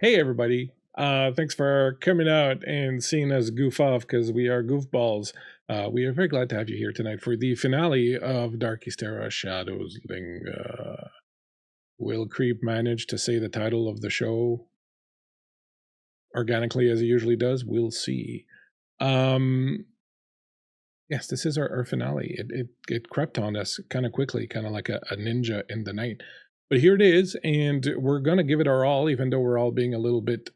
Hey, everybody. Thanks for coming out and seeing us goof off because we are goofballs. We are very glad to have you here tonight for the finale of Dark Ysterra Shadows Linger. Will Creep manage to say the title of the show organically as he usually does? We'll see. Yes, this is our finale. It crept on us kind of quickly, kind of like a ninja in the night. But here it is, and we're going to give it our all, even though we're all being a little bit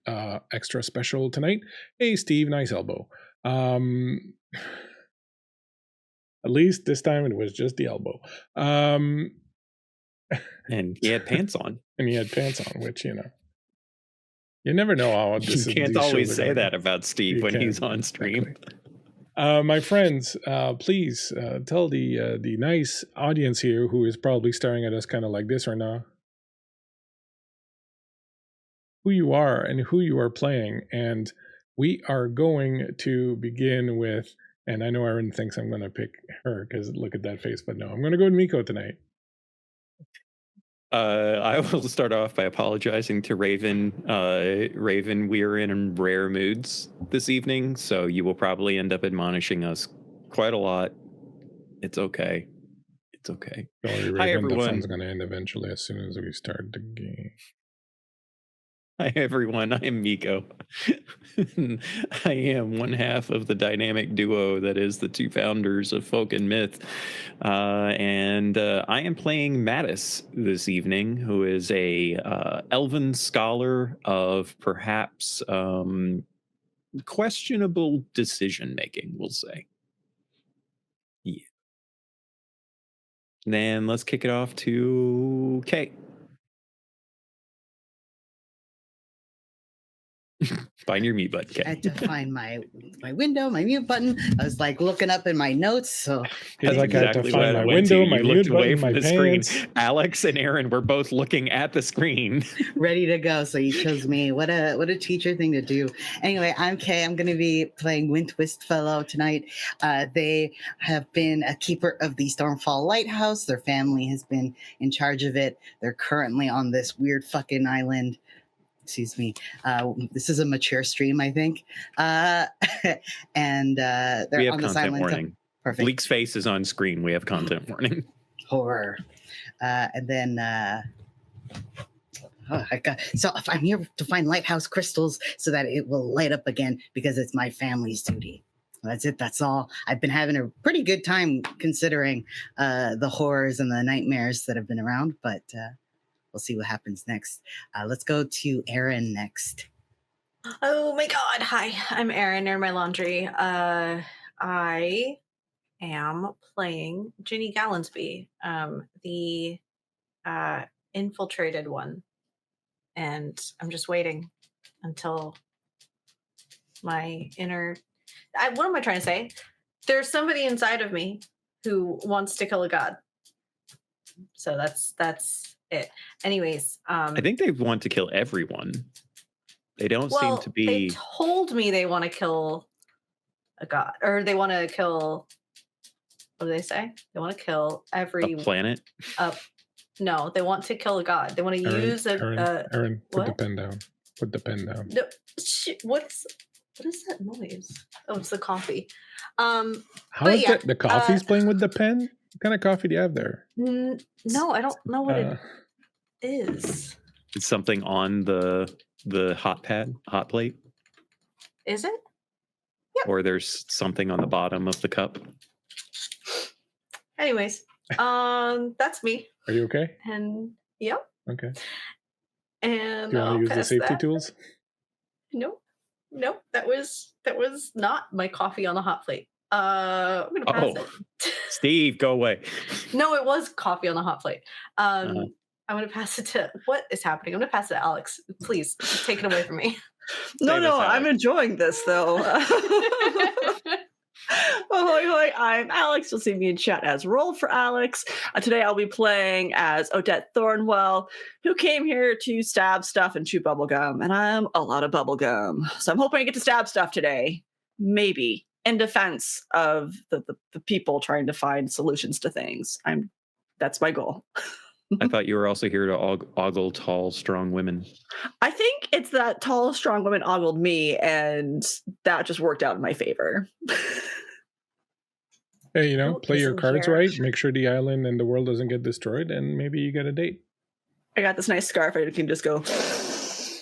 extra special tonight. Hey, Steve, nice elbow. At least this time it was just the elbow. And he had pants on. And he had pants on, which, you never know how this You can't always say that about Steve when he's on stream. Exactly. My friends, please tell the nice audience here who is probably staring at us kind of like this right now who you are and who you are playing. And we are going to begin with, and I know Erin thinks I'm going to pick her because look at that face, but no, I'm going to go with Miko tonight. I will start off by apologizing to Raven. Raven, we're in rare moods this evening, so you will probably end up admonishing us quite a lot. It's okay. It's okay. Don't worry, Raven, hi, everyone. The fun's going to end eventually as soon as we start the game. Hi, everyone. I am Miko. I am one half of the dynamic duo that is the two founders of Folk&Myth. And I am playing Mattis this evening, who is a elven scholar of perhaps questionable decision-making, we'll say. Yeah. Then let's kick it off to Kate. Find your mute button, Kate. I had to find my window, my mute button. I was like looking up in my notes. So I had to find my window, my mute button, my pants. Screen. Alex and Erin were both looking at the screen, ready to go. So you chose me. What a teacher thing to do. Anyway, I'm Kay. I'm going to be playing Wintwistfellow tonight. They have been a keeper of the Stormfall Lighthouse. Their family has been in charge of it. They're currently on this weird fucking island. Excuse me. This is a mature stream, I think. And they're on this island. Warning. Perfect. Bleak's face is on screen. We have content warning. Horror. And then so I'm here to find lighthouse crystals so that it will light up again because it's my family's duty. That's it. That's all. I've been having a pretty good time considering the horrors and the nightmares that have been around, but we'll see what happens next. Let's go to Erin next. Oh my God. Hi, I'm Erinmylaundry. I am playing GINNY Gallinsby, the infiltrated one. And I'm just waiting until my inner... what am I trying to say? There's somebody inside of me who wants to kill a god. So that's it. Anyways, I think they want to kill everyone. They don't seem to be. They told me they want to kill a god, or they want to kill. What do they say? They want to kill every planet. No, they want to kill a god. They want to use a. Erin, put the pen down. Put the pen down. No, what is that noise? Oh, it's the coffee. How is that? The coffee's playing with the pen? What kind of coffee do you have there? No, I don't know what it is. It's something on the hot plate. Is it? Yep. Or there's something on the bottom of the cup. Anyways, that's me. Are you okay? And yep. Okay. And do you want to use the safety tools? Nope. That was not my coffee on the hot plate. I'm gonna pass it. Steve, go away. No, it was coffee on the hot plate. I'm gonna pass it to what is happening. I'm gonna pass it to Alex. Please take it away from me. No, I'm enjoying this though. Well, I'm Alex. You'll see me in chat as Roll for Alex. Today I'll be playing as Odette Thornwell, who came here to stab stuff and chew bubblegum, and I'm a lot of bubblegum. So I'm hoping I get to stab stuff today. Maybe. In defense of the people trying to find solutions to things. That's my goal. I thought you were also here to ogle tall, strong women. I think it's that tall, strong woman ogled me, and that just worked out in my favor. Hey, you know, Who play your isn't cards here? right. Make sure the island and the world doesn't get destroyed, and maybe you get a date. I got this nice scarf I can just go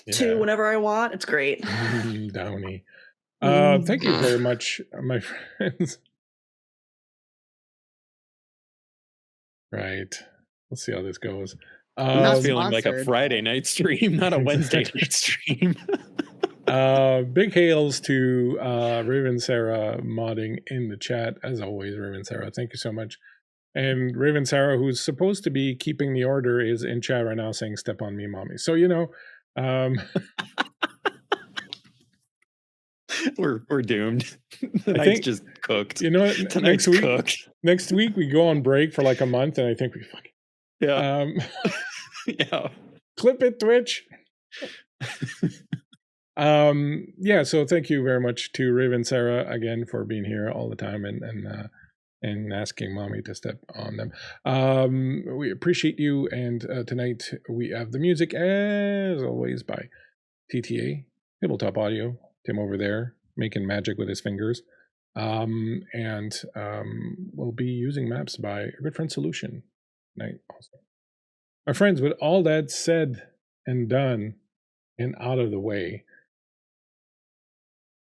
Yeah. to whenever I want. It's great. Downy. Thank you very much, my friends. Right. Let's see how this goes. Not It's feeling like a sponsored. Friday night stream, not a Wednesday night stream. Big hails to Raven Sarah modding in the chat. As always, Raven Sarah, thank you so much. And Raven Sarah, who's supposed to be keeping the order, is in chat right now saying, "Step on me, mommy." So, you know, we're doomed. The night's just cooked. you know what? Tonight's cooked. Next week we go on break for like a month, and I think we fucking Yeah. Yeah. clip it, Twitch. Yeah, so thank you very much to Raven Sarah again for being here all the time and asking mommy to step on them. We appreciate you, and tonight we have the music as always by TTA, Tabletop Audio, Tim over there making magic with his fingers. And we'll be using maps by a good friend Solution tonight also. My friends, with all that said and done and out of the way,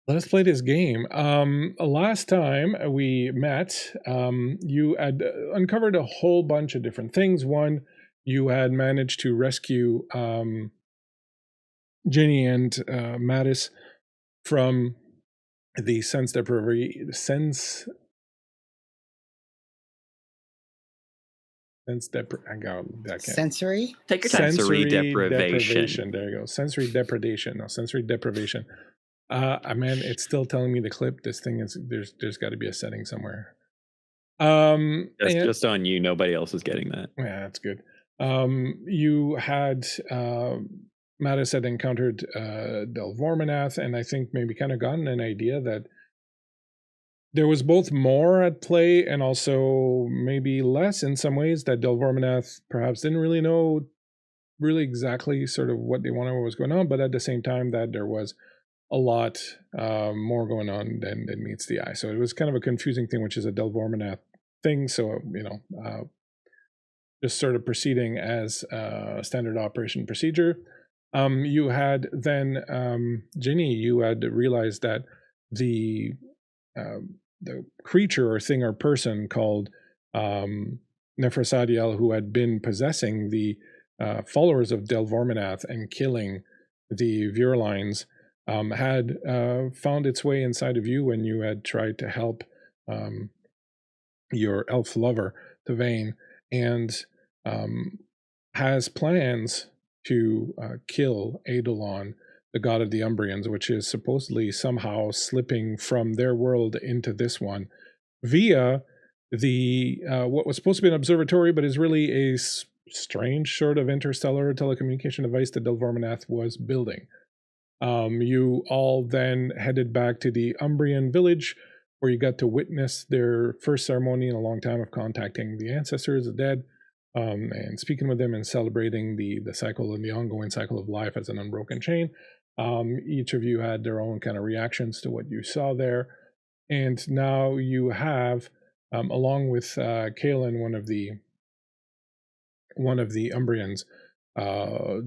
let's play this game. Last time we met, you had uncovered a whole bunch of different things. One, you had managed to rescue GINNY and Mattis from the sensory Take your time. Sensory deprivation. There you go. Sensory depredation. No, sensory deprivation. Man, it's still telling me the clip. This thing is there's got to be a setting somewhere. Just on you. Nobody else is getting that. Yeah, that's good. You had Mattis had encountered Delvorminath, and I think maybe kind of gotten an idea that there was both more at play and also maybe less in some ways, that Delvorminath perhaps didn't really know exactly sort of what they wanted, what was going on, but at the same time that there was a lot more going on than meets the eye. So it was kind of a confusing thing, which is a Delvorminath thing. So, you know, just sort of proceeding as standard operation procedure. You had then, GINNY, you had realized that the creature or thing or person called Nephrosadiel, who had been possessing the followers of Delvorminath and killing the Virulines, had found its way inside of you when you had tried to help your elf lover, Tavain, and has plans to kill Eidolon, the god of the Umbrians, which is supposedly somehow slipping from their world into this one via the what was supposed to be an observatory, but is really a strange sort of interstellar telecommunication device that Delvorminath was building. You all then headed back to the Umbrian village, where you got to witness their first ceremony in a long time of contacting the ancestors, the dead, and speaking with them and celebrating the cycle and the ongoing cycle of life as an unbroken chain. Each of you had their own kind of reactions to what you saw there. And now you have, along with Kaelin, one of the Umbrians,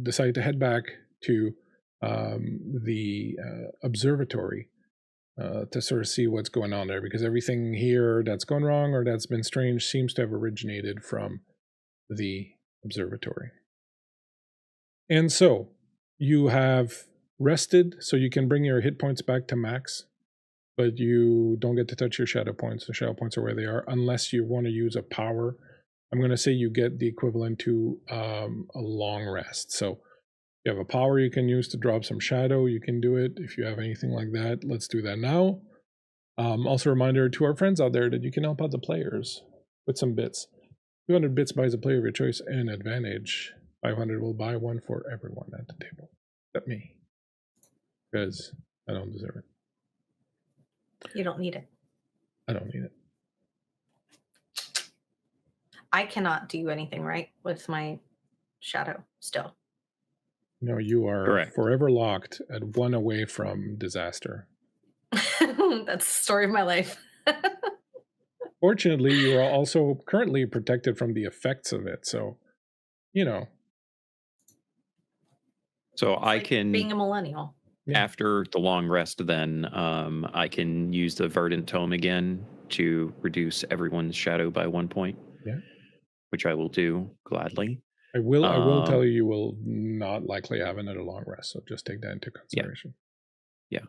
decided to head back to the observatory to sort of see what's going on there, because everything here that's gone wrong or that's been strange seems to have originated from the observatory. And so you have rested, so you can bring your hit points back to max, but you don't get to touch your shadow points. The shadow points are where they are, unless you want to use a power. I'm going to say you get the equivalent to a long rest. So you have a power you can use to drop some shadow, you can do it. If you have anything like that, let's do that now. Also a reminder to our friends out there that you can help out the players with some bits. 200 bits buys a player of your choice an advantage. 500 will buy one for everyone at the table. Except me. Because I don't deserve it. You don't need it. I don't need it. I cannot do anything, right, with my shadow still. No, you are Correct. forever locked at 1 away from disaster. That's the story of my life. Fortunately, you are also currently protected from the effects of it. So, you know. So It's I like can, being a millennial. Yeah. after the long rest, then I can use the Verdant Tome again to reduce everyone's shadow by 1 point. Yeah. Which I will do gladly. I will tell you will not likely have another long rest. So just take that into consideration. Yeah.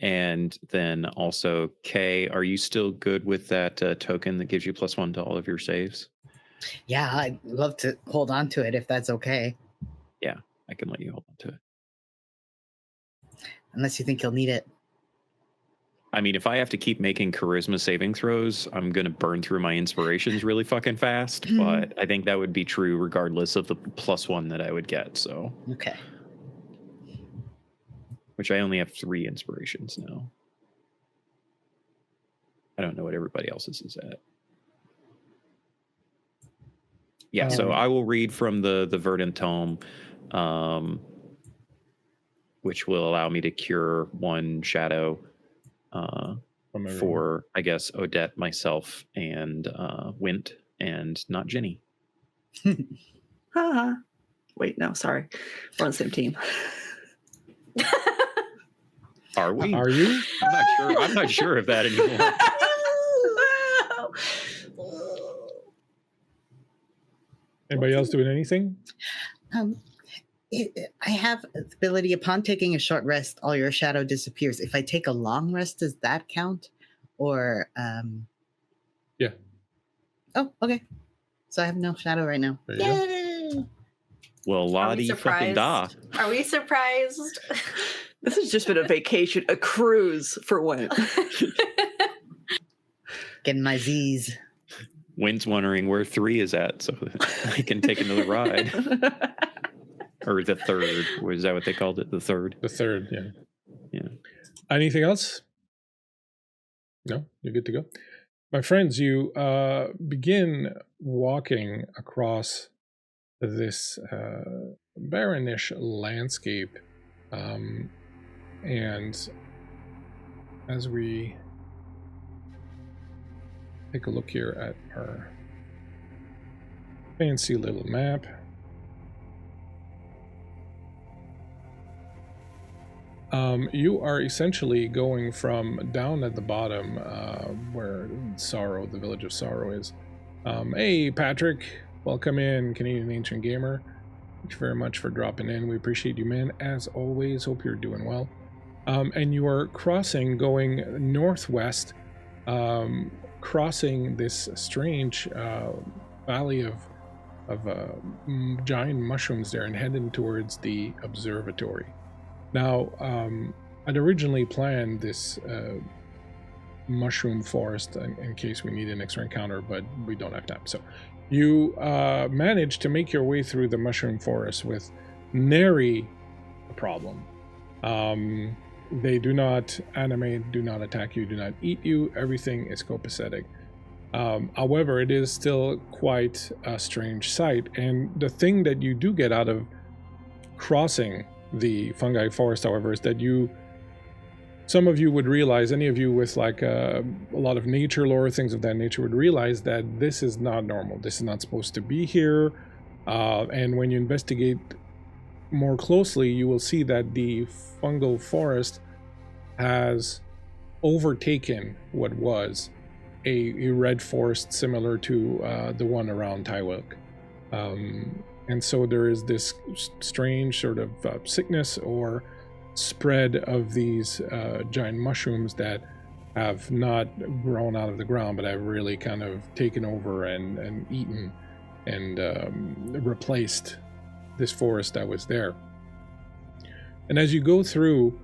And then also, Kay, are you still good with that token that gives you +1 to all of your saves? Yeah, I'd love to hold on to it if that's okay. Yeah, I can let you hold on to it. Unless you think you'll need it. I mean, if I have to keep making charisma saving throws, I'm going to burn through my inspirations really fucking fast. But I think that would be true regardless of the +1 that I would get. So, Okay. which I only have 3 inspirations now. I don't know what everybody else's is at. Yeah, so I will read from the Verdant Tome, which will allow me to cure 1 shadow for, I guess, Odette, myself, and Wint, and not Ginny. Wait, no, sorry. We're on the same team. Are we? Are you? I'm not sure. I'm not sure of that anymore. Anybody else doing anything? I have the ability, upon taking a short rest, all your shadow disappears. If I take a long rest, does that count? Or Yeah. Oh, okay. So I have no shadow right now. There you go. Yay! Well, Lottie fucking da. Are we surprised? This has just been a vacation, a cruise for Wint. Getting my Z's. Wint's wondering where 3 is at, so he can take another ride. Or the 3rd. Was that what they called it? The 3rd? The 3rd, yeah. Yeah. Anything else? No? You're good to go? My friends, you begin walking across this barrenish landscape. And as we take a look here at our fancy little map, you are essentially going from down at the bottom where Sorrow, the village of Sorrow is. Hey, Patrick, welcome in, Canadian Ancient Gamer. Thank you very much for dropping in. We appreciate you, man. As always, hope you're doing well. And you are crossing, going northwest, crossing this strange valley of giant mushrooms there and heading towards the observatory. Now, I'd originally planned this mushroom forest in case we need an extra encounter, but we don't have time. So you managed to make your way through the mushroom forest with nary a problem. They do not animate, do not attack you, do not eat you. Everything is copacetic. However, it is still quite a strange sight. And the thing that you do get out of crossing the fungi forest, however, is that some of you would realize, any of you with like a lot of nature lore, things of that nature, would realize that this is not normal. This is not supposed to be here. And when you investigate more closely, you will see that the fungal forest has overtaken what was a red forest similar to the one around Tywilk. And so there is this strange sort of sickness or spread of these giant mushrooms that have not grown out of the ground, but have really kind of taken over and eaten and replaced this forest that was there. And as you go through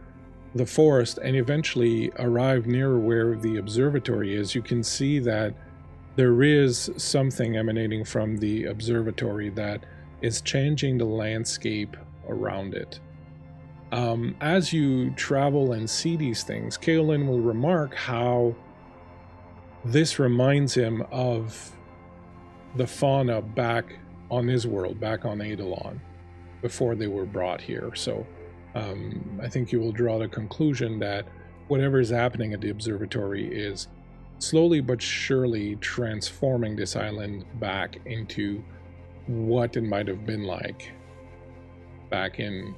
the forest and eventually arrive near where the observatory is, you can see that there is something emanating from the observatory that is changing the landscape around it. As you travel and see these things, Kaolin will remark how this reminds him of the fauna back on his world, back on Eidolon, before they were brought here. So I think you will draw the conclusion that whatever is happening at the observatory is slowly but surely transforming this island back into what it might have been like back in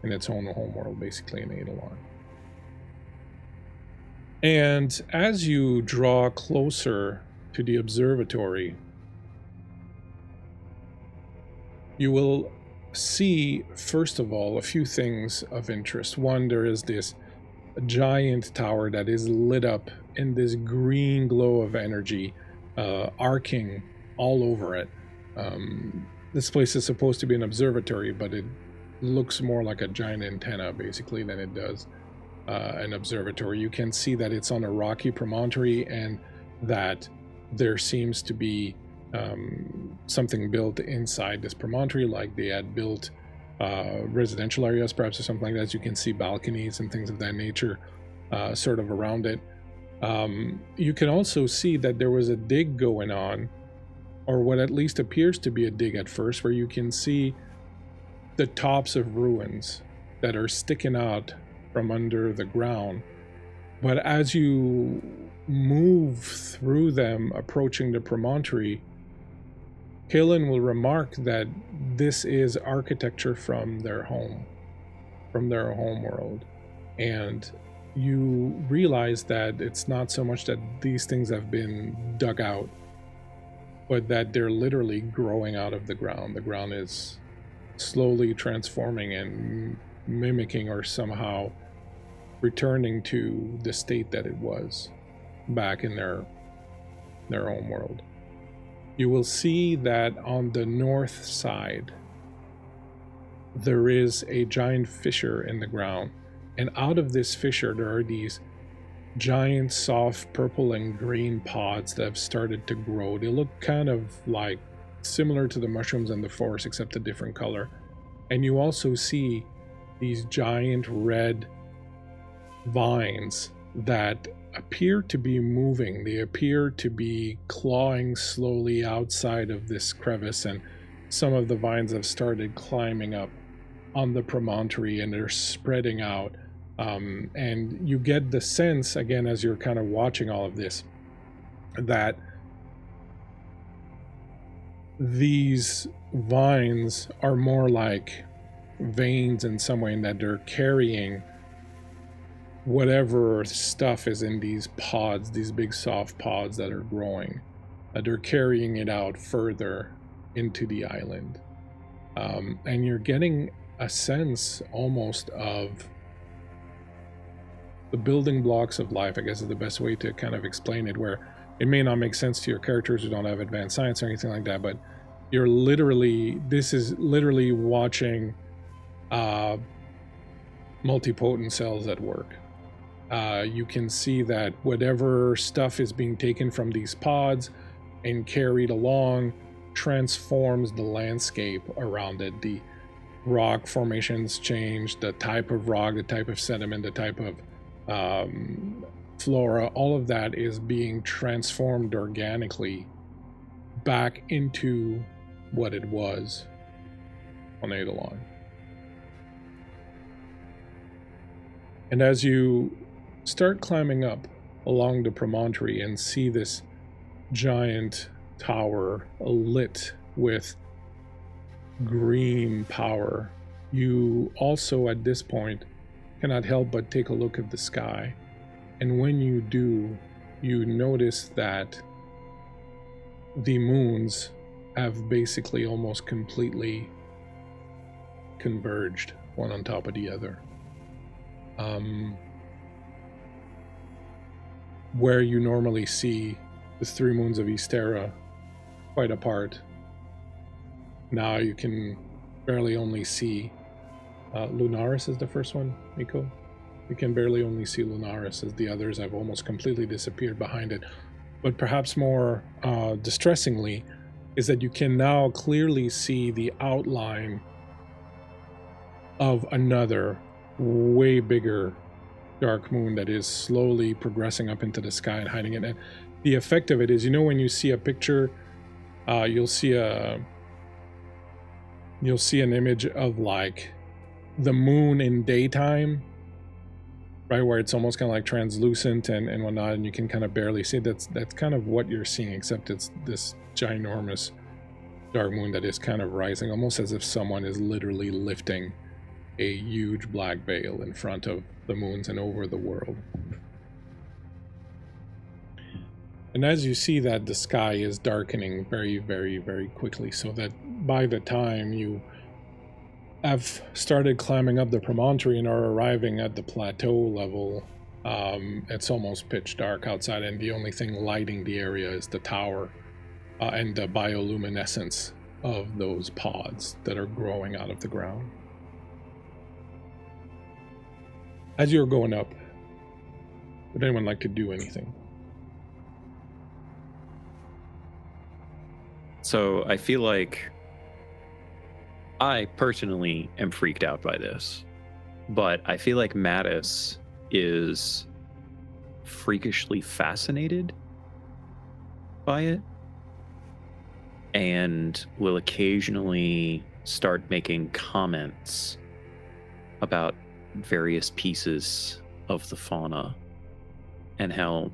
its own homeworld, basically in Eidolon. And as you draw closer to the observatory, you will see, first of all, a few things of interest. One, there is this giant tower that is lit up in this green glow of energy, arcing all over it. This place is supposed to be an observatory, but it looks more like a giant antenna, basically, than it does an observatory. You can see that it's on a rocky promontory, and that there seems to be something built inside this promontory, like they had built residential areas perhaps or something like that. You can see balconies and things of that nature sort of around it. You can also see that there was a dig going on, or what at least appears to be a dig at first, where you can see the tops of ruins that are sticking out from under the ground. But as you move through them, approaching the promontory, Kaelin will remark that this is architecture from their home world. And you realize that it's not so much that these things have been dug out, but that they're literally growing out of the ground. The ground is slowly transforming and mimicking, or somehow returning to the state that it was back in their home world. You will see that on the north side there is a giant fissure in the ground, and out of this fissure there are these giant soft purple and green pods that have started to grow. They look kind of like similar to the mushrooms in the forest, except a different color. And you also see these giant red vines that appear to be moving. They appear to be clawing slowly outside of this crevice, and some of the vines have started climbing up on the promontory, and they're spreading out. And you get the sense, again, as you're kind of watching all of this, that these vines are more like veins in some way, in that they're carrying whatever stuff is in these pods, these big soft pods that are growing. They're carrying it out further into the island. And you're getting a sense almost of the building blocks of life, I guess is the best way to kind of explain it, where it may not make sense to your characters who don't have advanced science or anything like that, but you're literally, this is literally watching multipotent cells at work. You can see that whatever stuff is being taken from these pods and carried along transforms the landscape around it. The rock formations change, the type of rock, the type of sediment, the type of flora, all of that is being transformed organically back into what it was on Eidolon. And as you start climbing up along the promontory and see this giant tower lit with green power, you also at this point cannot help but take a look at the sky. And when you do, you notice that the moons have basically almost completely converged one on top of the other. Where you normally see the three moons of Ysterra quite apart, now you can barely only see Lunaris is the first one, Miko. You can barely only see Lunaris, as the others have almost completely disappeared behind it. But perhaps more distressingly is that you can now clearly see the outline of another way bigger dark moon that is slowly progressing up into the sky and hiding it. And the effect of it is, you know, when you see a picture you'll see an image of like the moon in daytime, right, where it's almost kind of like translucent and whatnot, and you can kind of barely see. That's kind of what you're seeing, except it's this ginormous dark moon that is kind of rising, almost as if someone is literally lifting a huge black veil in front of the moons and over the world. And as you see that, the sky is darkening very, very, very quickly, so that by the time you have started climbing up the promontory and are arriving at the plateau level, it's almost pitch dark outside, and the only thing lighting the area is the tower and the bioluminescence of those pods that are growing out of the ground. As you're going up, would anyone like to do anything? So I feel like I personally am freaked out by this, but I feel like Mattis is freakishly fascinated by it and will occasionally start making comments about various pieces of the fauna and how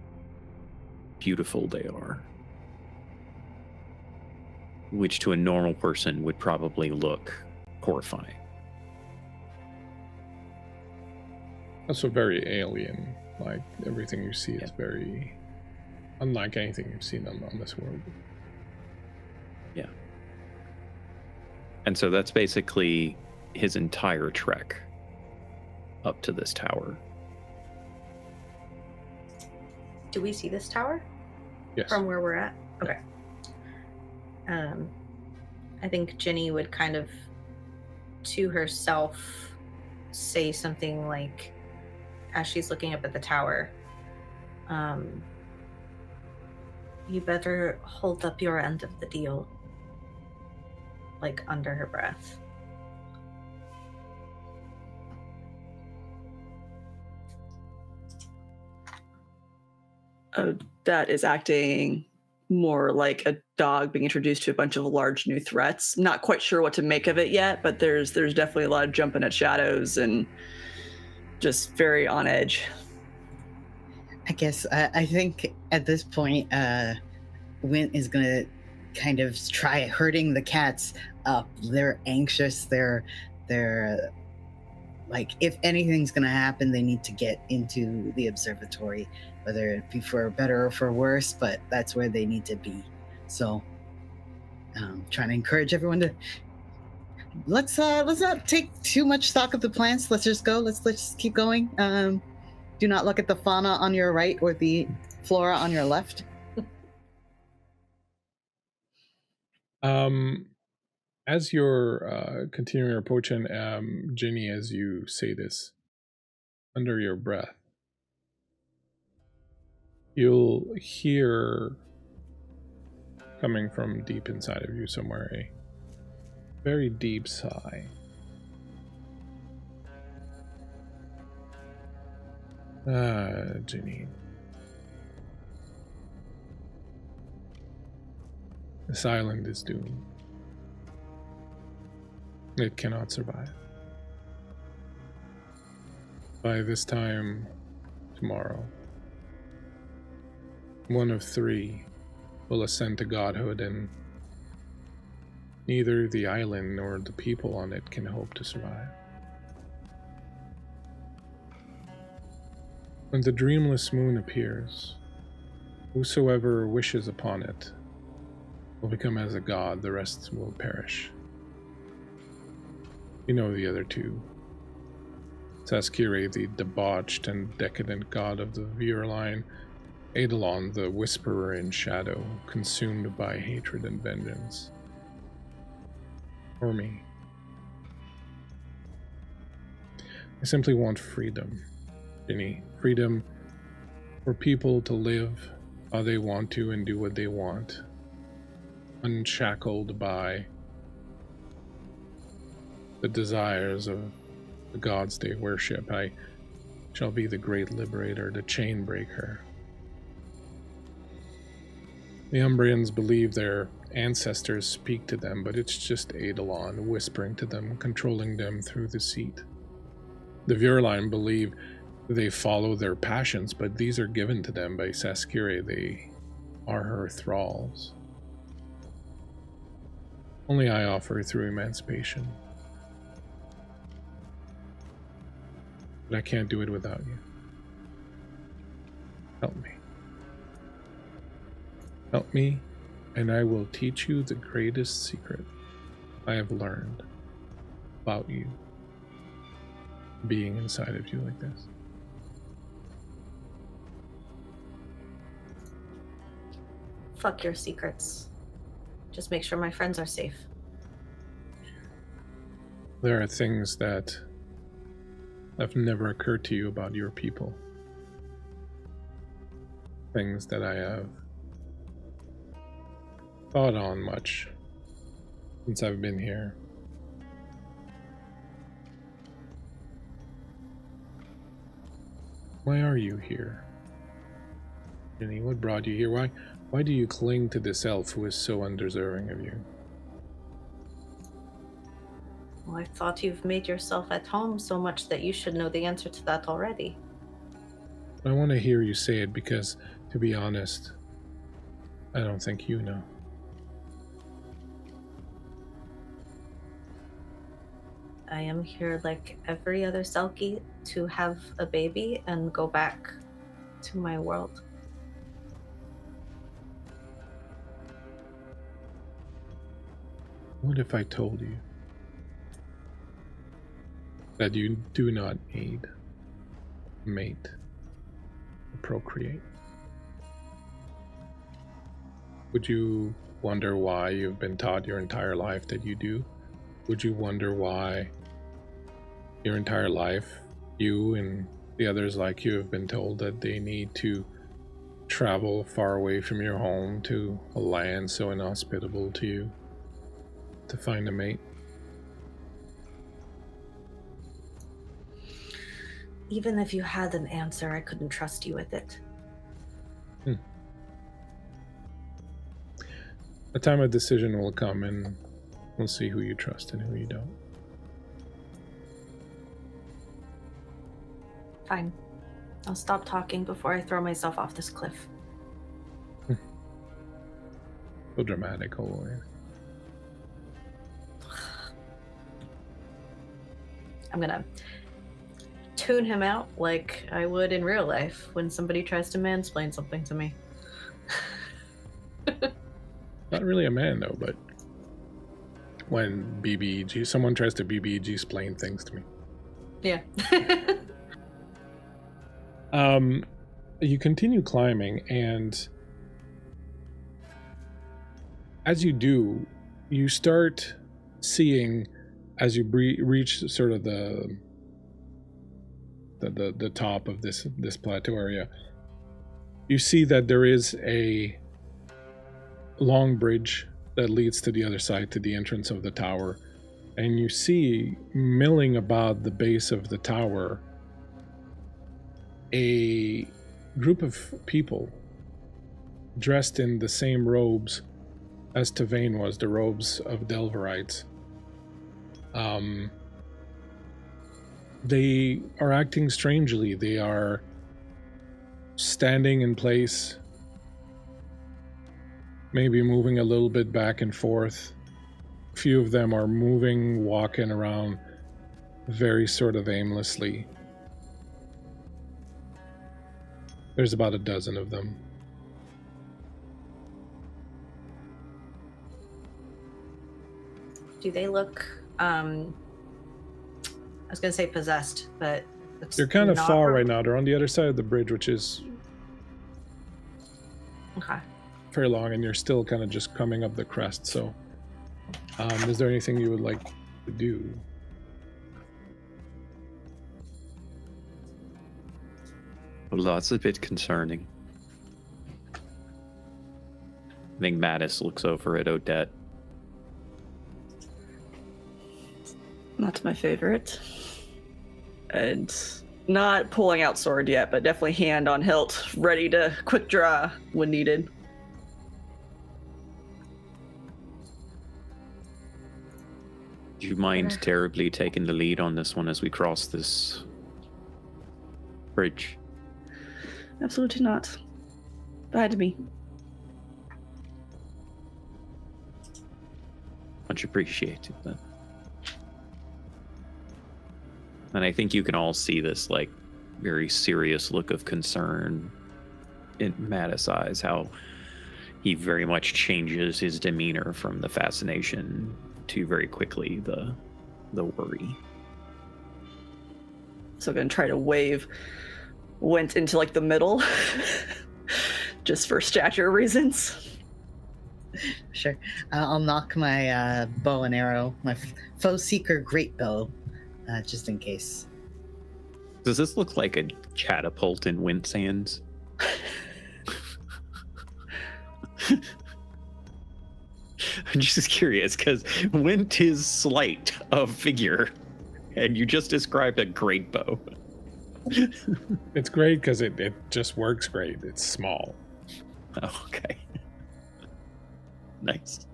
beautiful they are, which to a normal person would probably look horrifying. Also very alien. Like, everything you see is very unlike anything you've seen on this world. Yeah. And so that's basically his entire trek up to this tower. Do we see this tower? Yes. From where we're at? Okay. I think Ginny would kind of, to herself, say something like, as she's looking up at the tower, you better hold up your end of the deal, like under her breath. That is acting more like a dog being introduced to a bunch of large new threats. Not quite sure what to make of it yet, but there's definitely a lot of jumping at shadows and just very on edge. I guess I think at this point, Wint is gonna kind of try herding the cats up. They're anxious. They're like, if anything's gonna happen, they need to get into the observatory, whether it be for better or for worse, but that's where they need to be. So trying to encourage everyone to let's not take too much stock of the plants. Let's just go. Let's just keep going. Do not look at the fauna on your right or the flora on your left. As you're continuing approaching, Ginny, as you say this under your breath, you'll hear coming from deep inside of you somewhere a very deep sigh. Ginny. This island is doomed. It cannot survive. By this time tomorrow, one of three will ascend to godhood, and neither the island nor the people on it can hope to survive. When the dreamless moon appears, whosoever wishes upon it will become as a god, the rest will perish. You know the other two. Saskire, the debauched and decadent god of the Virline, Eidolon, the whisperer in shadow, consumed by hatred and vengeance. Or me. I simply want freedom, Ginny. Freedom for people to live how they want to and do what they want, unshackled by the desires of the gods they worship. I shall be the great liberator, the chain breaker. The Umbrians believe their ancestors speak to them, but it's just Eidolon whispering to them, controlling them through the seat. The Vurline believe they follow their passions, but these are given to them by Saskire. They are her thralls. Only I offer through emancipation. But I can't do it without you. Help me. Help me, and I will teach you the greatest secret I have learned about you, being inside of you like this. Fuck your secrets. Just make sure my friends are safe. There are things that have never occurred to you about your people. Things that I have thought on much since I've been here. Why are you here? Ginny, what brought you here? Why do you cling to this elf who is so undeserving of you? Well, I thought you've made yourself at home so much that you should know the answer to that already. I want to hear you say it because, to be honest, I don't think you know. I am here like every other Selkie to have a baby and go back to my world. What if I told you that you do not need a mate to procreate? Would you wonder why you've been taught your entire life that you do? Would you wonder why your entire life you and the others like you have been told that they need to travel far away from your home to a land so inhospitable to you to find a mate? Even if you had an answer, I couldn't trust you with it. A time of decision will come and we'll see who you trust and who you don't. Fine. I'll stop talking before I throw myself off this cliff. So dramatic, always. I'm gonna tune him out like I would in real life when somebody tries to mansplain something to me. Not really a man though, but when BBEG, someone tries to BBEG explain things to me. Yeah. You continue climbing, and as you do, you start seeing, as you reach sort of the top of this plateau area, you see that there is a long bridge that leads to the other side, to the entrance of the tower, and you see milling about the base of the tower a group of people dressed in the same robes as Tavain was, the robes of Delvorites. They are acting strangely. They are standing in place, maybe moving a little bit back and forth. A few of them are moving, walking around very sort of aimlessly. There's about a dozen of them. Do they look, I was going to say possessed, but... They're kind of far right now. They're on the other side of the bridge, which is okay. very long, and you're still kind of just coming up the crest, so... is there anything you would like to do? Well, that's a bit concerning. I think Mattis looks over at Odette. Not my favorite. And not pulling out sword yet, but definitely hand on hilt, ready to quick draw when needed. Do you mind terribly taking the lead on this one as we cross this bridge? Absolutely not. Behind me. Much appreciated then. And I think you can all see this like very serious look of concern in Mattis' eyes, how he very much changes his demeanor from the fascination to very quickly the worry. So I'm gonna try to wave Went into like the middle, just for stature reasons. Sure. I'll knock my bow and arrow, my foe seeker great bow, just in case. Does this look like a catapult in Wint's hands? I'm just curious because Wint is slight of figure, and you just described a great bow. It's great because it just works great. It's small. Oh, okay. Nice.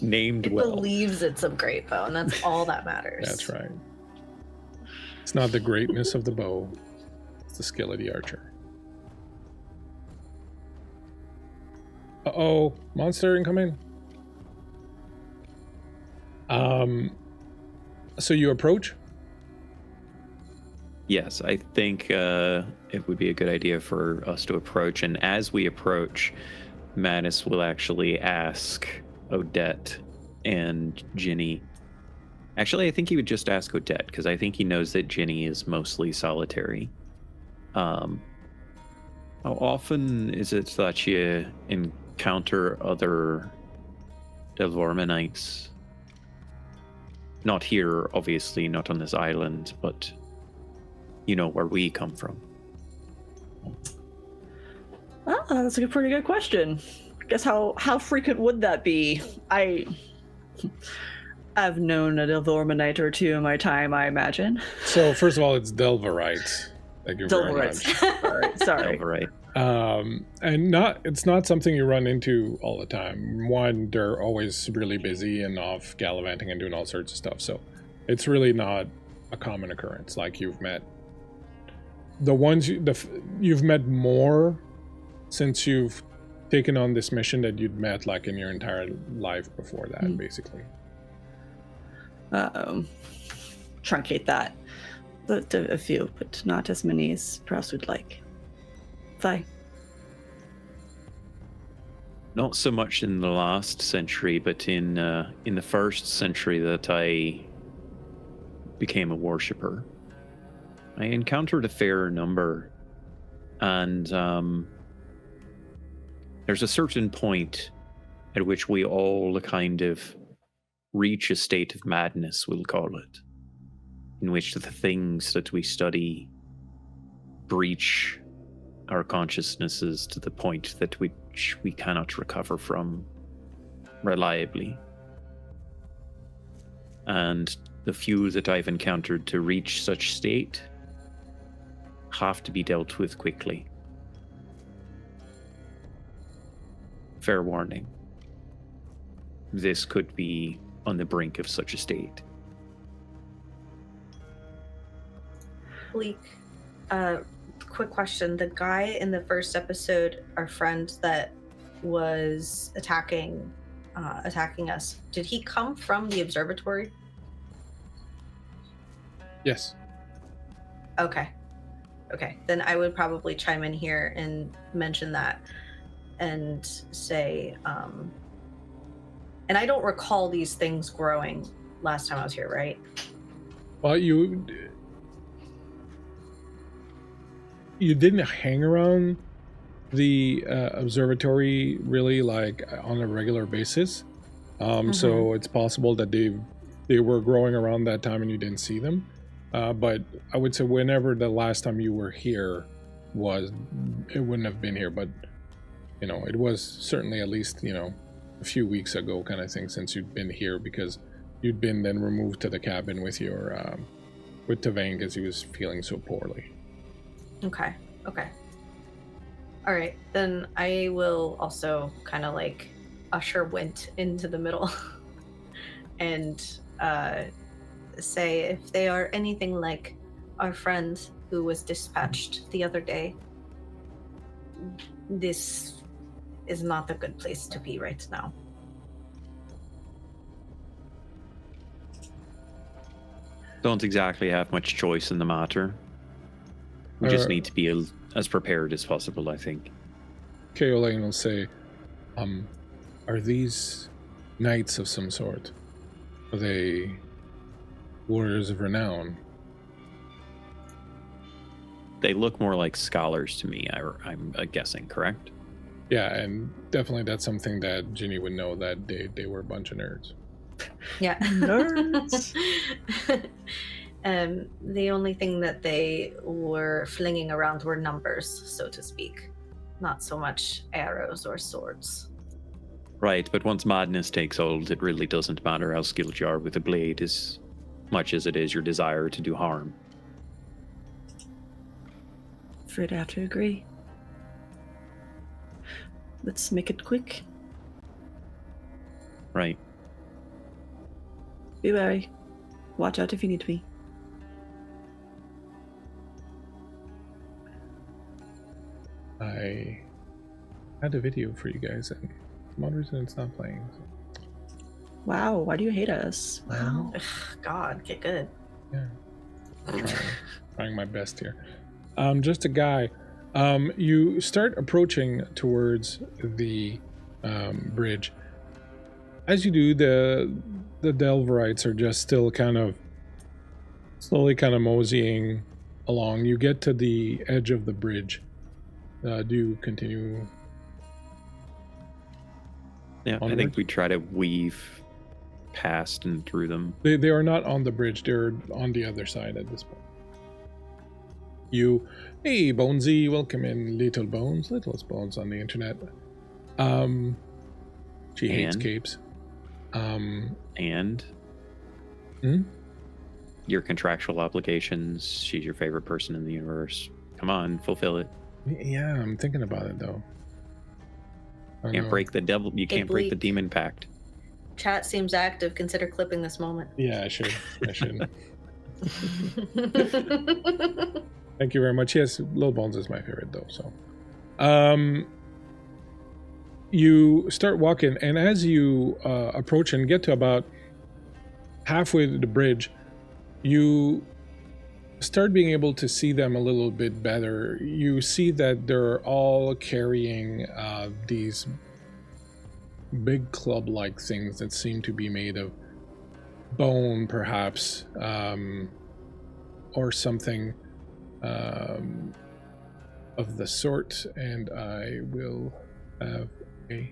Named It well. believes it's a great bow, and that's all that matters. That's right. It's not the greatness of the bow, it's the skill of the archer. Uh-oh, monster incoming. So you approach? Yes, I think it would be a good idea for us to approach. And as we approach, Mattis will actually ask Odette and Ginny. Actually, I think he would just ask Odette because I think he knows that Ginny is mostly solitary. How often is it that you encounter other Delvorminites? Not here, obviously, not on this island, but you know where we come from. Ah, that's a pretty good question. I guess how frequent would that be? I've known a Delvorminite or two in my time, I imagine. So first of all, it's Delvorite. Thank you very much. Sorry. Delvorite. And it's not something you run into all the time. One, they're always really busy and off gallivanting and doing all sorts of stuff. So it's really not a common occurrence. Like you've met the ones you've met more since you've taken on this mission that you'd met like in your entire life before that, basically. Truncate that. A few, but not as many as perhaps we'd like. Bye. Not so much in the last century, but in the first century that I became a worshipper, I encountered a fair number, and there's a certain point at which we all kind of reach a state of madness, we'll call it, in which the things that we study breach our consciousnesses to the point that we cannot recover from reliably. And the few that I've encountered to reach such state have to be dealt with quickly. Fair warning. This could be on the brink of such a state. Bleak, quick question. The guy in the first episode, our friend that was attacking us, did he come from the observatory? Yes. Okay. Then I would probably chime in here and mention that and say, and I don't recall these things growing last time I was here, right? Well, you didn't hang around the observatory really like on a regular basis. So it's possible that they were growing around that time and you didn't see them. But I would say whenever the last time you were here was, it wouldn't have been here, but you know, it was certainly at least, you know, a few weeks ago kind of thing since you'd been here, because you'd been then removed to the cabin with your with Tavain because he was feeling so poorly. Okay. All right, then I will also kind of like usher Wint into the middle and say if they are anything like our friend who was dispatched the other day, this is not a good place to be right now. Don't exactly have much choice in the matter. We just need to be as prepared as possible, I think. Kaolane will say, are these knights of some sort? Are they warriors of renown? They look more like scholars to me, I'm guessing, correct? Yeah, and definitely that's something that Ginny would know, that they were a bunch of nerds. Yeah. Nerds. The only thing that they were flinging around were numbers, so to speak. Not so much arrows or swords. Right, but once madness takes hold, it really doesn't matter how skilled you are with a blade as much as it is your desire to do harm. Afraid I have to agree. Let's make it quick. Right. Be wary. Watch out if you need to be. I had a video for you guys, and for some odd reason it's not playing. So. Wow, why do you hate us? Wow. Ugh, God, get good. Yeah. Trying my best here. Just a guy. You start approaching towards the bridge. As you do, the Delvorites are just still kind of slowly kind of moseying along. You get to the edge of the bridge. Do you continue? Yeah, onward? I think we try to weave past and through them. They are not on the bridge. They're on the other side at this point. Hey, Bonesy, welcome in, Little Bones, Littlest Bones on the internet. She hates capes. And your contractual obligations. She's your favorite person in the universe. Come on, fulfill it. Yeah, I'm thinking about it though. Can't break the devil. You can't break the demon pact. Chat seems active. Consider clipping this moment. Yeah, I should. Thank you very much. Yes, Little Bones is my favorite though. So, you start walking, and as you approach and get to about halfway to the bridge, you start being able to see them a little bit better. You see that they're all carrying these big club-like things that seem to be made of bone, perhaps, or something of the sort. And I will have a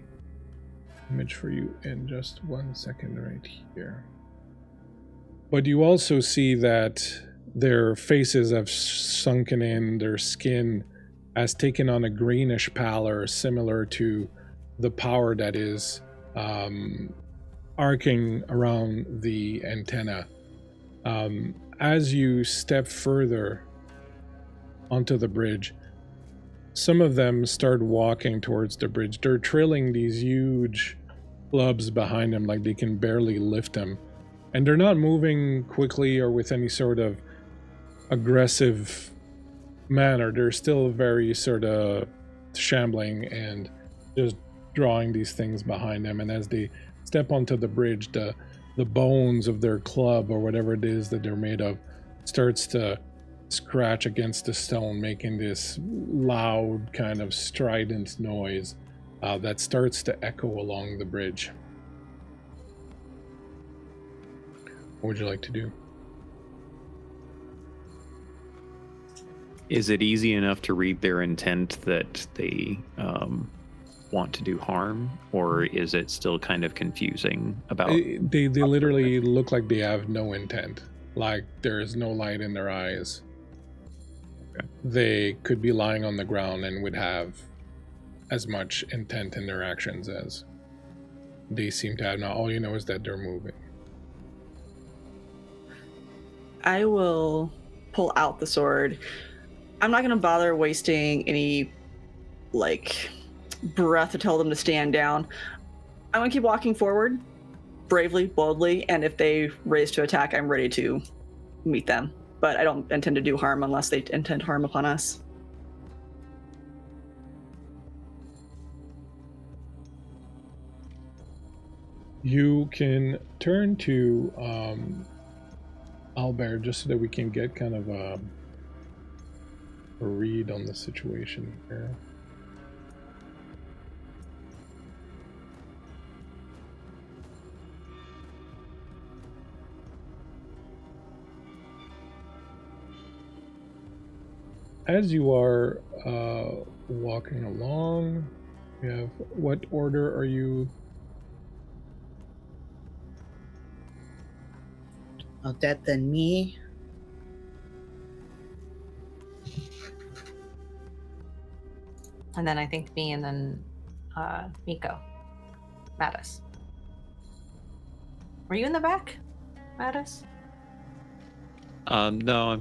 image for you in just 1 second right here. But you also see that their faces have sunken in, their skin has taken on a greenish pallor similar to the power that is arcing around the antenna. As you step further onto the bridge, some of them start walking towards the bridge. They're trailing these huge clubs behind them, like they can barely lift them. And they're not moving quickly or with any sort of aggressive manner. They're still very sort of shambling and just drawing these things behind them. And as they step onto the bridge, the bones of their club or whatever it is that they're made of starts to scratch against the stone, making this loud kind of strident noise that starts to echo along the bridge. What would you like to do? Is it easy enough to read their intent that they want to do harm, or is it still kind of confusing about? They literally look like they have no intent. Like there is no light in their eyes. Okay. They could be lying on the ground and would have as much intent in their actions as they seem to have. Now all you know is that they're moving. I will pull out the sword. I'm not going to bother wasting any, breath to tell them to stand down. I'm going to keep walking forward, bravely, boldly, and if they raise to attack, I'm ready to meet them. But I don't intend to do harm unless they intend harm upon us. You can turn to Albert just so that we can get kind of a read on the situation here. As you are walking along, you have, what order are you? Odette and me. And then I think me and then Miko. Mattis. Were you in the back, Mattis? No,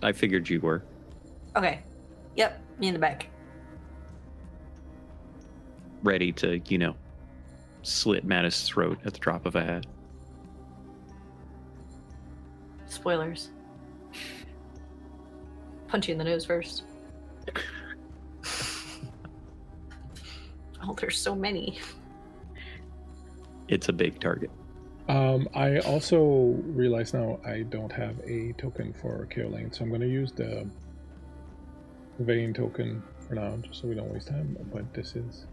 I figured you were. Okay. Yep, me in the back. Ready to, slit Mattis' throat at the drop of a hat. Spoilers. Punch you in the nose first. Oh, there's so many. It's a big target. I also realize now I don't have a token for Caroline, so I'm going to use the Vein token for now, just so we don't waste time. But this is...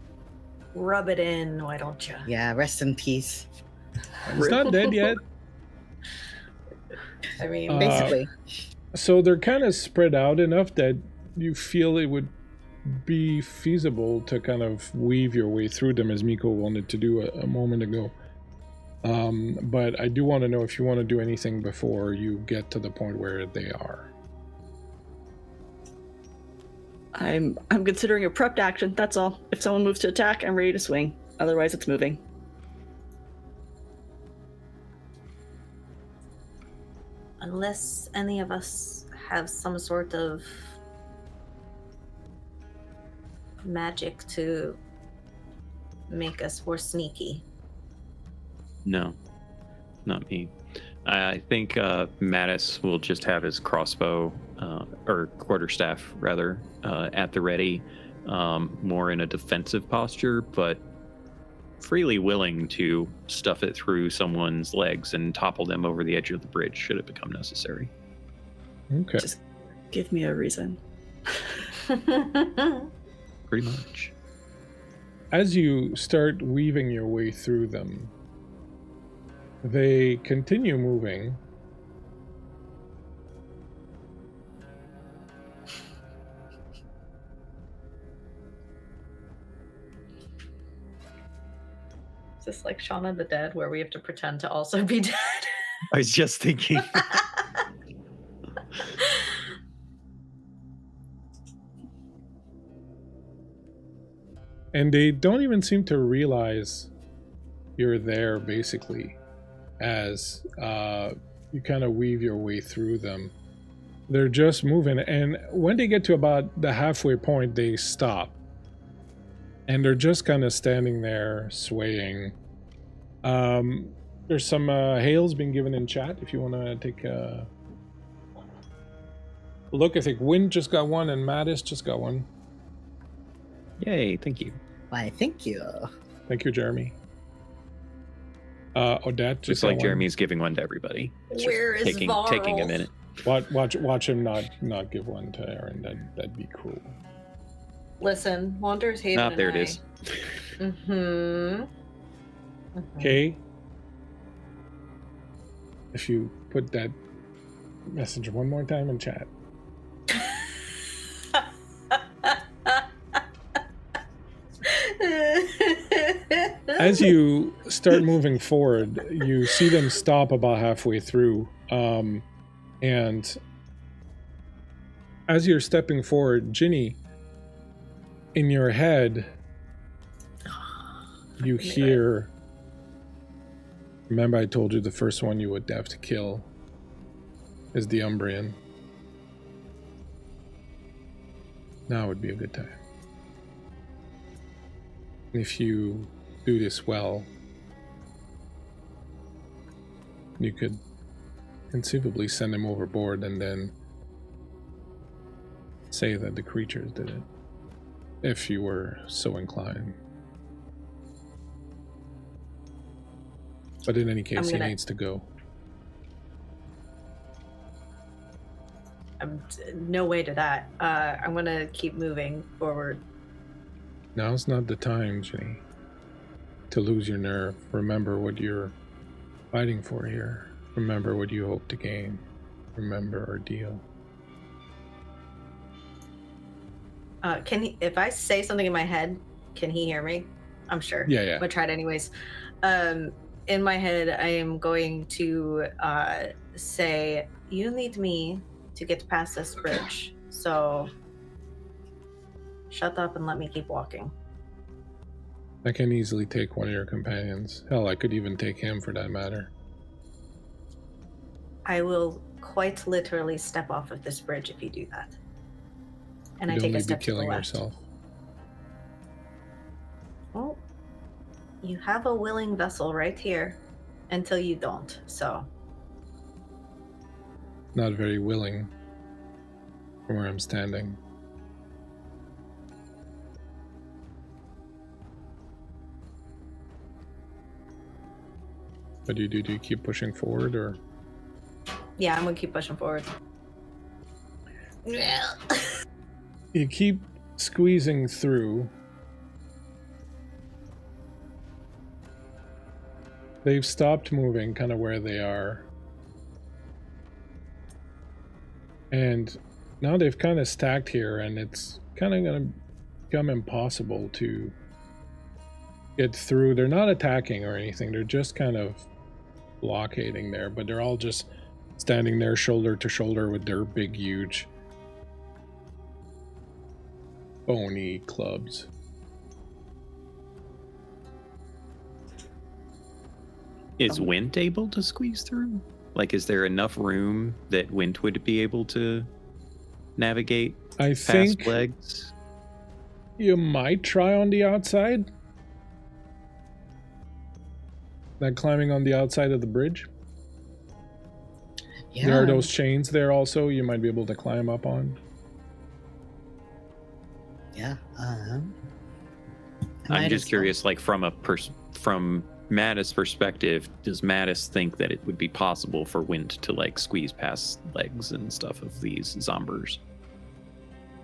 Rub it in, why don't you? Yeah, rest in peace. It's not dead yet. I mean, Basically. So they're kind of spread out enough that you feel it would be feasible to kind of weave your way through them, as Miko wanted to do a moment ago. But I do want to know if you want to do anything before you get to the point where they are. I'm considering a prepped action, that's all. If someone moves to attack, I'm ready to swing. Otherwise, it's moving. unless any of us have some sort of magic to make us more sneaky. No, not me. I think Mattis will just have his crossbow, or quarterstaff rather, at the ready, more in a defensive posture, but freely willing to stuff it through someone's legs and topple them over the edge of the bridge should it become necessary. Okay. Just give me a reason. Pretty much. As you start weaving your way through them, they continue moving. Is this like Shaun of the Dead, where we have to pretend to also be dead? I was just thinking. And they don't even seem to realize you're there, basically, as you kind of weave your way through them. They're just moving, and when they get to about the halfway point, they stop. And they're just kind of standing there, swaying. There's some hails being given in chat, if you want to take a look. I think Wind just got one, and Mattis just got one. Yay, thank you. Why, thank you. Thank you, Jeremy. Odette just Just like got one. Jeremy's giving one to everybody. It's Where is taking a minute. Watch him not give one to Erin. That'd be cruel. Listen, Wander's Haven. There it is. Mm-hmm. Okay. If you put that message one more time in chat. As you start moving forward, you see them stop about halfway through. And as you're stepping forward, Ginny, in your head, you hear, remember I told you the first one you would have to kill is the Umbrian. Now would be a good time. If you do this well, you could conceivably send him overboard and then say that the creatures did it, if you were so inclined. But in any case, he needs to go. No way to that. I'm gonna keep moving forward. Now's not the time, Ginny, to lose your nerve. Remember what you're fighting for here. Remember what you hope to gain. Remember our deal. Can he? If I say something in my head, can he hear me? I'm sure. Yeah. I'm gonna try it anyways. In my head, I am going to say, "You need me to get past this bridge. So shut up and let me keep walking." I can easily take one of your companions. Hell, I could even take him for that matter. I will quite literally step off of this bridge if you do that. And I You'd take a only step be to the killing left. yourself. Well, you have a willing vessel right here until you don't, so. Not very willing from where I'm standing. What do you do? Do you keep pushing forward, or? Yeah, I'm gonna keep pushing forward. You keep squeezing through. They've stopped moving kind of where they are. And now they've kind of stacked here, and it's kind of going to become impossible to get through. They're not attacking or anything. They're just kind of blockading there, but they're all just standing there shoulder to shoulder with their big, huge, bony clubs. Is Wint able to squeeze through? Like, is there enough room that Wint would be able to navigate I past think legs? you might try on the outside. Like climbing on the outside of the bridge. Yeah. There are those chains there also you might be able to climb up on. Yeah. I'm just curious, like from Mattis' perspective, does Mattis think that it would be possible for Wint to like squeeze past legs and stuff of these zombers,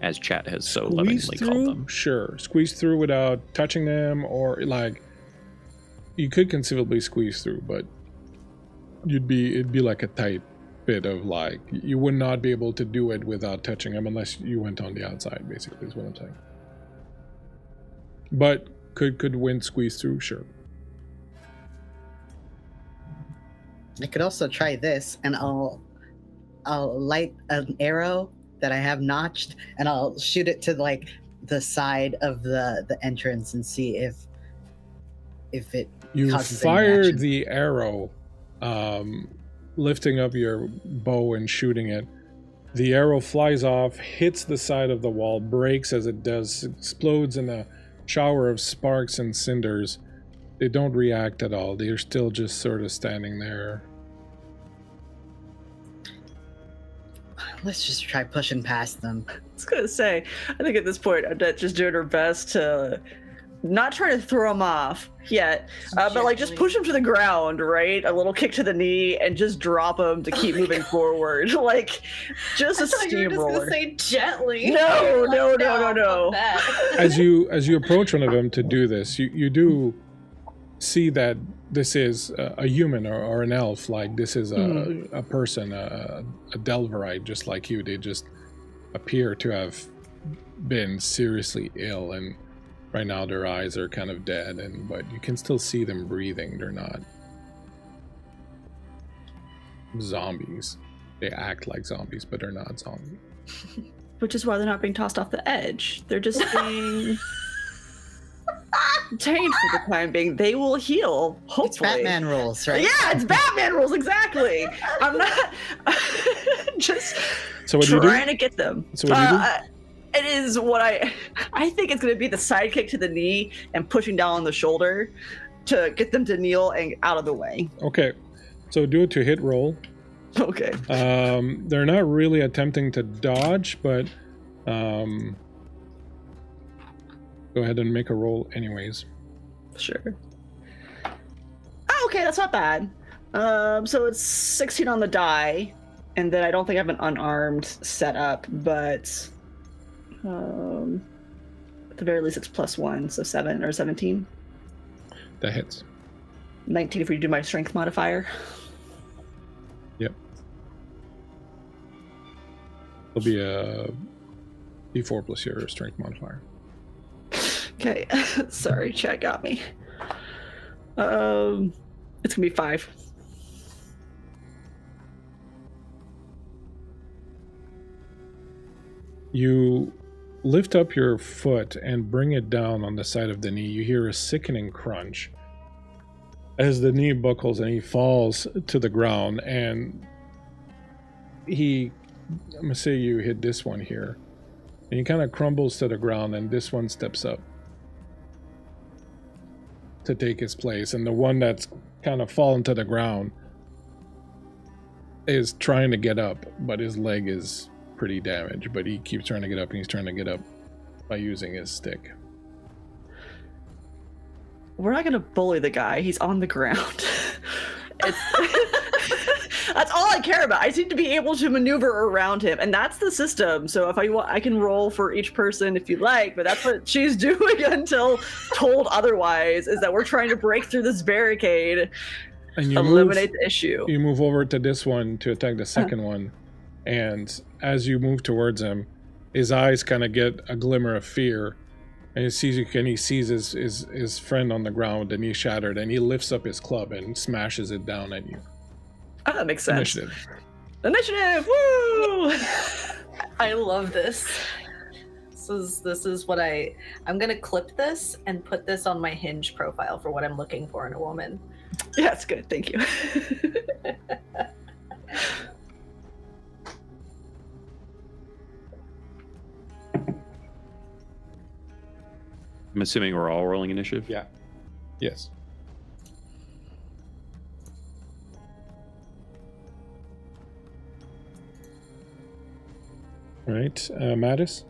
as chat has so lovingly called them? Sure. Squeeze through without touching them, or like you could conceivably squeeze through, but it'd be like a tight bit of like you would not be able to do it without touching them unless you went on the outside, basically is what I'm saying. But could Wint squeeze through? Sure. I could also try this, and I'll light an arrow that I have notched, and I'll shoot it to like the side of the entrance and see if it You causes any fire reaction. the arrow, lifting up your bow and shooting it. The arrow flies off, hits the side of the wall, breaks as it does, explodes in a shower of sparks and cinders. They don't react at all. They're still just sort of standing there. Let's just try pushing past them. I was gonna say, I think at this point, Odette just doing her best to not try to throw him off yet, but like just push him to the ground, right? A little kick to the knee and just drop him to keep moving forward, like just a steamroller. You were just gonna say gently. No. As you approach one of them to do this, you do see that this is a human or an elf. Like this is a person, a Delvorite, just like you. They just appear to have been seriously ill, and right now their eyes are kind of dead, but you can still see them breathing. They're not zombies. They act like zombies, but they're not zombies. Which is why they're not being tossed off the edge. They're just being contained for the time being. They will heal, hopefully. It's Batman rules, right? Yeah, it's Batman rules, exactly. I'm not just So what do you trying do? to get them. So what do you do? It is what I think it's going to be the side kick to the knee and pushing down on the shoulder to get them to kneel and out of the way. Okay. So do it to hit roll. Okay. They're not really attempting to dodge, but go ahead and make a roll anyways. Sure. Oh, okay, that's not bad. So it's 16 on the die, and then I don't think I have an unarmed setup, but at the very least it's +1, so 7 or 17. That hits. 19 if we do my strength modifier. Yep. It'll be a D4 plus your strength modifier. Okay. Sorry, chat got me. It's gonna be 5. You lift up your foot and bring it down on the side of the knee. You hear a sickening crunch as the knee buckles and he falls to the ground. And I'm gonna say you hit this one here, and he kind of crumbles to the ground, and this one steps up to take his place. And the one that's kind of fallen to the ground is trying to get up, but his leg is pretty damaged, but he keeps trying to get up, and he's trying to get up by using his stick. We're not gonna bully the guy. He's on the ground. That's all I care about. I seem to be able to maneuver around him, and that's the system. So if I want, I can roll for each person if you like, but that's what she's doing until told otherwise, is that we're trying to break through this barricade and eliminate the issue. You move over to this one to attack the second one, and as you move towards him, his eyes kind of get a glimmer of fear, and he sees you, and he sees his friend on the ground, and he's shattered, and he lifts up his club and smashes it down at you. Oh, that makes sense. Initiative. Woo! I love this. This is what I'm gonna clip this and put this on my Hinge profile for what I'm looking for in a woman. Yeah, it's good. Thank you. I'm assuming we're all rolling initiative? Yeah. Yes. All right, Mattis?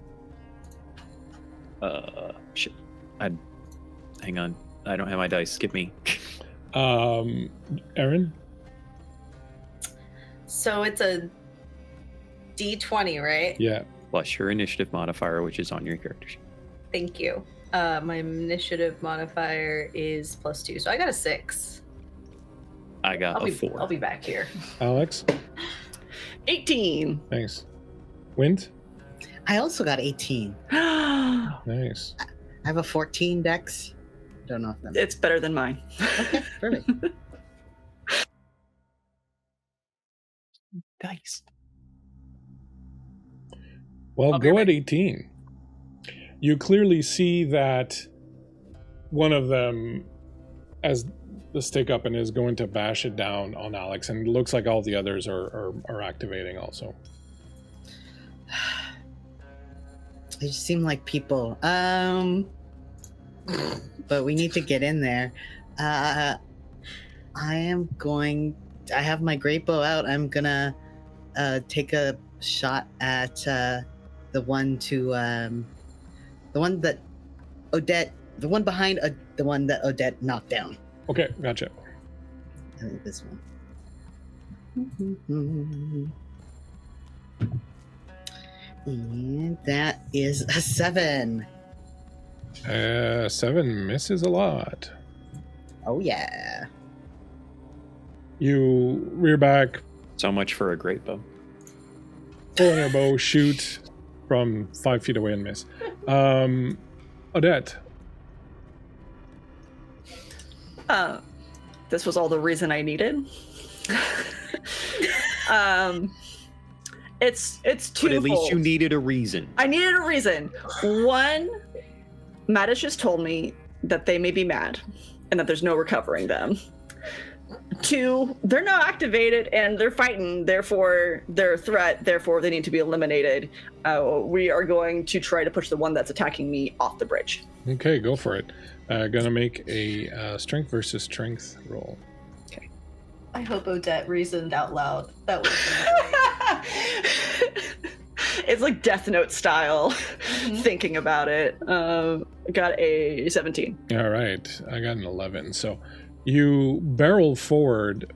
Shit. Hang on. I don't have my dice. Skip me. Erin? So it's a D20, right? Yeah. Plus your initiative modifier, which is on your character sheet. Thank you. My initiative modifier is +2, so I got a 6. I got a 4. I'll be back here. Alex? 18. Thanks. Wind? I also got 18. Nice. I have a 14 dex. Don't know if that. It's better than mine. Okay, perfect. Dice. Well, go at 18. You clearly see that one of them has the stick up and is going to bash it down on Alex, and it looks like all the others are activating also. They just seem like people. But we need to get in there. I have my great bow out. I'm gonna take a shot at the one that Odette knocked down. Okay, gotcha. I think this one. And that is a 7. 7 misses a lot. Oh yeah. You rear back, So much for a great bow. pulling your bow, shoot from 5 feet away and miss. Odette. This was all the reason I needed. It's twofold. But at least you needed a reason. I needed a reason. One, Mattis just told me that they may be mad and that there's no recovering them. 2, they're now activated and they're fighting, therefore they're a threat, therefore they need to be eliminated. We are going to try to push the one that's attacking me off the bridge. Okay, go for it. Gonna make a strength versus strength roll. Okay. I hope Odette reasoned out loud. That would have been It's like Death Note style, Mhm. thinking about it. I got a 17. All right, I got an 11. So you barrel forward,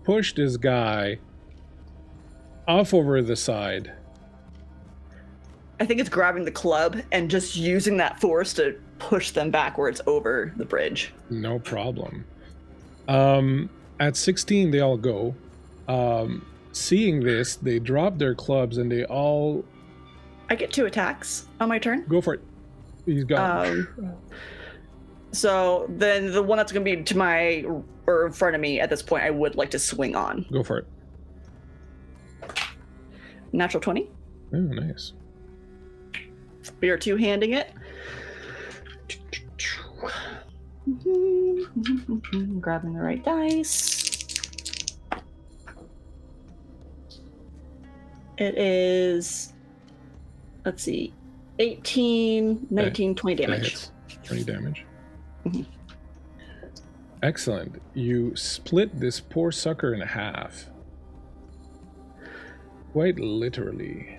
push this guy off over the side. I think it's grabbing the club and just using that force to push them backwards over the bridge. No problem. At 16, they all go. Seeing this, they drop their clubs and they all I get 2 attacks on my turn. go for it. He's gone. So then the one that's going to be to my or in front of me at this point, I would like to swing on. Go for it. Natural 20. Oh, nice. We are 2-handing it. Grabbing the right dice. It is, let's see, 18, 19, 20 That damage. hits. 20 damage. Mhm. Excellent. You split this poor sucker in half. Quite literally.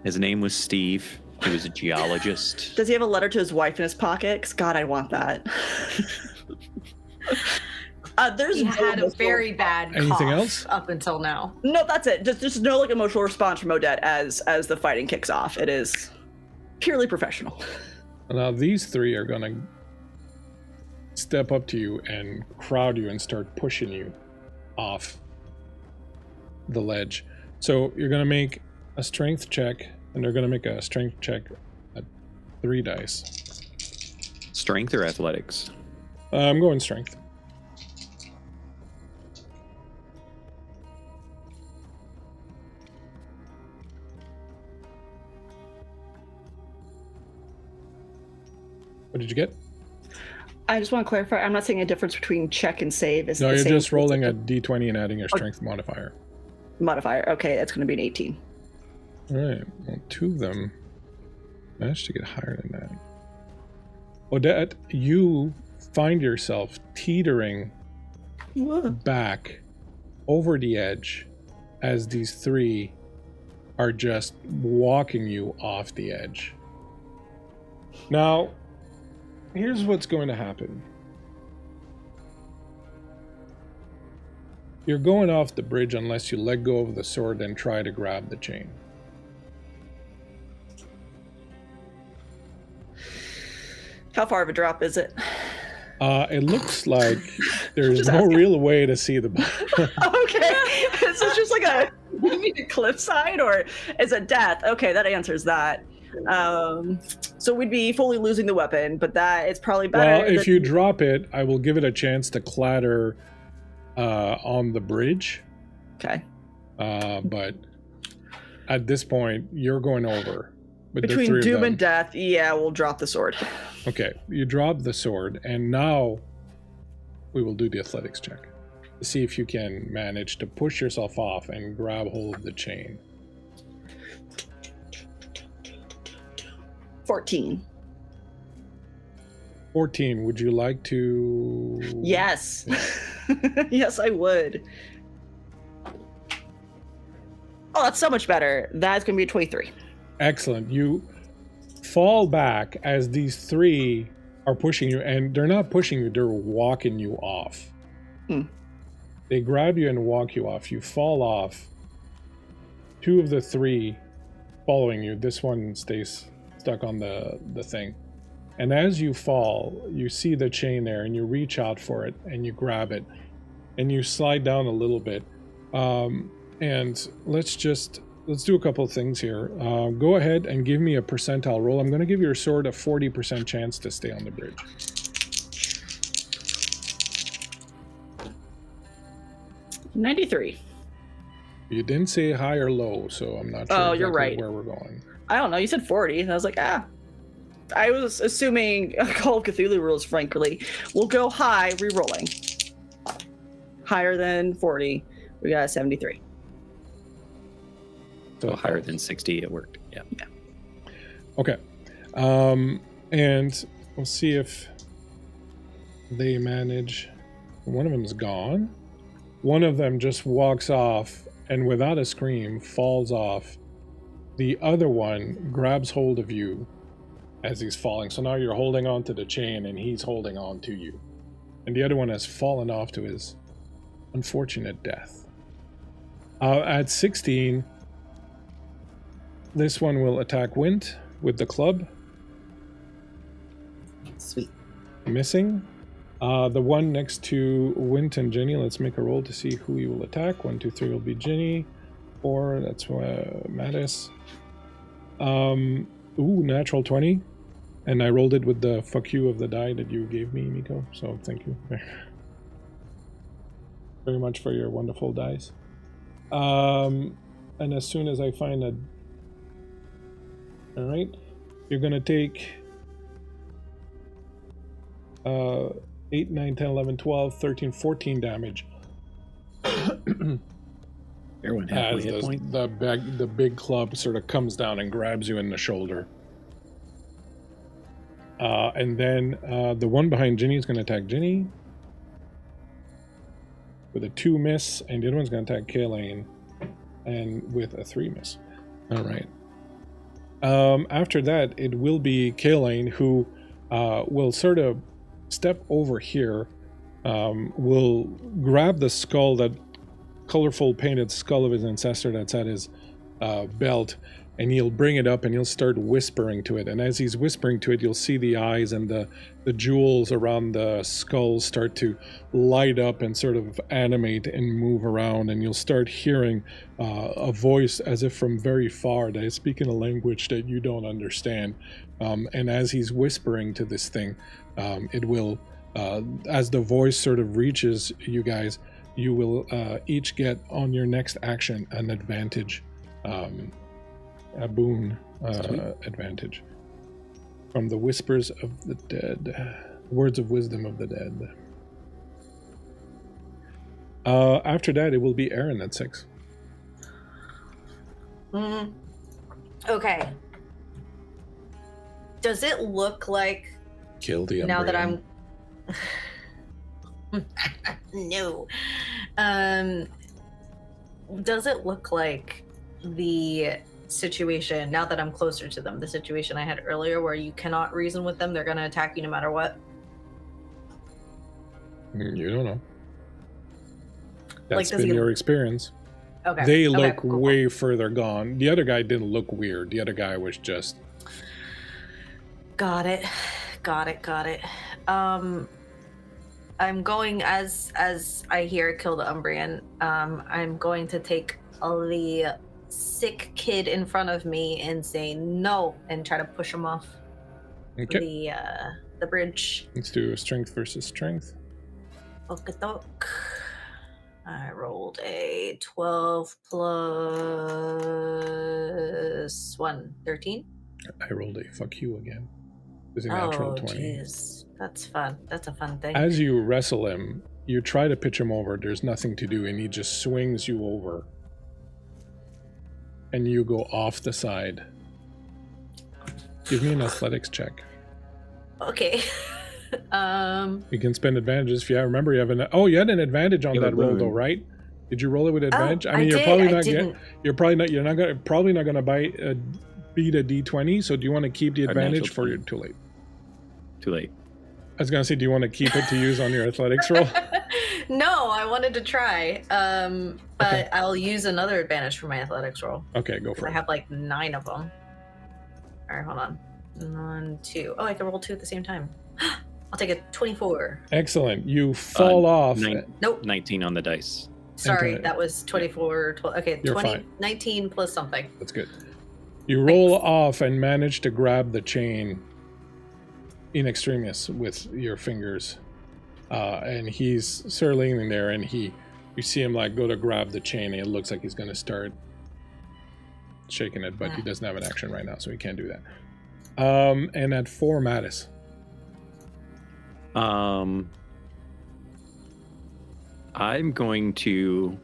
His name was Steve. He was a geologist. Does he have a letter to his wife in his pocket? 'Cause God, I want that. There's He no had a emotional- very bad Anything cough else? up until now. No, that's it. Just no like emotional response from Odette as the fighting kicks off. It is purely professional. Now these three are gonna step up to you and crowd you and start pushing you off the ledge. So you're gonna make a strength check, and they're gonna make a strength check at 3 dice. Strength or athletics? I'm going strength. What did you get? I just want to clarify. I'm not seeing a difference between check and save. Is No, the you're same just rolling a d20 and adding your strength modifier. modifier. Okay, that's going to be an 18. All right. Well, 2 of them managed to get higher than that. Odette, you find yourself teetering back over the edge as these 3 are just walking you off the edge. Now, here's what's going to happen. You're going off the bridge unless you let go of the sword and try to grab the chain. How far of a drop is it? It looks like there's Just no asking. real way to see the bottom. Okay, is this just like a cliffside or is it death? Okay, that answers that. So we'd be fully losing the weapon, but that it's probably better. Well, if you drop it, I will give it a chance to clatter on the bridge. Okay. But at this point, you're going over. With the Between 3 of doom them. and death, yeah, we'll drop the sword. Okay, you drop the sword, and now we will do the athletics check to see if you can manage to push yourself off and grab hold of the chain. 14. 14, would you like to... Yes. Yes, I would. Oh, that's so much better. That's going to be a 23. Excellent. You fall back as these 3 are pushing you, and they're not pushing you, they're walking you off. They grab you and walk you off. You fall off. 2 of the 3 following you. This one stays stuck on the thing. And as you fall, you see the chain there, and you reach out for it, and you grab it, and you slide down a little bit. And let's do a couple of things here. Go ahead and give me a percentile roll. I'm going to give your sword a 40% chance to stay on the bridge. 93. You didn't say high or low, so I'm not sure Oh, you're right. where we're going. I don't know. You said 40. And I was like, I was assuming Call of Cthulhu rules, frankly. We'll go high, re-rolling. Higher than 40. We got a 73. So higher than 60, it worked. Yeah. Okay. And we'll see if they manage. One of them is gone. one of them just walks off and without a scream falls off. The other one grabs hold of you as he's falling. So now you're holding on to the chain and he's holding on to you. And the other one has fallen off to his unfortunate death. At 16, this one will attack Wint with the club. Sweet. Missing. The one next to Wint and Ginny, let's make a roll to see who he will attack. 1, 2, 3 will be Ginny. 4, that's Mattis. Natural 20. And I rolled it with the fuck you of the die that you gave me, Miko. So thank you very much for your wonderful dice. And as soon as I find a... Alright. You're going to take 8, 9, 10, 11, 12, 13, 14 damage. Everyone halfway As hit point. the big club sort of comes down and grabs you in the shoulder. And then the one behind Ginny is going to attack Ginny with a 2 miss, and the other one's going to attack Kaylane and with a 3 miss. All right. After that, it will be Kaylane who will sort of step over here, will grab the skull, that colorful painted skull of his ancestor that's at his belt, and he'll bring it up and he'll start whispering to it. And as he's whispering to it, you'll see the eyes and the jewels around the skull start to light up and sort of animate and move around. And you'll start hearing a voice as if from very far that is speaking a language that you don't understand. And as he's whispering to this thing, it will, as the voice sort of reaches you guys, you will each get on your next action an advantage. A boon advantage from the whispers of the dead, words of wisdom of the dead. After that, it will be Erin at 6. Okay. Does it look like Kill the now that Umbrian. I'm no? Does it look like the situation now that I'm closer to them, the situation I had earlier where you cannot reason with them, they're going to attack you no matter what? You don't know. That's Like, been your experience. Okay. They Okay, look cool. way further gone. The other guy didn't look weird. The other guy was just... Got it. I'm going, as I hear kill the Umbrian, I'm going to take the sick kid in front of me and say no and try to push him off Okay. the bridge. Let's do strength versus strength. Okadok. I rolled a 12 plus 1, 13. I rolled a fuck you again. It's a natural 20. Jeez. That's fun. That's a fun thing. As you wrestle him, you try to pitch him over. There's nothing to do, and he just swings you over. And you go off the side. Give me an athletics check. Okay. You can spend advantages if you remember you have an... Oh, you had an advantage on You have that a roll boon. though, right? Did you roll it with advantage? I mean, you're did. probably I not didn't. probably not gonna beat a D20. So do you want to keep the A natural advantage for 20. your... Too late. Too late. I was gonna say, do you want to keep it to use on your athletics roll? No, I wanted to try. But Okay. I'll use another advantage for my athletics roll. Okay, go for I it. have like 9 of them. All right, hold on. 1, 2. Oh, I can roll 2 at the same time. I'll take a 24. Excellent. You fall off. Nope. 19 on the dice. Sorry, Okay. that was 24. 12. Okay, You're 20, fine. 19 plus something. That's good. You roll off and manage to grab the chain in extremis with your fingers. And he's sort of leaning there, and you see him like go to grab the chain, and it looks like he's going to start shaking it, but he doesn't have an action right now, so he can't do that. And at 4, Mattis. I'm going to,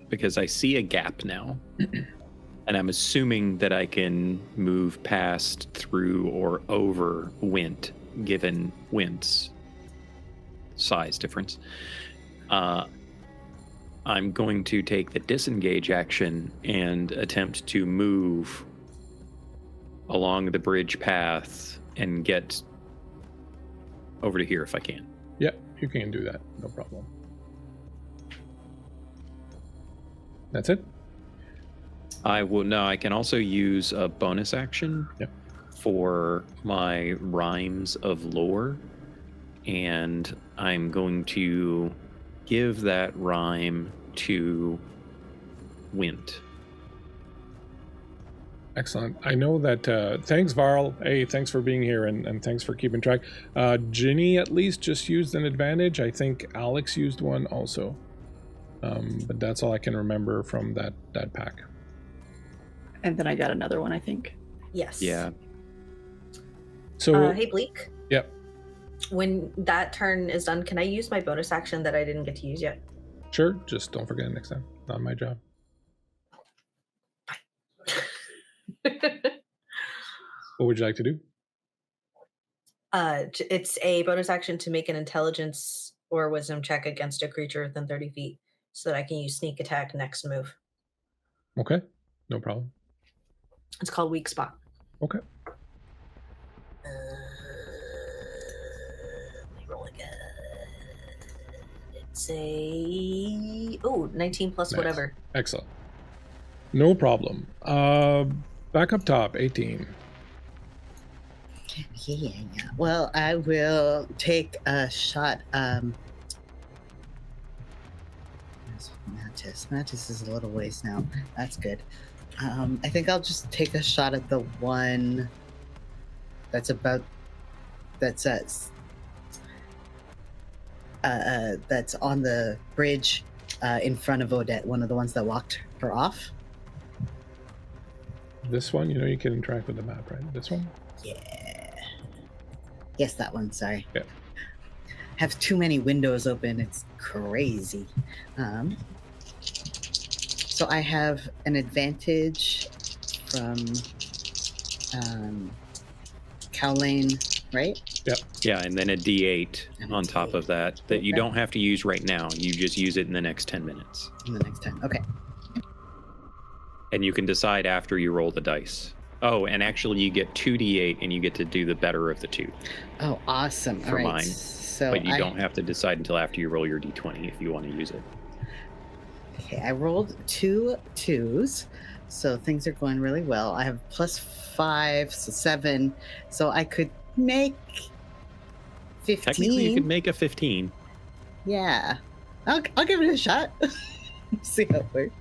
because I see a gap now, and I'm assuming that I can move past, through, or over Wint, given Wint's size difference. I'm going to take the disengage action and attempt to move along the bridge path and get over to here if I can. Yeah, you can do that. No problem. That's it? I can also use a bonus action Yep. for my rhymes of lore, and I'm going to give that rhyme to Wint. Excellent. I know that, thanks, Varl. Hey, thanks for being here, and thanks for keeping track. Ginny, at least, just used an advantage. I think Alex used one also. But that's all I can remember from that pack. And then I got another one, I think. Yes. Yeah. So, Hey, Bleak. Yep. When that turn is done, can I use my bonus action that I didn't get to use yet? Sure, just don't forget it next time. Not my job. What would you like to do? It's a bonus action to make an intelligence or wisdom check against a creature within 30 feet so that I can use sneak attack next move. Okay, no problem. It's called weak spot. Okay. Let me roll again. It's a 19 plus Nice. whatever. Excellent. No problem. Back up top, 18. Yeah. Well, I will take a shot. Mantis is a little ways now. That's good. I think I'll just take a shot at the one that's on the bridge in front of Odette, one of the ones that walked her off. This one, you can interact with the map, right? This one? Yeah. Yes, that one. Sorry. Yeah. Have too many windows open. It's crazy. So I have an advantage from Cowlane, right? Yeah, and then a D8 And a on top D8. of that you Okay. don't have to use right now. You just use it in the next 10 minutes. In the next time. Okay. And you can decide after you roll the dice. Oh, and actually you get 2D8 and you get to do the better of the two. Oh, awesome. All For right. mine, So but you don't have to decide until after you roll your D20 if you want to use it. Okay, I rolled 2 2s, so things are going really well. I have +5, so 7. So I could make 15. Technically, you could make a 15. Yeah, I'll give it a shot. See how it works.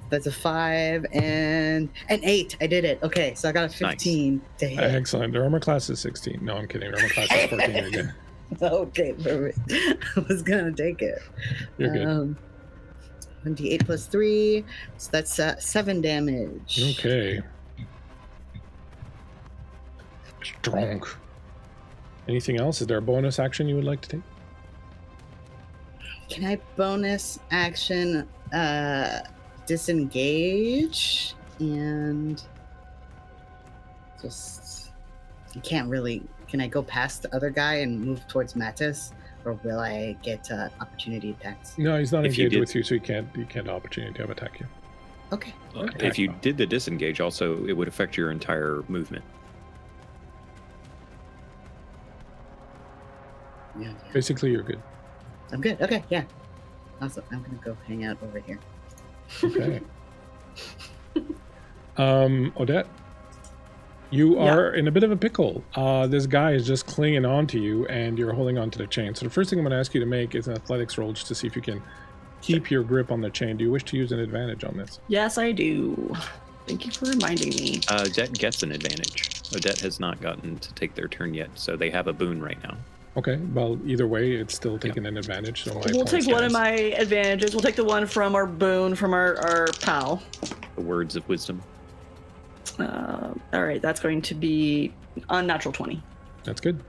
That's a 5 and an 8. I did it. Okay, so I got a 15 to hit. Excellent. The armor class is 16. No, I'm kidding. Armor class is 14. You're good. Okay, perfect. I was gonna take it. You're good. 1d8 plus 3, so that's 7 damage. Okay. Strong. Anything else? Is there a bonus action you would like to take? Can I bonus action disengage and just you can't really can I go past the other guy and move towards Mattis, or will I get opportunity attacks? No, he's not If you engaged did- with you, so he can't opportunity to attack you. Okay. If you did the disengage, also, it would affect your entire movement. Yeah. Basically, you're good. I'm good. Okay, yeah. Awesome. I'm gonna go hang out over here. Okay. Odette, you are in a bit of a pickle. This guy is just clinging on to you, and you're holding on to the chain. So the first thing I'm going to ask you to make is an athletics roll just to see if you can keep your grip on the chain. Do you wish to use an advantage on this? Yes, I do. Thank you for reminding me. Odette gets an advantage. Odette has not gotten to take their turn yet, so they have a boon right now. Okay, well, either way, it's still taking an advantage. So We'll take one of my advantages. We'll take the one from our boon, from our pal. The words of wisdom. All right, that's going to be unnatural 20. That's good.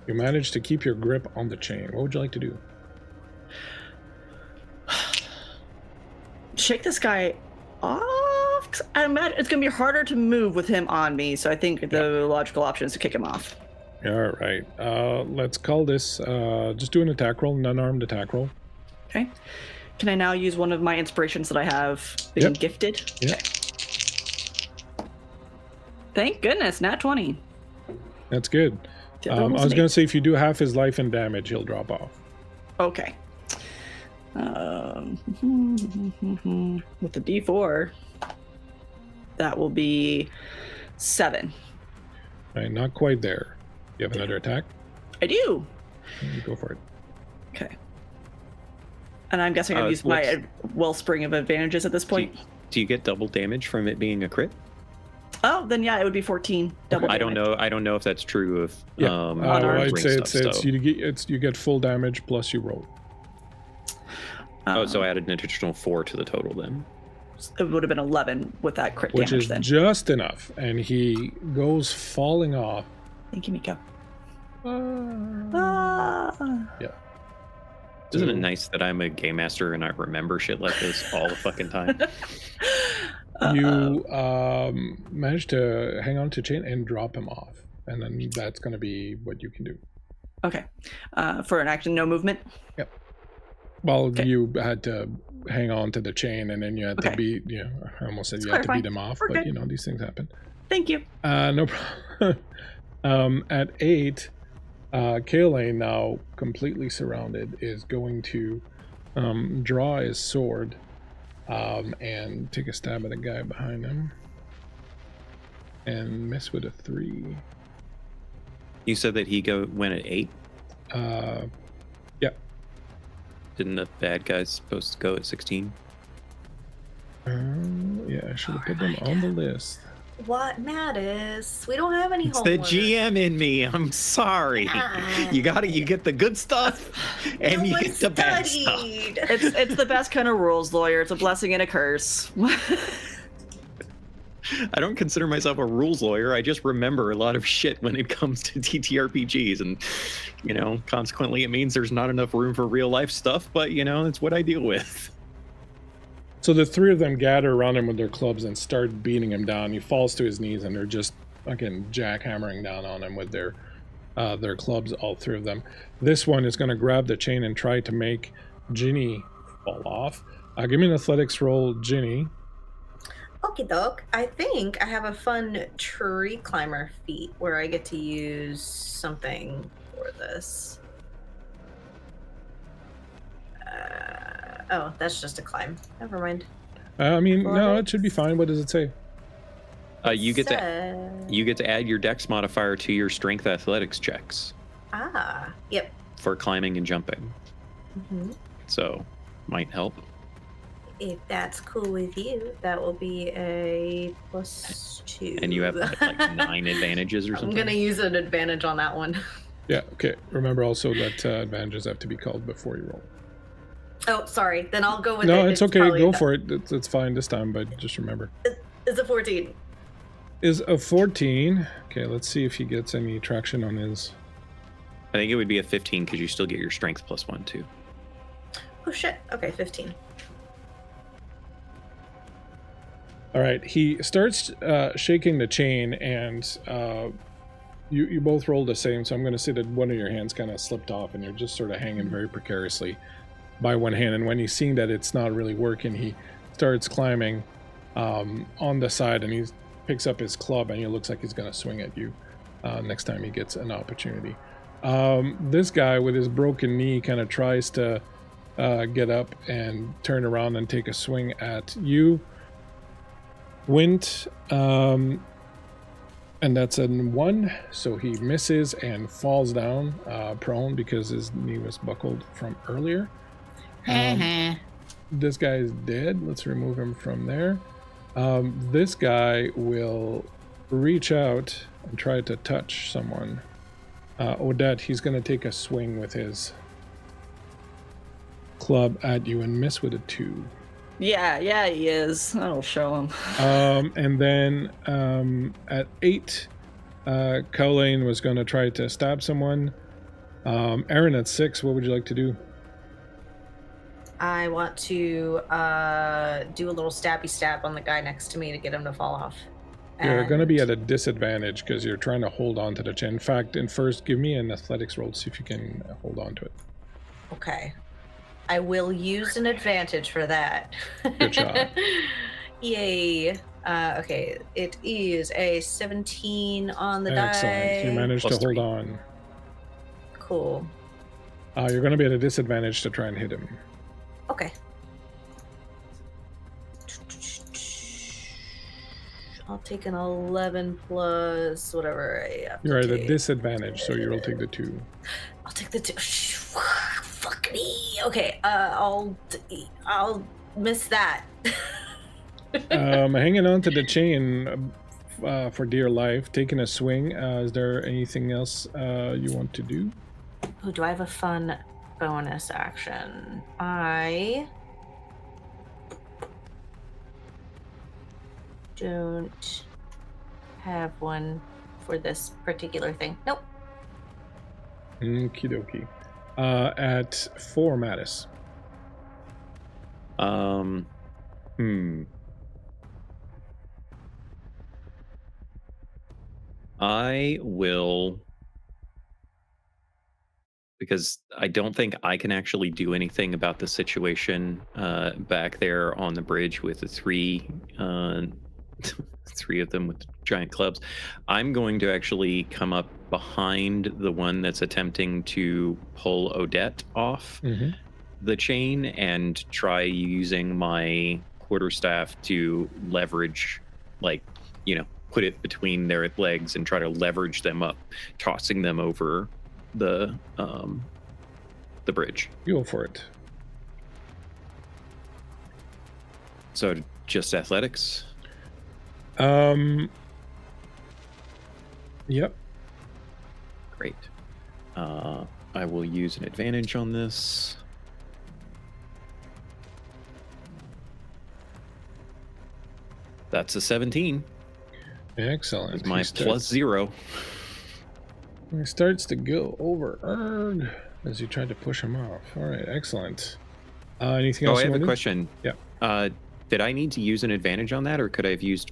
You managed to keep your grip on the chain. What would you like to do? Shake this guy off. 'Cause I imagine it's going to be harder to move with him on me, so I think the logical option is to kick him off. All right. Let's call this. Just do an attack roll, an unarmed attack roll. Okay. Can I now use one of my inspirations that I have being Yep. gifted? Yep. Thank goodness, nat 20. That's good. The other one I was was an going eight. to say, if you do half his life in damage, he'll drop off. Okay. With the D4, that will be 7. All right, not quite there. You have another attack? I do. You go for it. Okay. And I'm guessing I've used my wellspring of advantages at this point. Do you get double damage from it being a crit? Oh, then yeah, it would be 14. Double I don't damage. know. I don't know if that's true of Yeah. I'd ring say stuff, you get full damage plus you roll. so I added an additional 4 to the total then. It would have been 11 with that crit Which damage is then. just enough. And he goes falling off. Thank you, Miko. Yeah. Isn't it nice that I'm a game master and I remember shit like this all the fucking time? You manage to hang on to chain and drop him off. And then that's going to be what you can do. Okay. For an action, no movement? Yep. Well, Okay. you had to hang on to the chain and then you had to Okay. beat, I almost said Let's you had to clarify. beat him off, We're but good. these things happen. Thank you. No problem. At 8, Kaelane, now completely surrounded, is going to draw his sword and take a stab at a guy behind him and miss with a 3. You said that he went at 8? Yeah. Didn't the bad guys supposed to go at 16? Yeah, I should have put them on the list. What matters? We don't have any It's the homework. GM in me. I'm sorry. Ah. You get the good stuff and No you one get the bad stuff. studied. It's the best kind of rules, lawyer. It's a blessing and a curse. I don't consider myself a rules lawyer. I just remember a lot of shit when it comes to TTRPGs. And, consequently, it means there's not enough room for real life stuff. But, it's what I deal with. So the 3 of them gather around him with their clubs and start beating him down. He falls to his knees and they're just fucking jackhammering down on him with their clubs, all 3 of them. This one is going to grab the chain and try to make GINNY fall off. Give me an athletics roll, GINNY. Okie doke. I think I have a fun tree climber feat where I get to use something for this. Oh, that's just a climb. Never mind. No, it should be fine. What does it say? You get to add your dex modifier to your strength athletics checks Yep. for climbing and jumping. hmm So, might help. If that's cool with you, that will be a +2. And you have like 9 advantages or I'm something. gonna use an advantage on that one. Yeah, okay. Remember also that advantages have to be called before you roll. Oh, sorry. Then I'll go with it. No, it's okay. probably Go for it. It's fine this time, but just remember. It's a 14. Is a 14. Okay, let's see if he gets any traction on his... I think it would be a 15 because you still get your strength +1 too. Oh shit. Okay, 15. All right, he starts shaking the chain, and you both rolled the same, so I'm going to say that one of your hands kind of slipped off, and you're just sort of hanging very precariously by one hand. And when he's seeing that it's not really working, he starts climbing on the side, and he picks up his club, and he looks like he's going to swing at you next time he gets an opportunity. This guy with his broken knee kind of tries to get up and turn around and take a swing at you. Wint, and that's a 1, so he misses and falls down prone because his knee was buckled from earlier. This guy is dead. Let's remove him from there. This guy will reach out and try to touch someone. Odette, he's going to take a swing with his club at you and miss with a 2. Yeah, he is. That'll show him. And then at 8, Kaelane was going to try to stab someone. Erin, at 6, what would you like to do? I want to do a little stabby stab on the guy next to me to get him to fall off. You're going to be at a disadvantage because you're trying to hold on to the chain. In fact, first, give me an athletics roll to see if you can hold on to it. Okay. I will use an advantage for that. Good job. Yay. Okay, it is a 17 on the Excellent. You die. managed to Plus hold 3. on. Cool. You're going to be at a disadvantage to try and hit him. Okay. I'll take an 11 plus whatever I have to You're at a take. disadvantage, so you'll take the 2. I'll take the 2. Fuck me. Okay, I'll miss that. Hanging on to the chain for dear life, taking a swing. Is there anything else you want to do? Oh, do I have a fun bonus action? I don't have one for this particular thing. Nope. Okie dokie. At 4, Mattis. I will, because I don't think I can actually do anything about the situation back there on the bridge with the 3 of them with giant clubs. I'm going to actually come up behind the one that's attempting to pull Odette off the chain and try using my quarterstaff to leverage, put it between their legs and try to leverage them up, tossing them over the bridge. Go for it. So just athletics. Yep. Great. I will use an advantage on this. That's a 17. Excellent. It's my plus 0. He starts to go over as you try to push him off. All right, excellent. Anything else? I have a question. Yeah. Did I need to use an advantage on that, or could I have used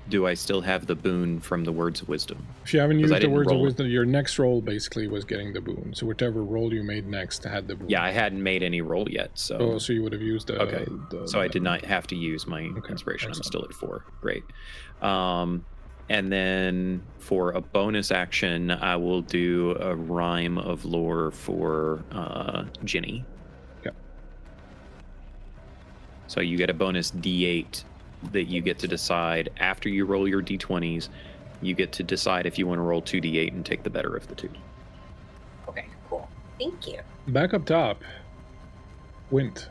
do I still have the boon from the Words of Wisdom? If you haven't used the Words of roll. Wisdom, your next roll basically was getting the boon. So whichever roll you made next had the boon. Yeah, I hadn't made any roll yet, so. Oh, so you would have used the. Okay. So I did not have to use my inspiration. Excellent. I'm still at 4. Great. And then for a bonus action, I will do a Rhyme of Lore for GINNY. Okay. So you get a bonus D8 that you get to decide after you roll your D20s. You get to decide if you want to roll 2D8 and take the better of the 2. Okay, cool. Thank you. Back up top. Wint.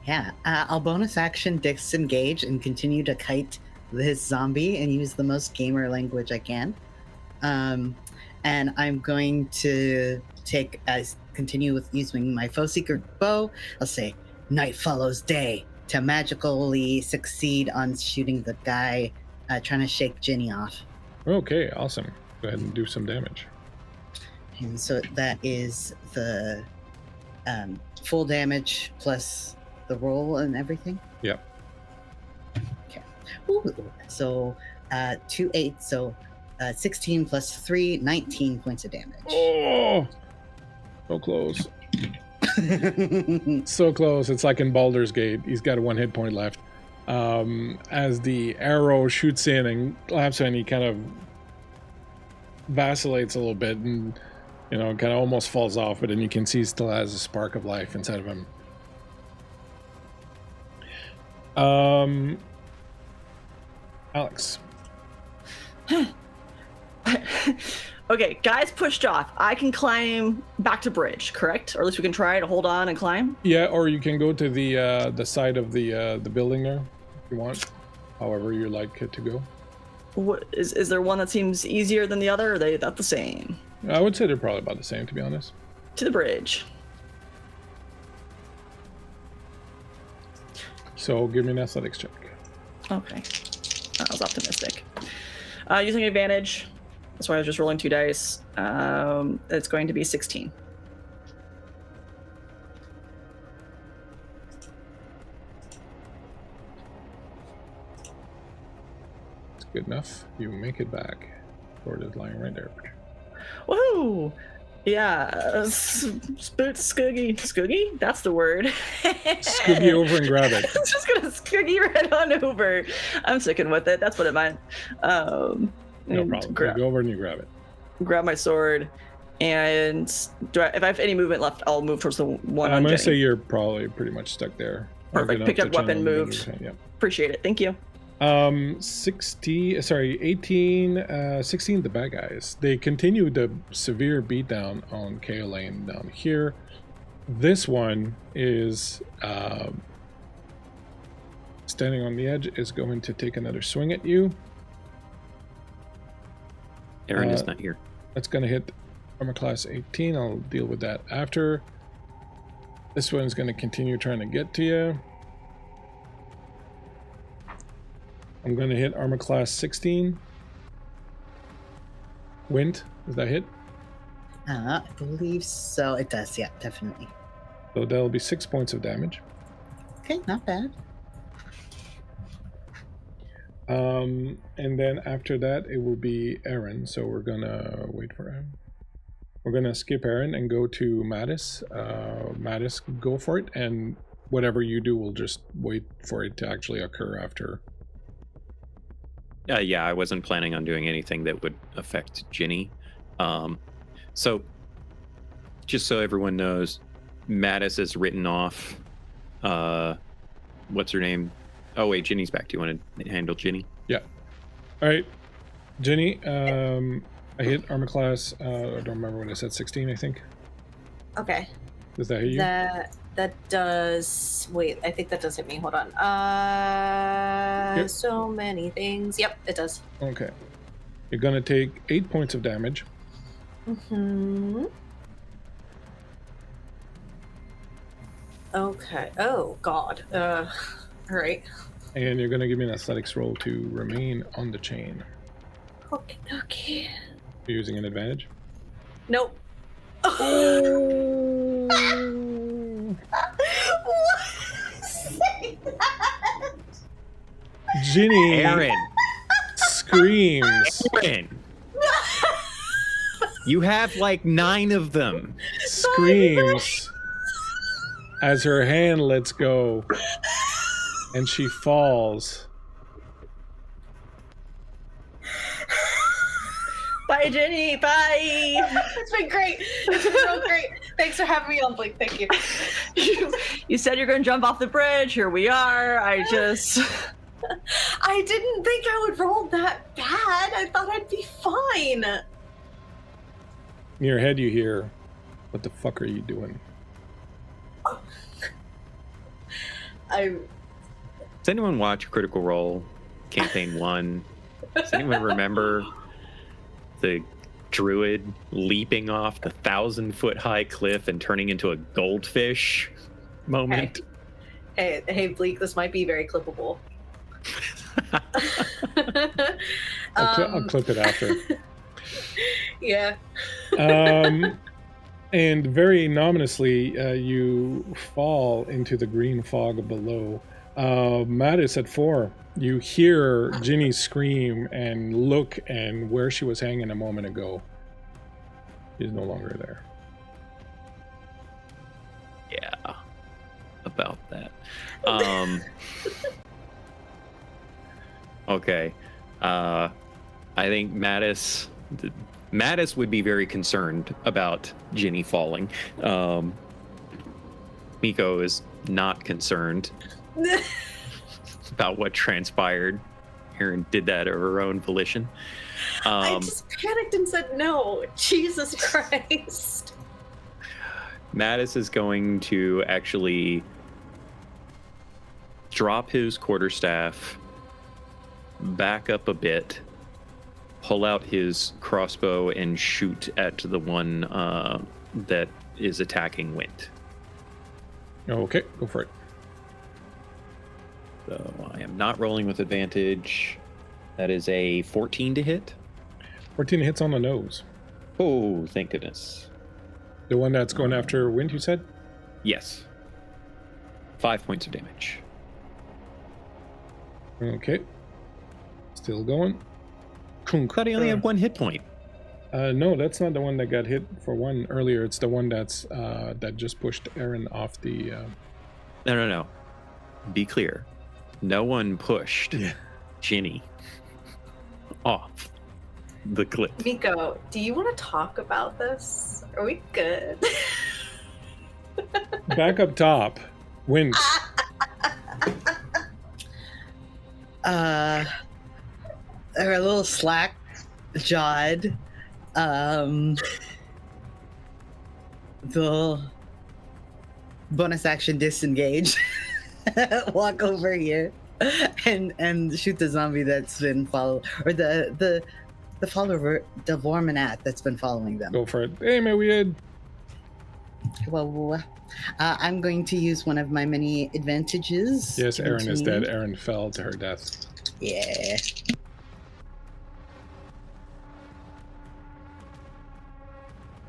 Yeah, I'll bonus action disengage and continue to kite this zombie and use the most gamer language I can. And I'm going to continue with using my Foe Seeker bow. I'll say, night follows day to magically succeed on shooting the guy trying to shake GINNY off. Okay, awesome. Go ahead and do some damage. And so that is the full damage plus the roll and everything. Yep. Okay. Ooh, so 2 8, so 16 plus 3, 19 points of damage. Oh, so close. So close. It's like in Baldur's Gate. He's got 1 hit point left. As the arrow shoots in and claps in, he kind of vacillates a little bit and, kind of almost falls off, but then you can see he still has a spark of life inside of him. Alex. Okay, guys pushed off. I can climb back to bridge, correct? Or at least we can try to hold on and climb. Yeah, or you can go to the side of the building there if you want. However you like it to go. What is there one that seems easier than the other? Or are they about the same? I would say they're probably about the same, to be honest. To the bridge. So give me an athletics check. Okay. I was optimistic. Using advantage. That's why I was just rolling 2 dice. It's going to be 16. It's good enough. You make it back. Sword is lying right there. Woohoo! Yeah, Scoogie? That's the word. Scoogie over and grab it. I'm just gonna Scoogie right on over. I'm sticking with it. That's what it meant. No problem. You go over and you grab it. Grab my sword, and if I have any movement left, I'll move towards the one. I'm going to say you're probably pretty much stuck there. Perfect. Picked up weapon, moved. Yeah. Appreciate it. Thank you. 18, 16, the bad guys. They continue the severe beatdown on Kaolane down here. This one is standing on the edge, is going to take another swing at you. Erin is not here. That's going to hit armor class 18. I'll deal with that after. This one's going to continue trying to get to you. I'm going to hit armor class 16. Wind, does that hit? I believe so. It does, yeah, definitely. So that'll be 6 points of damage. Okay, not bad. And then after that, it will be Erin. So we're going to wait for Erin. We're going to skip Erin and go to Mattis. Mattis, go for it. And whatever you do, we'll just wait for it to actually occur after. Yeah, I wasn't planning on doing anything that would affect GINNY. So, just so everyone knows, Mattis is written off. What's her name? Oh, wait, GINNY's back. Do you want to handle GINNY? Yeah. All right. GINNY, I hit armor class. I don't remember what I said, 16, I think. Okay. Does that hit you? That does. Wait, I think that does hit me. Hold on. Yep. So many things. Yep, it does. Okay. You're going to take 8 points of damage. Mm-hmm. Okay. Oh, God. All right. And you're going to give me an athletics roll to remain on the chain. Okay. You're using an advantage? Nope. GINNY Erin! screams. Erin! You have like 9 of them. Screams as her hand lets go and she falls. Bye, GINNY. Bye. It's been great. It's been real great. Thanks for having me on, Blake. Thank you. You said you're going to jump off the bridge. Here we are. I didn't think I would roll that bad. I thought I'd be fine. In your head you hear, what the fuck are you doing? Does anyone watch Critical Role Campaign 1? Does anyone remember the druid leaping off the 1,000-foot-high cliff and turning into a goldfish moment? Hey, Bleak, this might be very clippable. I'll clip it after. Yeah. And very ominously, you fall into the green fog below. Mattis at 4. You hear GINNY scream and look, and where she was hanging a moment ago is no longer there. Yeah, about that. Okay. I think Mattis would be very concerned about GINNY falling. Miko is not concerned about what transpired. Erin did that of her own volition. I just panicked and said no. Jesus Christ. Mattis is going to actually drop his quarterstaff, back up a bit, pull out his crossbow, and shoot at the one that is attacking Wint. Okay, go for it. So I am not rolling with advantage. That is a 14 to hit. 14 hits on the nose. Oh, thank goodness. The one that's going after Wind, you said? Yes. 5 points of damage. Okay. Still going. I thought he only had 1 hit point. No, that's not the one that got hit for one earlier. It's the one that's that just pushed Erin off the. No. Be clear. No one pushed GINNY off the cliff. Miko, do you want to talk about this? Are we good? Back up top, Wint. They're a little slack-jawed. The bonus action disengage. Walk over here and shoot the zombie that's been followed, or the follower Delvorminath that's been following them. Go for it. Hey, my weird. Well, I'm going to use one of my many advantages. Yes, given Erin to is me. dead. Erin fell to her death. Yeah.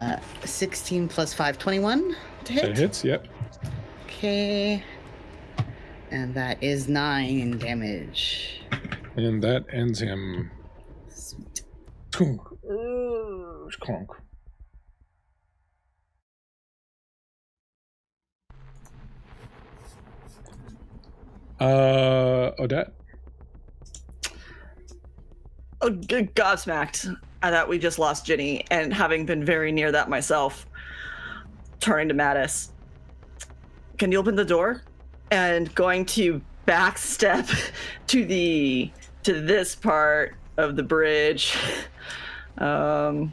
Uh, 16 plus 5, 21 to hit. That hits. Yep. Okay. And that is 9 damage. And that ends him. Sweet. Clunk. Odette. Oh, gobsmacked that we just lost GINNY, and having been very near that myself, turning to Mattis. Can you open the door? And going to backstep to this part of the bridge. That's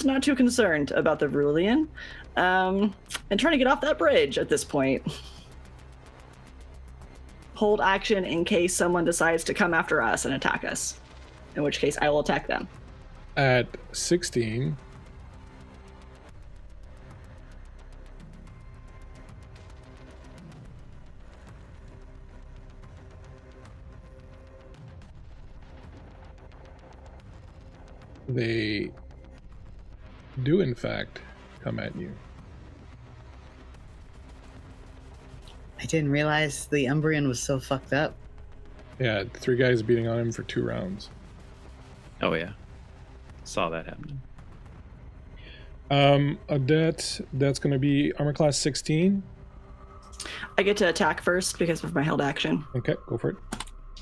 not too concerned about the Rulian, and trying to get off that bridge at this point. Hold action in case someone decides to come after us and attack us, in which case I will attack them. At 16. They do, in fact, come at you. I didn't realize the Umbrian was so fucked up. Yeah, 3 guys beating on him for 2 rounds. Oh yeah, saw that happen. Odette, that's going to be armor class 16. I get to attack first because of my held action. Okay, go for it.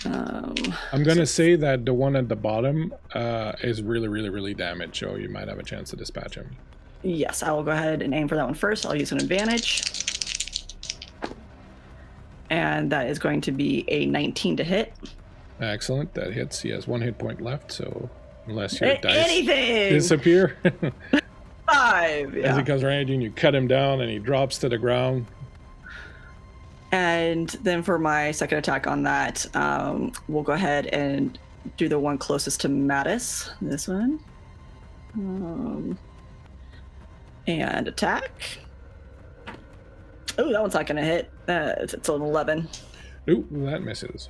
Um, I'm going to say that the one at the bottom is really, really, really damaged, so you might have a chance to dispatch him. yes, I will go ahead and aim for that one first. I'll use an advantage. And that is going to be a 19 to hit. Excellent, that hits. He has 1 hit point left, so unless your dice Anything! disappear. 5, yeah. As he comes around you and you cut him down and he drops to the ground. And then for my second attack on that, we'll go ahead and do the one closest to Mattis. This one. And attack. Oh, that one's not going to hit. It's an 11. Ooh, that misses.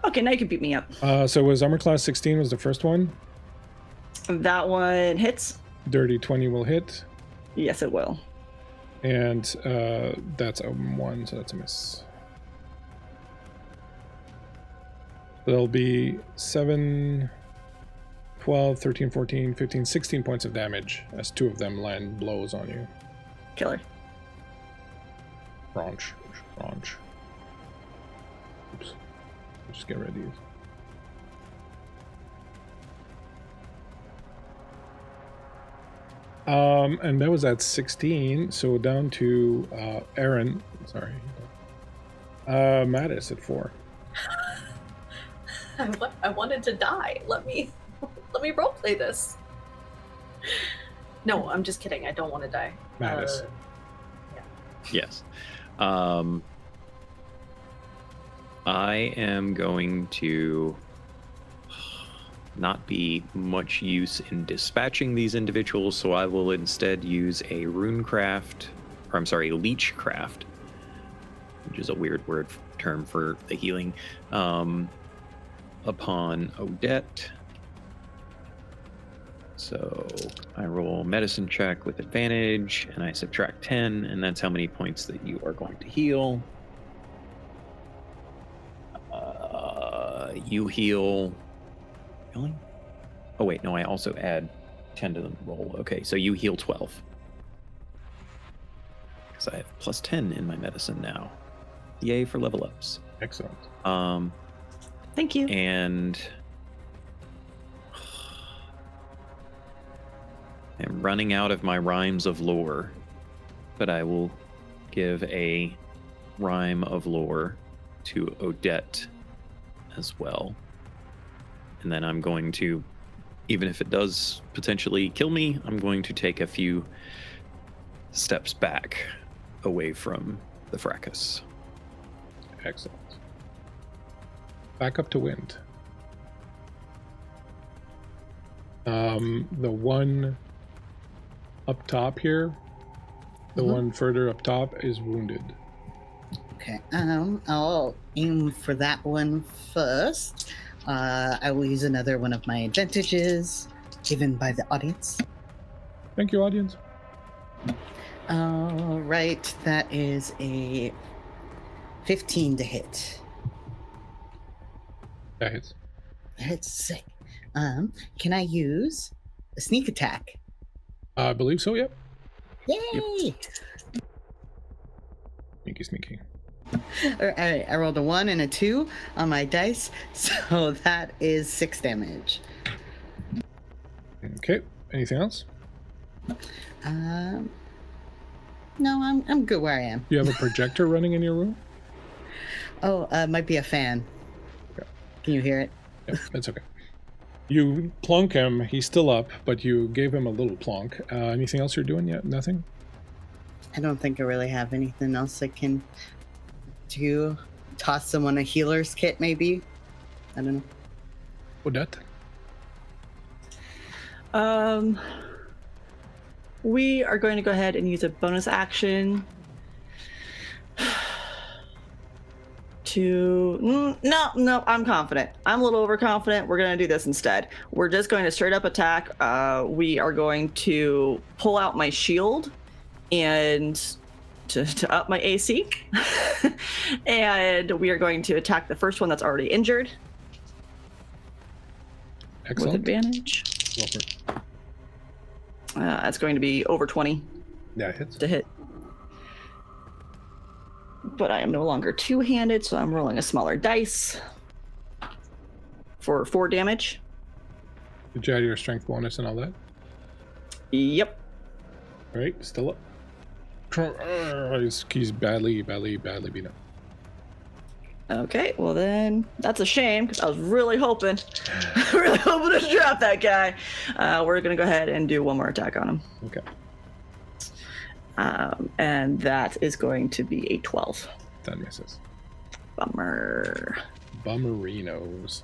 Okay, now you can beat me up. So was armor class 16 was the first one. That one hits. Dirty 20 will hit. Yes, it will. And that's a 1, so that's a miss. There'll be 7, 12, 13, 14, 15, 16 points of damage as 2 of them land blows on you. Killer. Raunch. Oops. Just get rid of these. And that was at 16, so down to Erin. Sorry. Mattis at 4. I wanted to die. Let me roleplay this. No, I'm just kidding. I don't want to die. Mattis. Yes. I am going to not be much use in dispatching these individuals, so I will instead use a leechcraft, which is a weird term for the healing, upon Odette. So I roll medicine check with advantage, and I subtract 10, and that's how many points that you are going to heal. You heal Really? Oh, wait, no, I also add 10 to the roll. Okay, so you heal 12. Because I have plus 10 in my medicine now. Yay for level ups. Excellent. Thank you. And I'm running out of my rhymes of lore, but I will give a rhyme of lore to Odette as well. And then I'm going to, even if it does potentially kill me, I'm going to take a few steps back away from the fracas. Excellent. Back up to wind. The one up top here, the one further up top is wounded. Okay. I'll aim for that one first. I will use another one of my advantages given by the audience. Thank you, audience. All right, that is a 15 to hit. That hits. That's sick. Can I use a sneak attack? I believe so, yep. Yay! Sneaky, sneaky. All right, I rolled a 1 and a 2 on my dice, so that is 6 damage. Okay, anything else? No, I'm good where I am. You have a projector running in your room? Oh, might be a fan. Okay. Can you hear it? Yeah, that's okay. You plonk him, he's still up, but you gave him a little plonk. Anything else you're doing yet? Nothing? I don't think I really have anything else I can do. Toss someone a healer's kit, maybe? I don't know. Odette? We are going to go ahead and use a bonus action to... No, I'm confident. I'm a little overconfident. We're going to do this instead. We're just going to straight up attack. We are going to pull out my shield and to up my AC. And we are going to attack the first one that's already injured. Excellent. With advantage. Go for it. That's going to be over 20 Yeah, it hits. to hit. But I am no longer two-handed, so I'm rolling a smaller dice for 4 damage. Did you add your strength bonus and all that? Yep. All right, still up. He's badly beat up. Okay, well then, that's a shame, because I was really hoping to drop that guy. We're going to go ahead and do one more attack on him. Okay. And that is going to be a 12. That misses. Bummer. Bummerinos.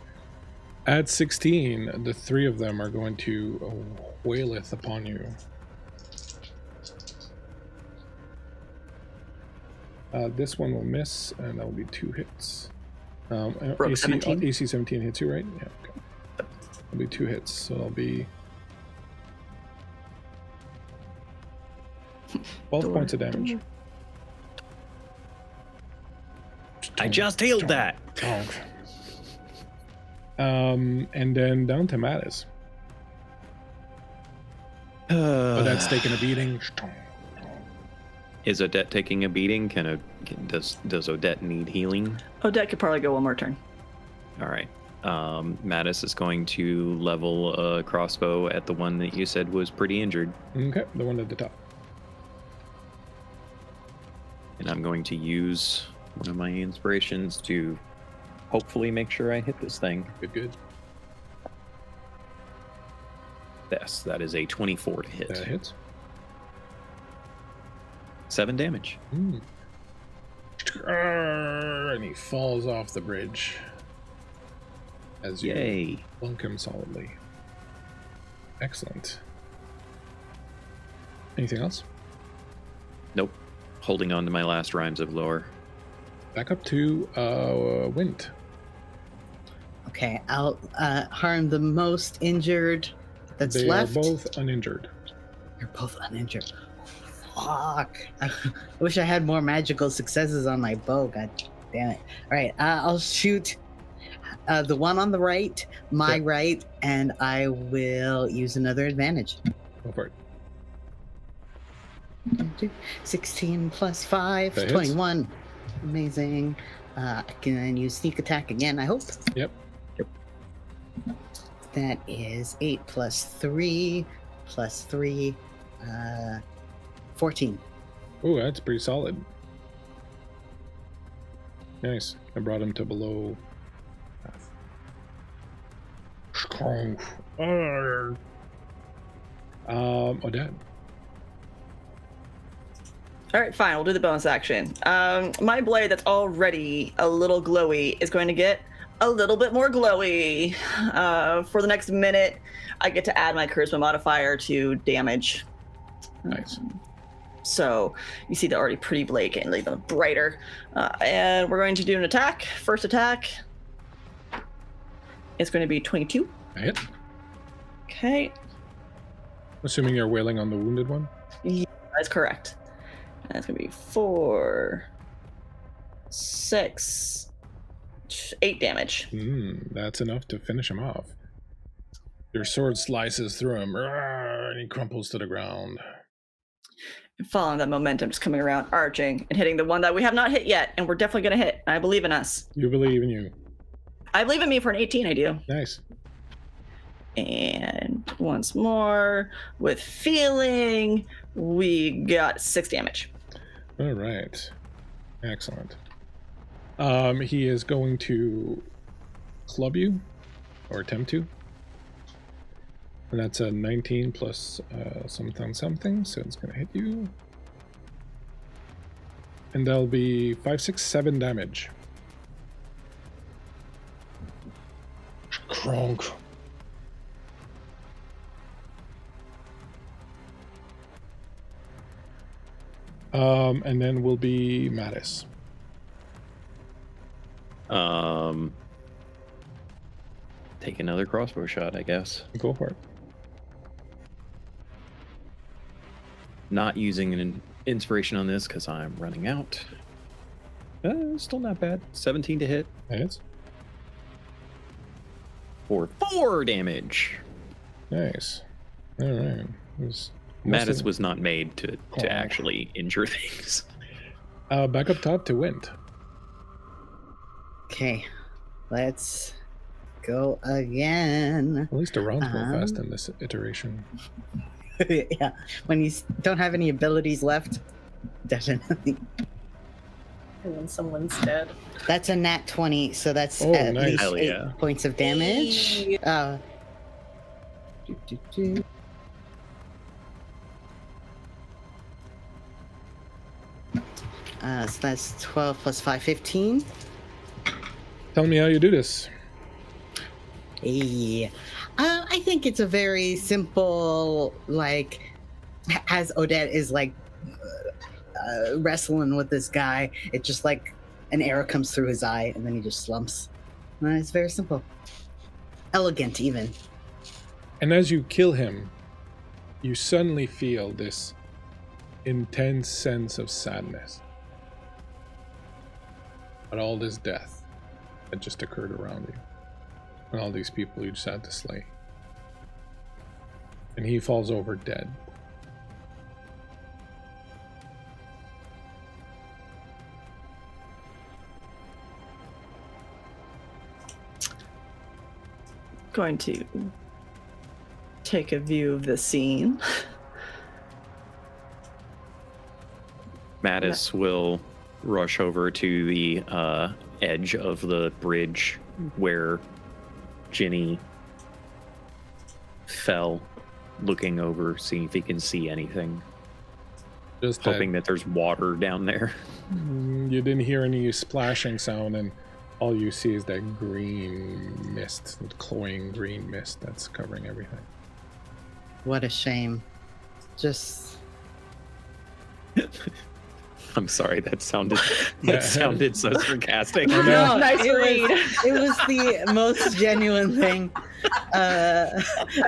At 16, the 3 of them are going to waileth upon you. This one will miss, and that will be 2 hits. AC 17 hits you, right? Yeah, okay. It'll be 2 hits, so it'll be 12 points of damage. I just healed that. And then down to Mattis. Odette's taking a beating. Is Odette taking a beating? Does Odette need healing? Odette could probably go one more turn. All right. Mattis is going to level a crossbow at the one that you said was pretty injured. Okay, the one at the top. And I'm going to use one of my inspirations to hopefully make sure I hit this thing. Good. Yes, that is a 24 to hit. That hits. 7 damage. And he falls off the bridge as you plunk him solidly. Excellent. Anything else? Nope. Holding on to my last rhymes of lore. Back up to Wind. Okay, I'll harm the most injured that's left. They are both uninjured. They're both uninjured. Fuck. I wish I had more magical successes on my bow. God damn it. All right, I'll shoot The one on the right, my Yep. right, and I will use another advantage. Go for it. 16 plus 5, That hits. 21. Amazing. I can use sneak attack again, I hope. Yep. That is 8 plus 3 plus 3, 14. Ooh, that's pretty solid. Nice. I brought him to below half. Odette. All right, fine. We'll do the bonus action. My blade that's already a little glowy is going to get a little bit more glowy. For the next minute, I get to add my charisma modifier to damage. Nice. So you see the already pretty blade getting a little brighter. And we're going to do an attack. First attack. It's going to be 22. I hit. Okay, Assuming you're wailing on the wounded one. that's correct. That's going to be 4, 6, 8 damage. That's enough to finish him off. Your sword slices through him, and he crumples to the ground. And following that momentum, just coming around, arching, and hitting the one that we have not hit yet, and we're definitely going to hit. I believe in us. You believe in you. I believe in me for an 18, I do. Nice. And once more, with feeling, we got 6 damage. All right. Excellent. He is going to club you, or attempt to. And that's a 19 plus something, so it's going to hit you. And that'll be 5, 6, 7 damage. Kronk. And then will be Mattis. Take another crossbow shot, I guess. Go for it. Not using an inspiration on this because I'm running out. Still not bad. 17 to hit Hits. for 4 damage. Nice. All right. Mattis was not made to actually injure things. Back up top to Wind. Okay, let's go again. At least a round go fast in this iteration. Yeah, when you don't have any abilities left, definitely. And when someone's dead. That's a nat 20, so that's Oh, at nice. least Hell 8 yeah. points of damage. Hey. So that's 12 plus 5, 15. Tell me how you do this. Hey. I think it's a very simple, like, as Odette is like wrestling with this guy, it just like an arrow comes through his eye and then he just slumps. It's very simple. Elegant, even. And as you kill him, you suddenly feel this intense sense of sadness at all this death that just occurred around you, and all these people you just had to slay. And he falls over dead. Going to take a view of the scene. Mattis will rush over to the edge of the bridge where GINNY fell, looking over, seeing if he can see anything. Just Hoping that there's water down there. you didn't hear any splashing sound, and all you see is that green mist, that cloying green mist that's covering everything. What a shame. Just I'm sorry, that sounded so sarcastic. I know. Nice it read. was the most genuine thing.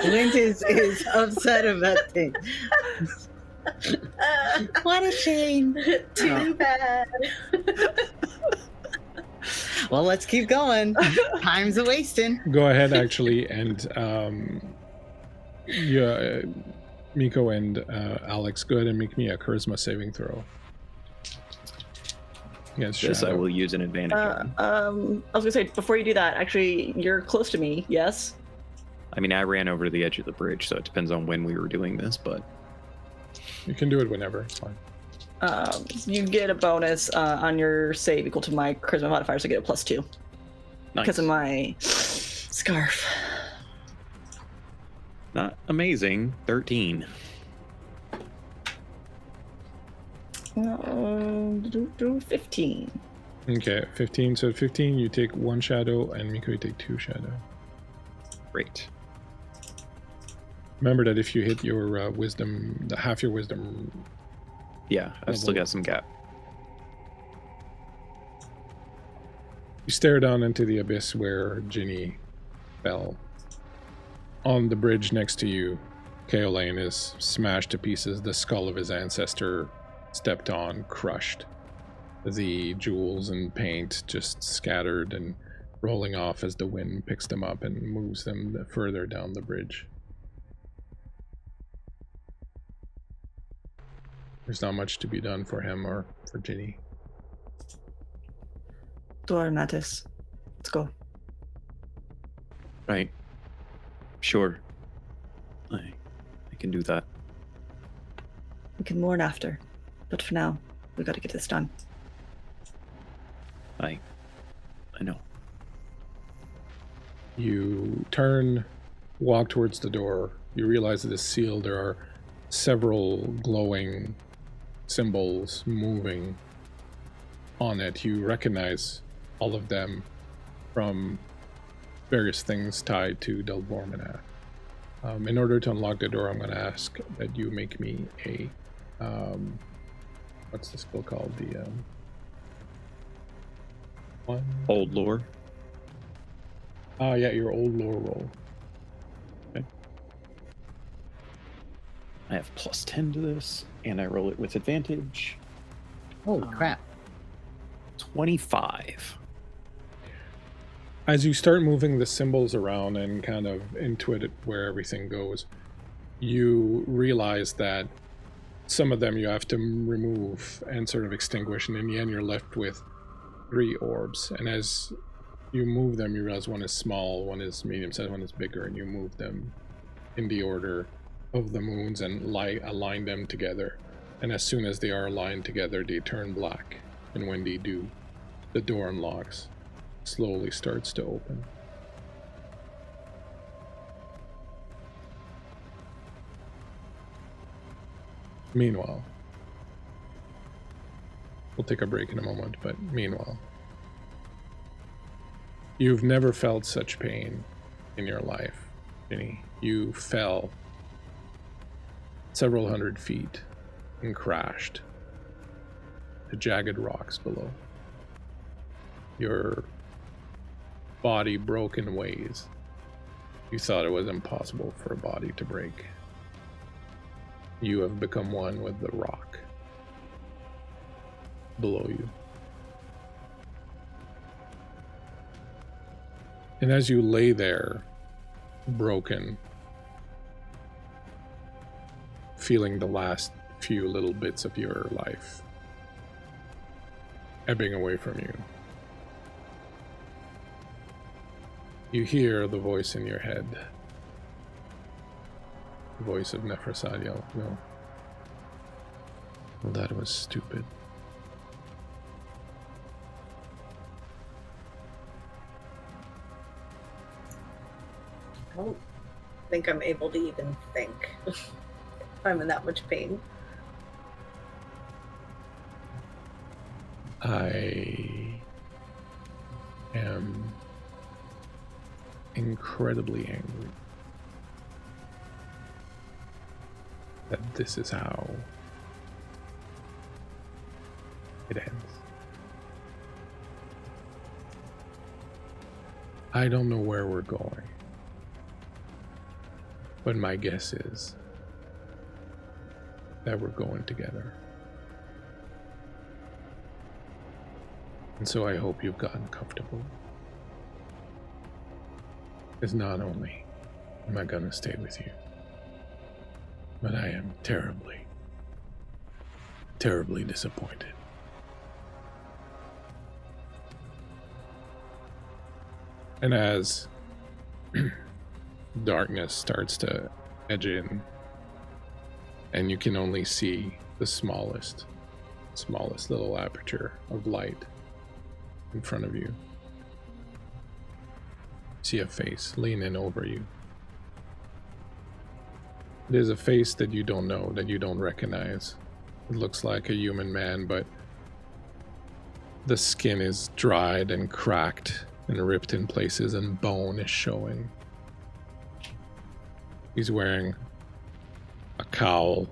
Lint is upset about things. What a shame. Too bad. Well, let's keep going. Time's a wasting. Go ahead, actually, and Miko and Alex, go ahead and make me a charisma saving throw. Against This I Shadow. will use an advantage on. I was gonna say, before you do that, actually, you're close to me, yes? I mean, I ran over to the edge of the bridge, so it depends on when we were doing this, but You can do it whenever. It's fine. You get a bonus on your save equal to my charisma modifier, so I get a +2 nice. because of my scarf. Not amazing. 13. 15. Okay, 15. So 15, you take 1 shadow, and Miko, you take 2 shadow. Great. Remember that if you hit your wisdom, half your wisdom. Yeah, I've still got some gap. You stare down into the abyss where GINNY fell. On the bridge next to you, Kaolane is smashed to pieces. The skull of his ancestor stepped on, crushed. The jewels and paint just scattered and rolling off as the wind picks them up and moves them further down the bridge. There's not much to be done for him or for GINNY. Dwarmatis. Let's go. Right. Sure. I can do that. We can mourn after. But for now, we gotta get this done. I know. You turn, walk towards the door. You realize that it's sealed. There are several glowing symbols moving on it. You recognize all of them from various things tied to Delvorminath. In order to unlock the door, I'm going to ask that you make me a what's the skill called? The one. Old lore. Oh yeah, your old lore roll. Okay. I have +10 to this, and I roll it with advantage. Holy crap. 25. As you start moving the symbols around and kind of intuit where everything goes, you realize that some of them you have to remove and sort of extinguish, and in the end you're left with 3 orbs. And as you move them, you realize one is small, one is medium-sized, one is bigger, and you move them in the order of the moons and align them together. And as soon as they are aligned together, they turn black. And when they do, the door unlocks, slowly starts to open. Meanwhile, we'll take a break in a moment, but meanwhile, you've never felt such pain in your life, GINNY. You fell several hundred feet and crashed to jagged rocks below. Your body broke in ways you thought it was impossible for a body to break. You have become one with the rock below you. And as you lay there, broken, feeling the last few little bits of your life ebbing away from you, you hear the voice in your head. The voice of Nefersadiel. No. Well, that was stupid. I don't think I'm able to even think if I'm in that much pain. I am incredibly angry that this is how it ends. I don't know where we're going, but my guess is that we're going together. And so I hope you've gotten comfortable. Because not only am I gonna stay with you, but I am terribly, terribly disappointed. And as darkness starts to edge in, and you can only see the smallest little aperture of light in front of you, see a face leaning over you. It is a face that you don't know, that you don't recognize. It looks like a human man, but the skin is dried and cracked and ripped in places, and bone is showing. He's wearing a cowl,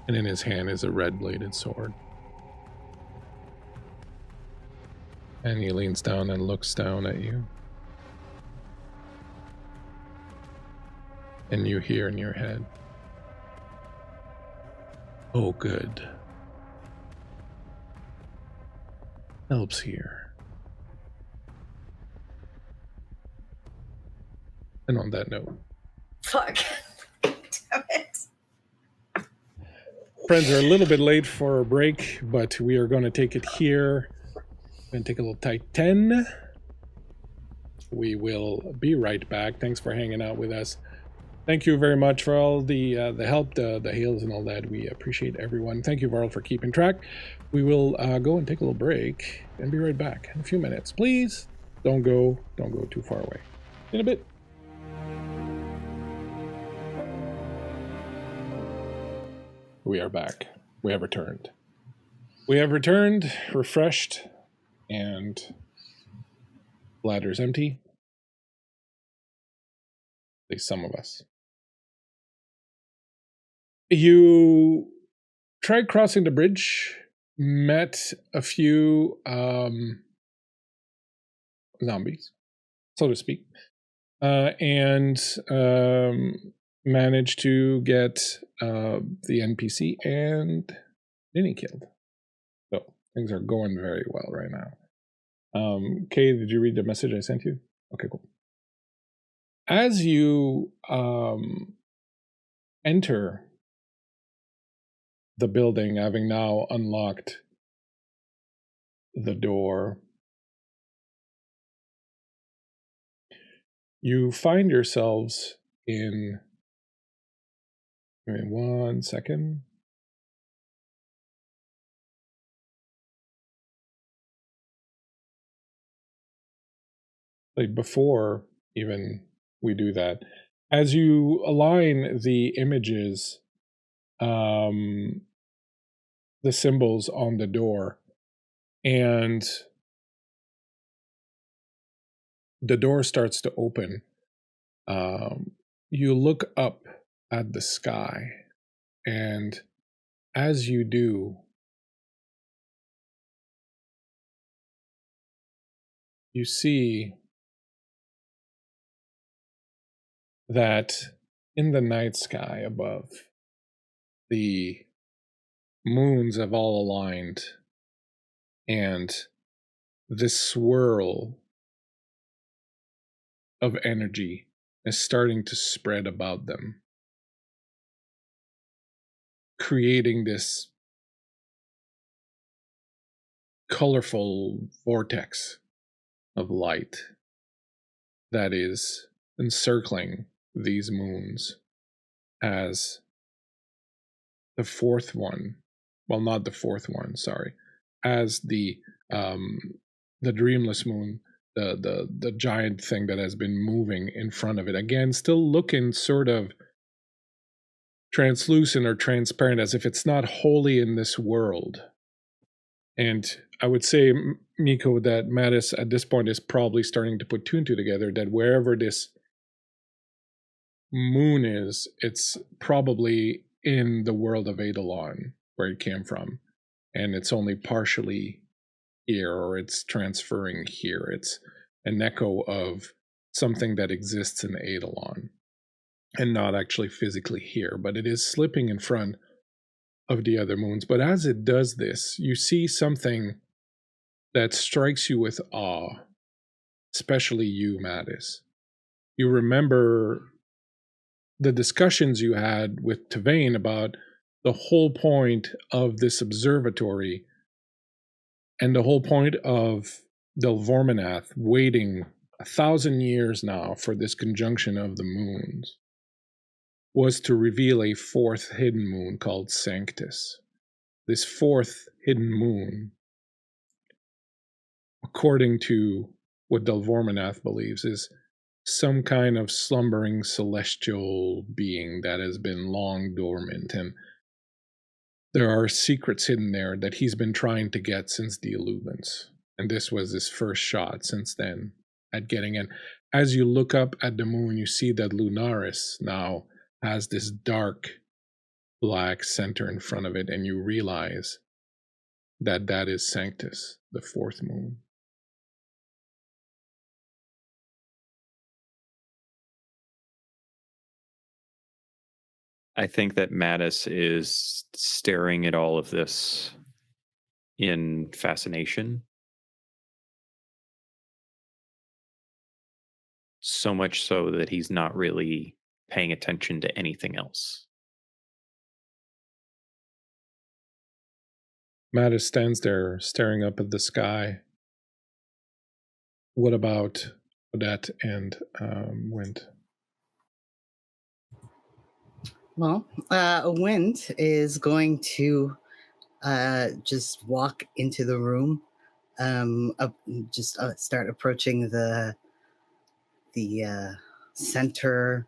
and in his hand is a red-bladed sword. And he leans down and looks down at you. And you hear in your head, "Oh, good. Help's here." And on that note, Fuck. Damn it. friends are a little bit late for a break, but we are going to take it here. We're going to take a little tight 10. We will be right back. Thanks for hanging out with us. Thank you very much for all the help, the hails and all that. We appreciate everyone. Thank you, Varl, for keeping track. We will go and take a little break and be right back in a few minutes. Please don't go too far away. In a bit. We are back. We have returned. We have returned, refreshed, and bladder's empty. At least some of us. You tried crossing the bridge, met a few zombies, so to speak, and managed to get the NPC and GINNY killed. So things are going very well right now. Kay, did you read the message I sent you? Okay, cool. As you enter the building, having now unlocked the door, you find yourselves in... Give me 1 second. Like before even we do that, as you align the images, the symbols on the door, and the door starts to open, you look up at the sky, and as you do, you see that in the night sky above, the moons have all aligned, and this swirl of energy is starting to spread about them, creating this colorful vortex of light that is encircling these moons, as the fourth one, well, not the fourth one, sorry, as the dreamless moon, the giant thing that has been moving in front of it, again still looking sort of translucent or transparent, as if it's not wholly in this world. And I would say, Miko, that Mattis at this point is probably starting to put two and two together, that wherever this moon is, it's probably in the world of Eidolon, where it came from, and it's only partially here, or it's transferring here. It's an echo of something that exists in Eidolon, and not actually physically here, but it is slipping in front of the other moons. But as it does this, you see something that strikes you with awe, especially you, Mattis. You remember the discussions you had with Tavain about the whole point of this observatory and the whole point of Delvorminath waiting 1,000 years now for this conjunction of the moons was to reveal a fourth hidden moon called Sanctus. This fourth hidden moon, according to what Delvorminath believes, is some kind of slumbering celestial being that has been long dormant, and there are secrets hidden there that he's been trying to get since the Illumines. And this was his first shot since then at getting in. As you look up at the moon, you see that Lunaris now has this dark black center in front of it, and you realize that that is Sanctus, the fourth moon. I think that Mattis is staring at all of this in fascination. So much so that he's not really paying attention to anything else. Mattis stands there staring up at the sky. What about Odette and Wind? Well, Wind is going to just walk into the room, start approaching the center,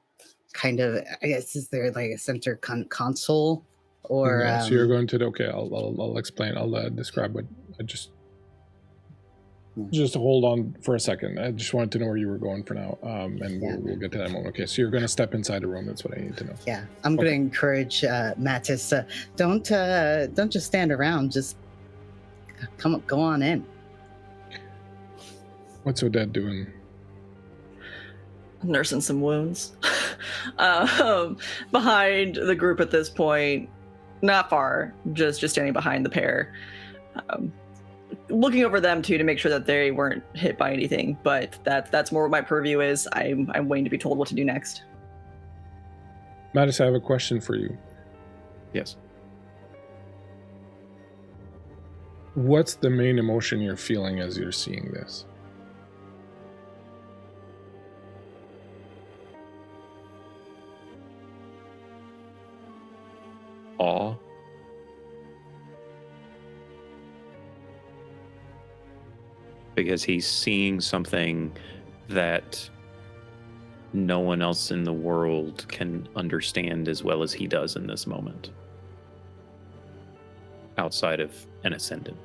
kind of. I guess is there like a center console, or Yeah, so you're going to the, okay? I'll explain. I'll describe what I just. Just hold on for a second. I just wanted to know where you were going for now, and we'll get to that moment. Okay, so you're going to step inside the room. That's what I need to know. Yeah, I'm going to encourage Mattis. Don't just stand around. Just go on in. What's Odette doing? Nursing some wounds. Behind the group at this point, not far, just standing behind the pair. Looking over them too to make sure that they weren't hit by anything, but that's more what my purview is. I'm waiting to be told what to do next. Mattis, I have a question for you. Yes. What's the main emotion you're feeling as you're seeing this? Awe. Because he's seeing something that no one else in the world can understand as well as he does in this moment, outside of an Ascendant.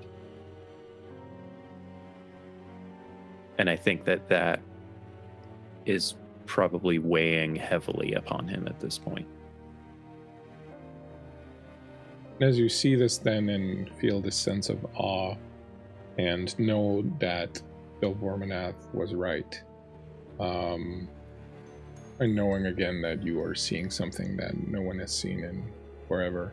And I think that is probably weighing heavily upon him at this point. As you see this then and feel this sense of awe, and know that Delvorminath was right. And knowing again that you are seeing something that no one has seen in forever.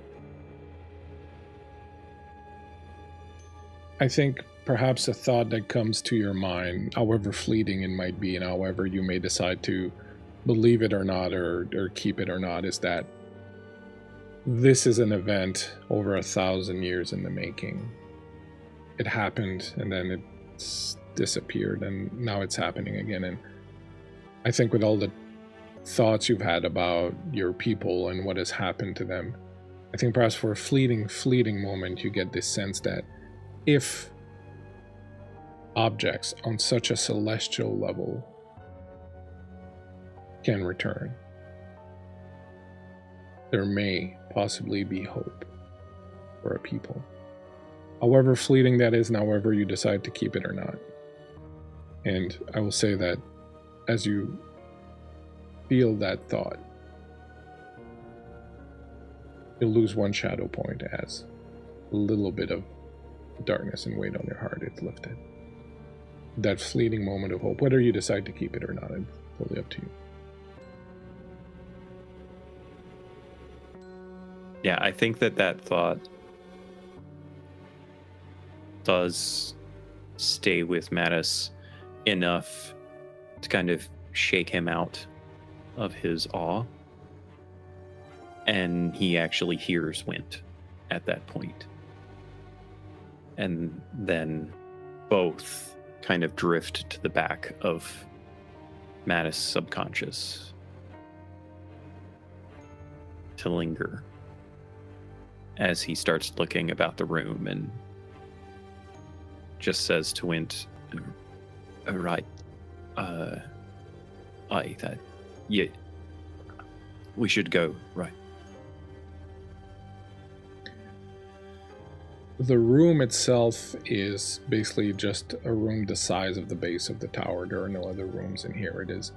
I think perhaps a thought that comes to your mind, however fleeting it might be, and however you may decide to believe it or not, or keep it or not, is that this is an event over 1,000 years in the making. It happened and then it disappeared, and now it's happening again. And I think with all the thoughts you've had about your people and what has happened to them, I think perhaps for a fleeting moment you get this sense that if objects on such a celestial level can return, there may possibly be hope for a people. However fleeting that is, and however you decide to keep it or not. And I will say that as you feel that thought, you'll lose one shadow point as a little bit of darkness and weight on your heart is lifted. That fleeting moment of hope, whether you decide to keep it or not, it's totally up to you. Yeah, I think that thought does stay with Mattis enough to kind of shake him out of his awe. And he actually hears Wint at that point. And then both kind of drift to the back of Mattis' subconscious to linger as he starts looking about the room and just says to Wint, right, yeah, we should go, right? The room itself is basically just a room the size of the base of the tower. There are no other rooms in here. It is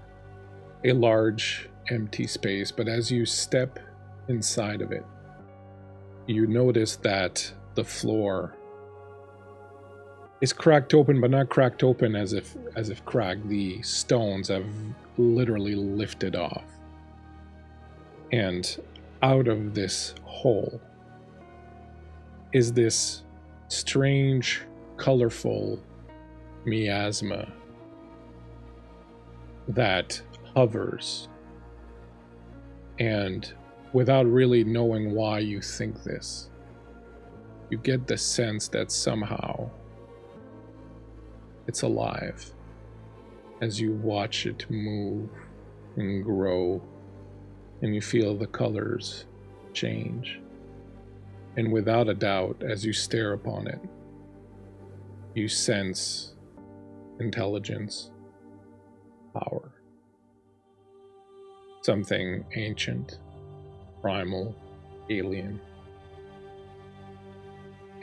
a large, empty space, but as you step inside of it, you notice that the floor is cracked open, but not cracked open as if cracked. The stones have literally lifted off. And out of this hole is this strange, colorful miasma that hovers. And without really knowing why you think this, you get the sense that somehow it's alive as you watch it move and grow, and you feel the colors change. And without a doubt, as you stare upon it, you sense intelligence, power. Something ancient, primal, alien.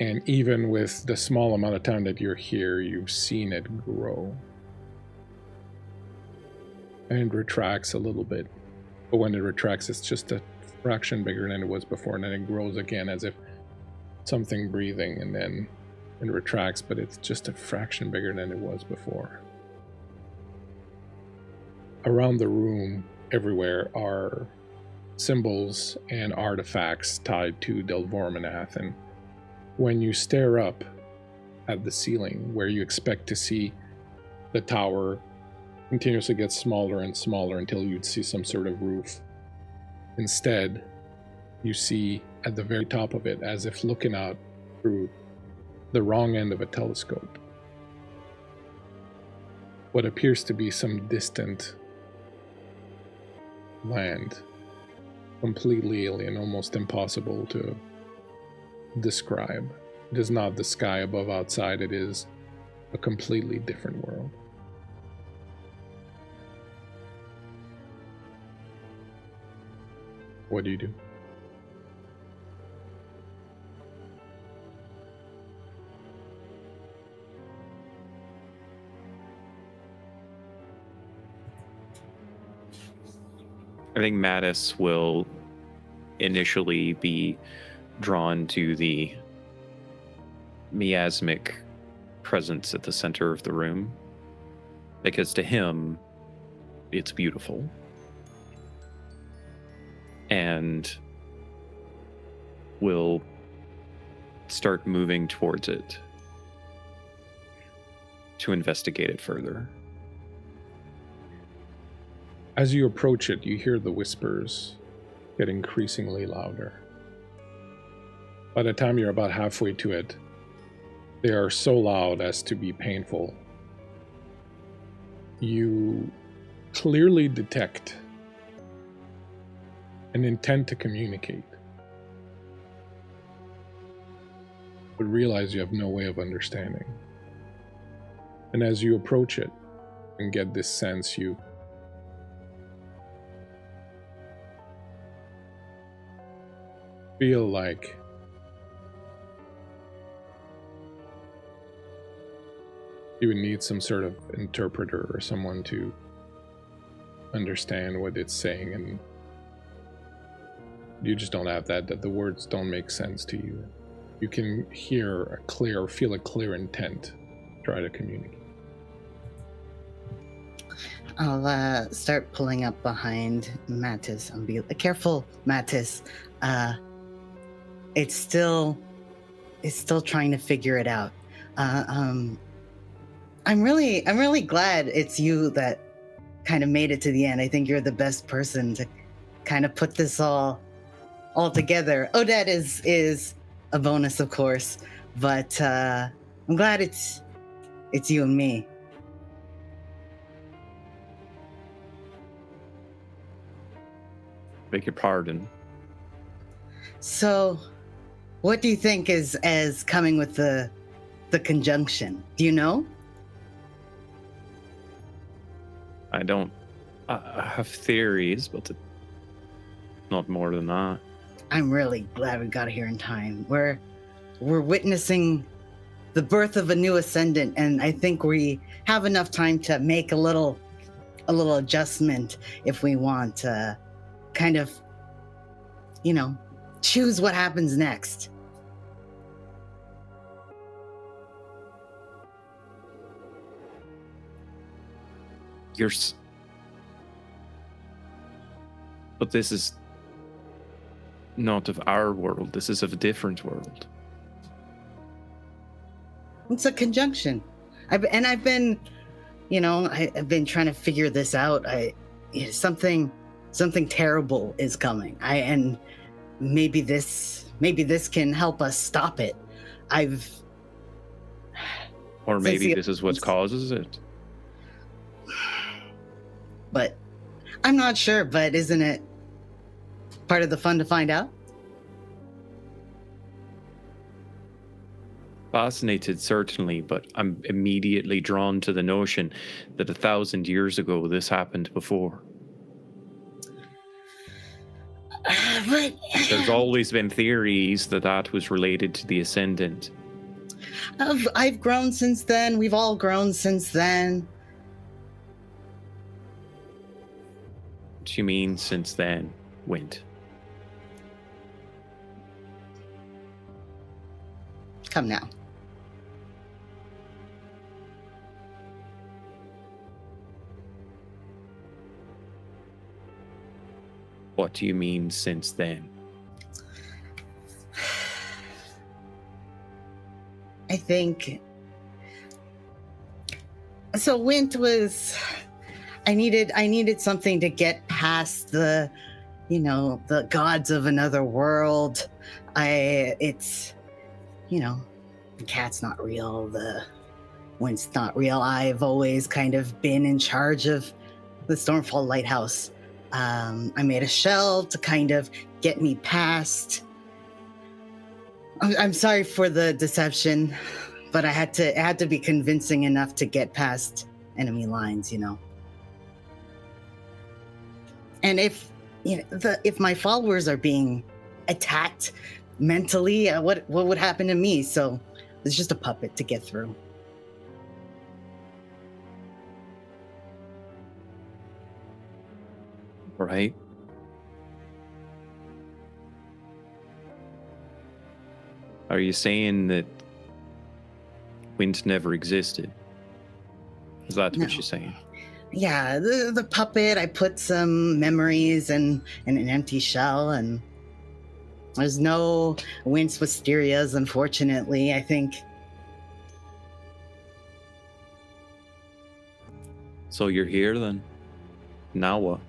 And even with the small amount of time that you're here, you've seen it grow. And it retracts a little bit. But when it retracts, it's just a fraction bigger than it was before, and then it grows again as if something breathing, and then it retracts, but it's just a fraction bigger than it was before. Around the room, everywhere, are symbols and artifacts tied to Delvorminath, and when you stare up at the ceiling, where you expect to see the tower continuously get smaller and smaller until you'd see some sort of roof, instead, you see at the very top of it, as if looking out through the wrong end of a telescope, what appears to be some distant land, completely alien, almost impossible to describe. It is not the sky above outside, it is a completely different world. What do you do? I think Mattis will initially be drawn to the miasmic presence at the center of the room, because to him, it's beautiful. And will start moving towards it to investigate it further. As you approach it, you hear the whispers get increasingly louder. By the time you're about halfway to it, they are so loud as to be painful. You clearly detect an intent to communicate, but realize you have no way of understanding. And as you approach it and get this sense, you feel like you would need some sort of interpreter or someone to understand what it's saying, and you just don't have that the words don't make sense to you. You can hear feel a clear intent, try to communicate. I'll start pulling up behind Mattis and be like, careful, Mattis. it's still trying to figure it out. I'm really glad it's you that kind of made it to the end. I think you're the best person to kind of put this all together. Odette is a bonus, of course, but I'm glad it's you and me. Beg your pardon. So, what do you think is as coming with the conjunction? Do you know? I don't have theories, but not more than that. I'm really glad we got here in time. We're witnessing the birth of a new Ascendant, and I think we have enough time to make a little adjustment if we want to kind of, choose what happens next. But this is not of our world. This is of a different world. It's a conjunction. I've been trying to figure this out. Something terrible is coming. And maybe this can help us stop it. Or maybe this is what causes it. But I'm not sure, but isn't it part of the fun to find out? Fascinated, certainly, but I'm immediately drawn to the notion that 1,000 years ago this happened before. But there's always been theories that was related to the Ascendant. I've grown since then. We've all grown since then. What do you mean since then, Wint? Come now. What do you mean since then? I think so. Wint was. I needed something to get past the gods of another world. The cat's not real. The Wint's not real. I've always kind of been in charge of the Stormfall Lighthouse. I made a shell to kind of get me past. I'm sorry for the deception, but it had to be convincing enough to get past enemy lines, And if my followers are being attacked mentally, what would happen to me? So it's just a puppet to get through. Right. Are you saying that Wint never existed? Is that what you're saying? Yeah, the puppet, I put some memories in an empty shell, and there's no Wint's Wisterias, unfortunately, I think. So you're here then? Now what?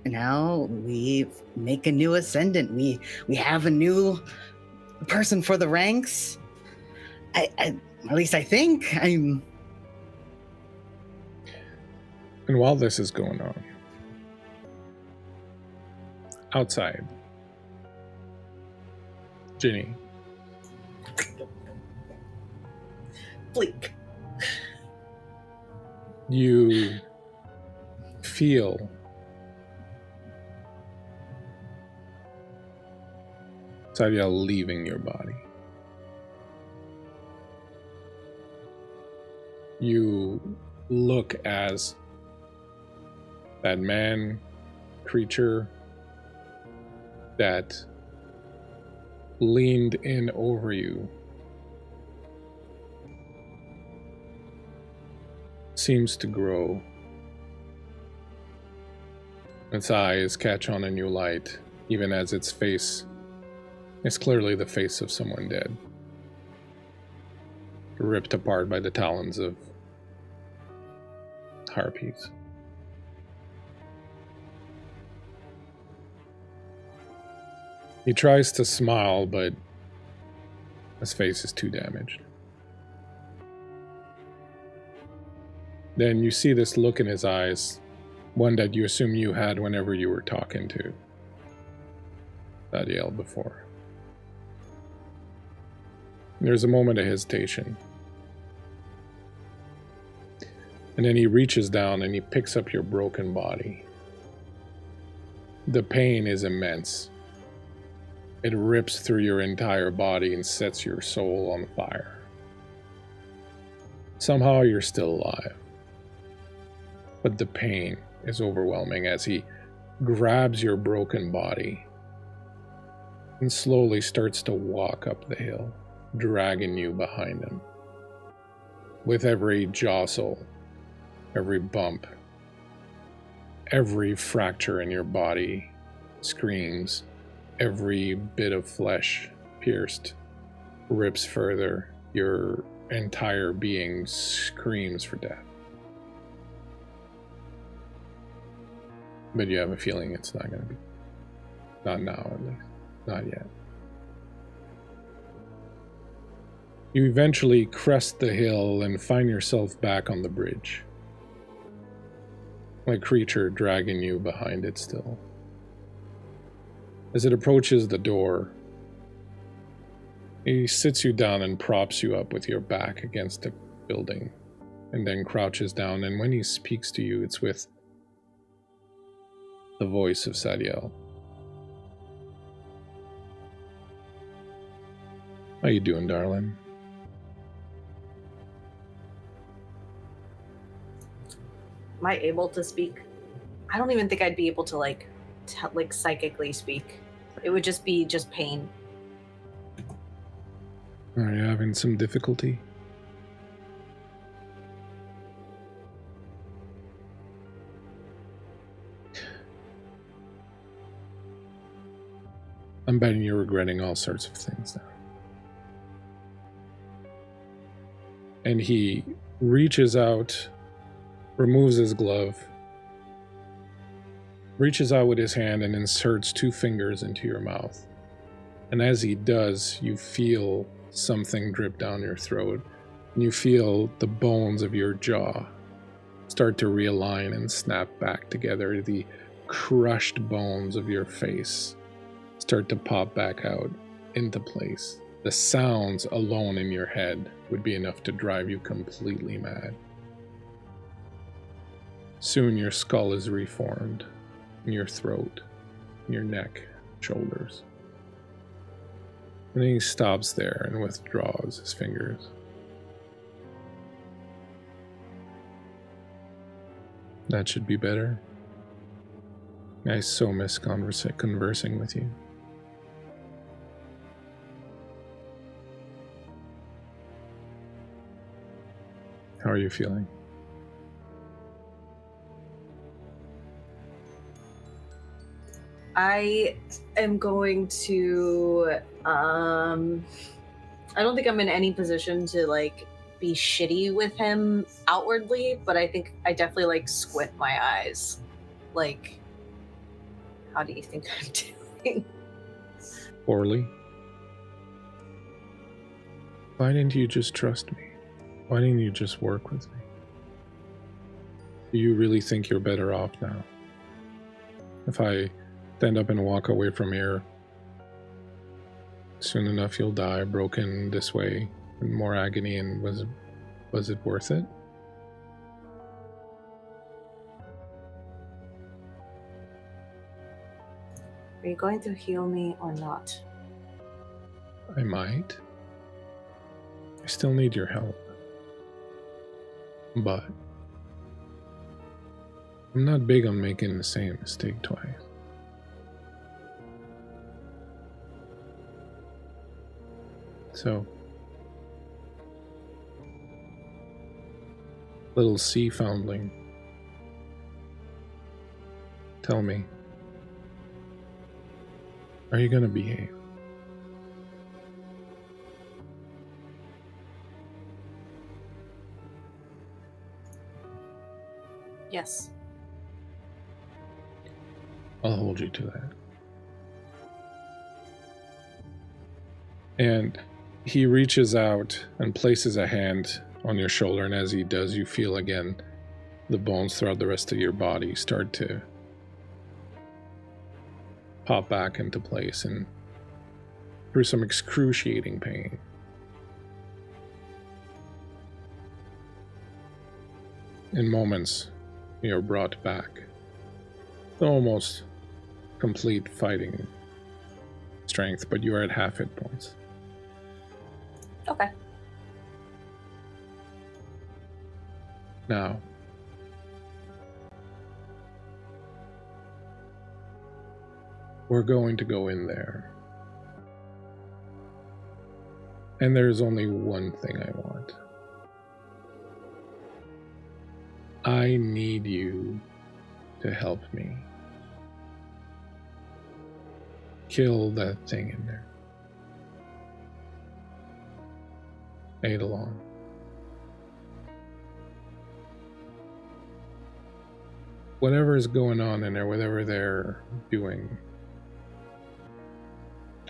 Now we make a new Ascendant. We have a new person for the ranks. I at least I think. And while this is going on, outside, GINNY. Bleak. You feel Sadia leaving your body. You look as that man, creature that leaned in over you seems to grow. Its eyes catch on a new light, even as its face It's clearly the face of someone dead, ripped apart by the talons of harpies. He tries to smile, but his face is too damaged. Then you see this look in his eyes, one that you assume you had whenever you were talking to Thadiel before. There's a moment of hesitation. And then he reaches down and he picks up your broken body. The pain is immense. It rips through your entire body and sets your soul on fire. Somehow you're still alive. But the pain is overwhelming as he grabs your broken body and slowly starts to walk up the hill, dragging you behind him. With every jostle, every bump, every fracture in your body screams, every bit of flesh pierced rips further, your entire being screams for death. But you have a feeling it's not going to be. Not now, at least. Not yet. You eventually crest the hill and find yourself back on the bridge. A creature dragging you behind it still. As it approaches the door, he sits you down and props you up with your back against the building, and then crouches down, and when he speaks to you, it's with the voice of Sadiel. How you doing, darling? Am I able to speak? I don't even think I'd be able to like psychically speak. It would just be pain. Are you having some difficulty? I'm betting you're regretting all sorts of things now. And he reaches out, removes his glove, reaches out with his hand and inserts 2 fingers into your mouth. And as he does, you feel something drip down your throat. And you feel the bones of your jaw start to realign and snap back together. The crushed bones of your face start to pop back out into place. The sounds alone in your head would be enough to drive you completely mad. Soon your skull is reformed, in your throat, in your neck, shoulders. And then he stops there and withdraws his fingers. That should be better. I so miss conversing with you. How are you feeling? I am going to I don't think I'm in any position to like be shitty with him outwardly, but I think I definitely like squint my eyes. Like, how do you think I'm doing? Poorly. Why didn't you just trust me? Why didn't you just work with me? Do you really think you're better off now? If I stand up and walk away from here, soon enough you'll die, broken this way, and more agony, and was it worth it? Are you going to heal me or not? I might. I still need your help. But I'm not big on making the same mistake twice. So, little sea foundling, tell me, are you gonna behave? Yes. I'll hold you to that. And he reaches out and places a hand on your shoulder, and as he does, you feel again the bones throughout the rest of your body start to pop back into place, and through some excruciating pain. In moments, you're brought back to almost complete fighting strength, but you are at half hit points. Okay. Now, we're going to go in there. And there's only one thing I want. I need you to help me kill that thing in there. Eidolon. Whatever is going on in there, whatever they're doing,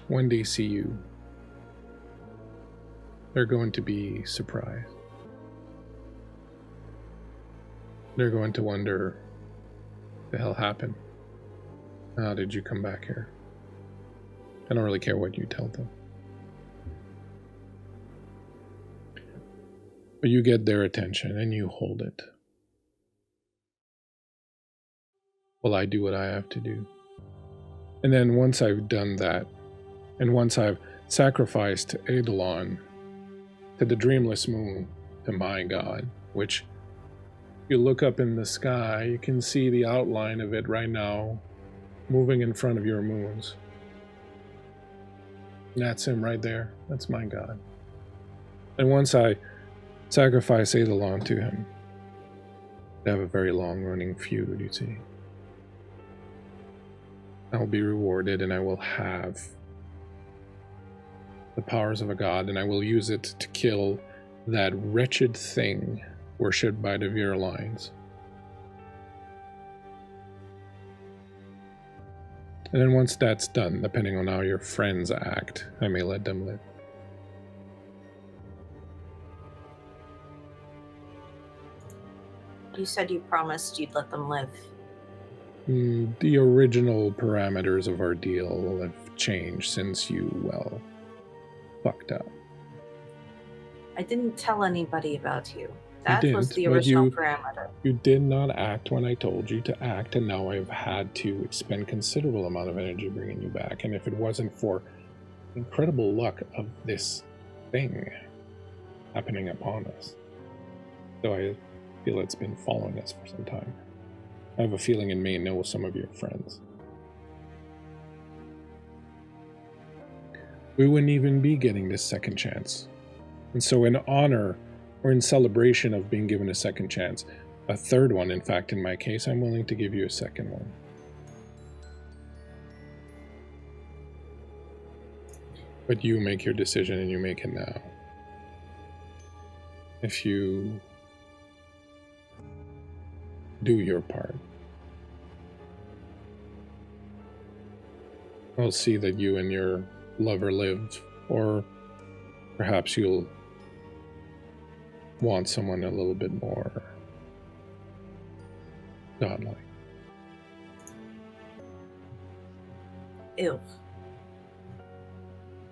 when they see you, they're going to be surprised. They're going to wonder, what the hell happened? How did you come back here? I don't really care what you tell them. But you get their attention and you hold it. Well, I do what I have to do. And then once I've done that, and once I've sacrificed Eidolon to the dreamless moon, to my god, which you look up in the sky, you can see the outline of it right now moving in front of your moons. That's him right there. That's my god. And once I sacrifice Eidolon to him, they have a very long-running feud, you see. I'll be rewarded, and I will have the powers of a god, and I will use it to kill that wretched thing worshipped by the Virulines. And then once that's done, depending on how your friends act, I may let them live. You said you promised you'd let them live. The original parameters of our deal have changed since you, well, fucked up. I didn't tell anybody about you. That You was didn't, the but original parameter. You did not act when I told you to act, and now I've had to expend considerable amount of energy bringing you back. And if it wasn't for incredible luck of this thing happening upon us, though I feel it's been following us for some time, I have a feeling it may know some of your friends. We wouldn't even be getting this second chance. And so in honor, or in celebration of being given a second chance, a third one, in fact, in my case, I'm willing to give you a second one. But you make your decision, and you make it now. If you do your part, I'll see that you and your lover live, or perhaps you'll want someone a little bit more godlike. Ew.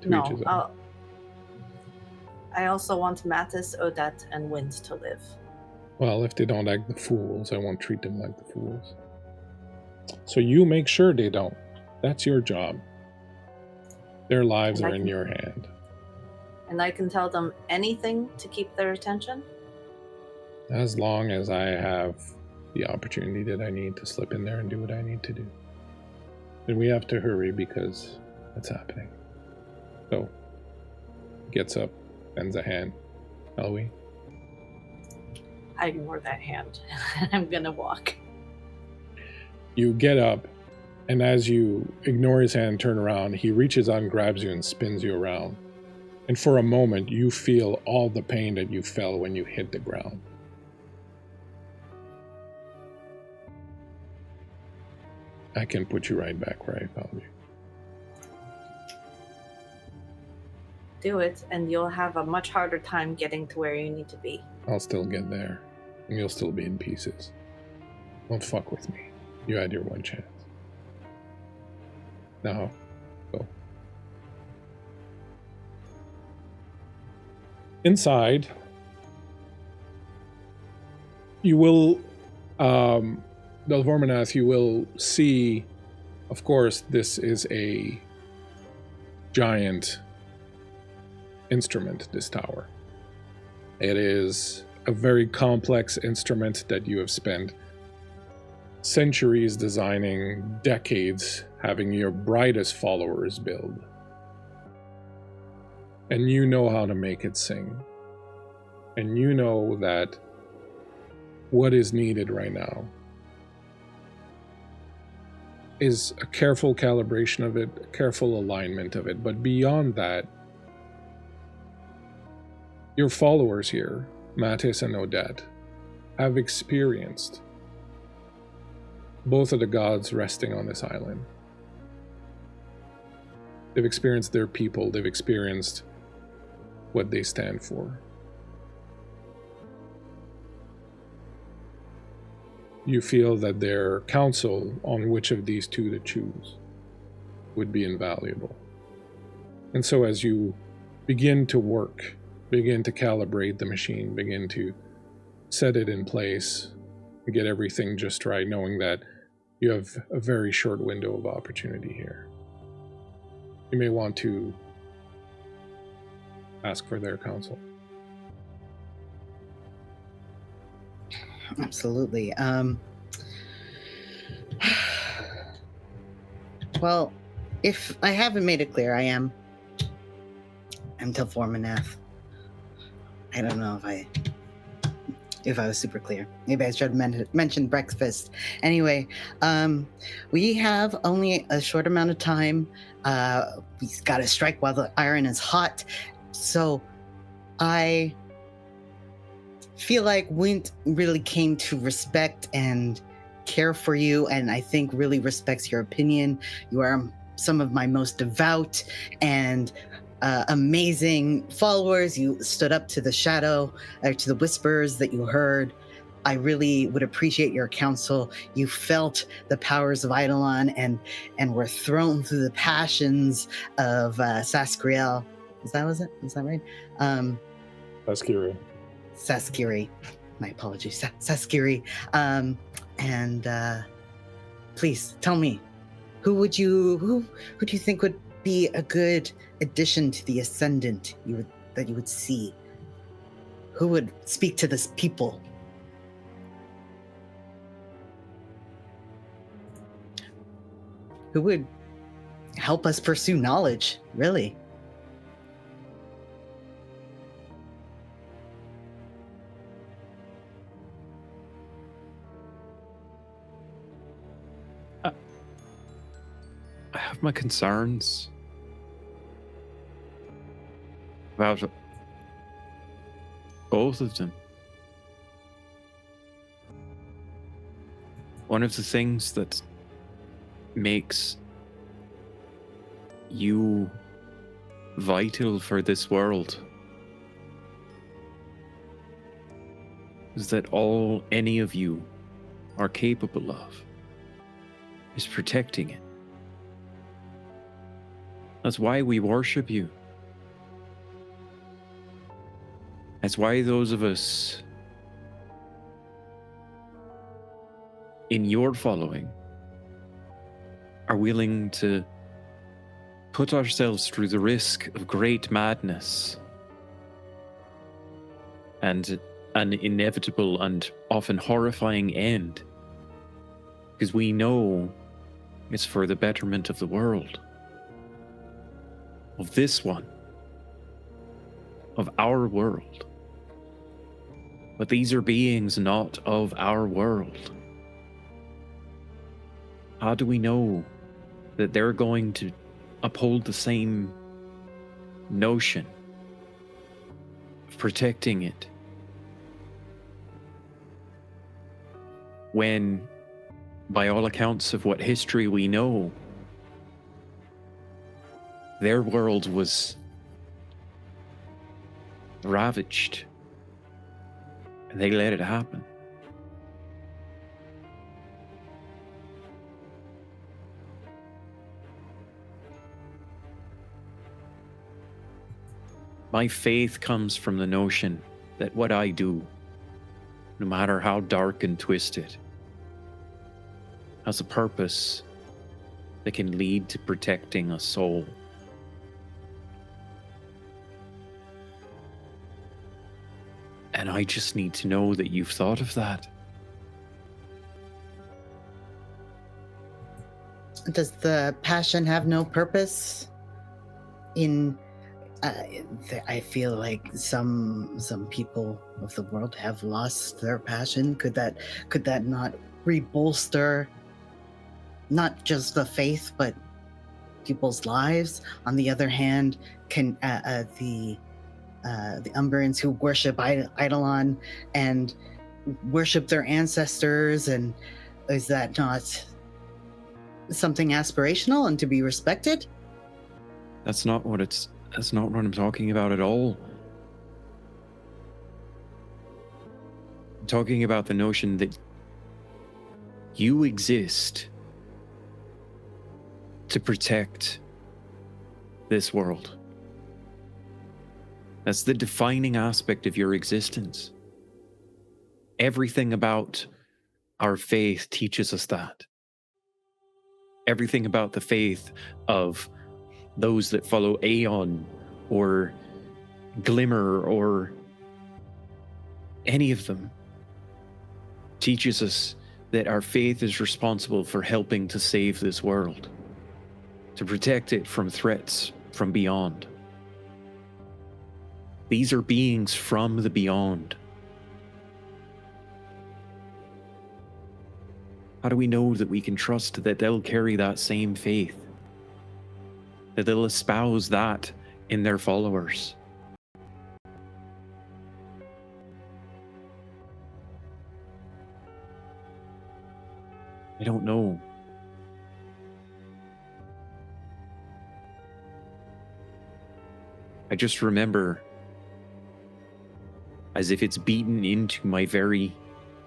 To No, each his own. I also want Mattis, Odette, and Wind to live. Well, if they don't act the fools, I won't treat them like the fools. So you make sure they don't. That's your job. Their lives are in your hand. And I can tell them anything to keep their attention? As long as I have the opportunity that I need to slip in there and do what I need to do. And we have to hurry because it's happening. So, gets up, bends a hand. Shall we? I ignore that hand. I'm gonna walk. You get up, and as you ignore his hand, turn around, he reaches out and grabs you and spins you around. And for a moment, you feel all the pain that you felt when you hit the ground. I can put you right back where I found you. Do it, and you'll have a much harder time getting to where you need to be. I'll still get there, and you'll still be in pieces. Don't fuck with me. You had your one chance. Now, go. Inside, you will, Delvorminath, you will see, of course, this is a giant instrument, this tower. It is a very complex instrument that you have spent centuries designing, decades having your brightest followers build. And you know how to make it sing. And you know that what is needed right now is a careful calibration of it, a careful alignment of it. But beyond that, your followers here, Mattis and Odette, have experienced both of the gods resting on this island. They've experienced their people, they've experienced what they stand for. You feel that their counsel on which of these two to choose would be invaluable. And so as you begin to work, begin to calibrate the machine, begin to set it in place, get everything just right, knowing that you have a very short window of opportunity here. You may want to ask for their counsel. Absolutely. Well, if I haven't made it clear, I'm Delvorminath. I don't know if I was super clear. Maybe I should have mentioned breakfast. Anyway, we have only a short amount of time. We've got to strike while the iron is hot. So I feel like Wint really came to respect and care for you, and I think really respects your opinion. You are some of my most devout and amazing followers. You stood up to the shadow, or to the whispers that you heard. I really would appreciate your counsel. You felt the powers of Eidolon and were thrown through the passions of Saskriel. Is that right? Saskiri. Saskiri. My apologies. Saskiri. And please tell me, who do you think would be a good addition to the Ascendant that you would see? Who would speak to this people? Who would help us pursue knowledge, really? I have my concerns about both of them. One of the things that makes you vital for this world is that all any of you are capable of is protecting it. That's why we worship you. That's why those of us in your following are willing to put ourselves through the risk of great madness and an inevitable and often horrifying end, because we know it's for the betterment of the world. Of this one, of our world. But these are beings not of our world. How do we know that they're going to uphold the same notion of protecting it when by all accounts of what history we know, their world was ravaged, and they let it happen. My faith comes from the notion that what I do, no matter how dark and twisted, has a purpose that can lead to protecting a soul. And I just need to know that you've thought of that. Does the passion have no purpose? I feel like some people of the world have lost their passion. Could that not rebolster not just the faith but people's lives? On the other hand, can the Umbrians who worship Eidolon and worship their ancestors, and is that not something aspirational and to be respected? That's not what I'm talking about at all. I'm talking about the notion that you exist to protect this world. That's the defining aspect of your existence. Everything about our faith teaches us that. Everything about the faith of those that follow Aeon or Glimmer or any of them teaches us that our faith is responsible for helping to save this world, to protect it from threats from beyond. These are beings from the beyond. How do we know that we can trust that they'll carry that same faith? That they'll espouse that in their followers? I don't know. I just remember, as if it's beaten into my very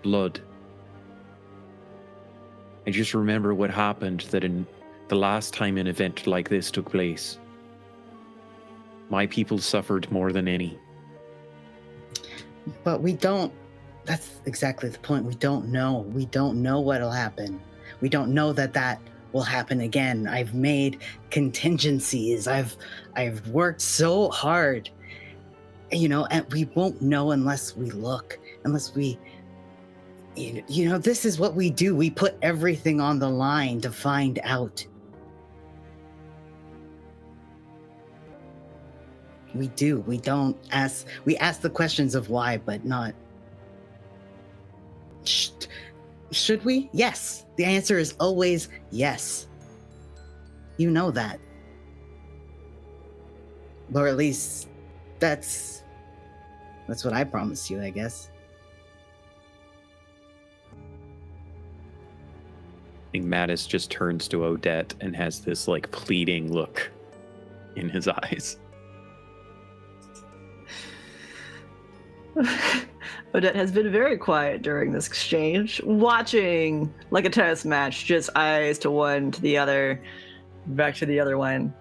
blood, I just remember what happened that in the last time an event like this took place, my people suffered more than any. But we don't, that's exactly the point. We don't know. We don't know what'll happen. We don't know that will happen again. I've made contingencies. I've worked so hard, and we won't know unless we look, unless we, this is what we do. We put everything on the line to find out. We do. We don't ask. We ask the questions of why, but not. Should we? Yes. The answer is always yes. You know that. Or at least that's what I promised you, I guess. I think Mattis just turns to Odette and has this pleading look in his eyes. Odette has been very quiet during this exchange, watching like a tennis match, just eyes to one, to the other, back to the other one.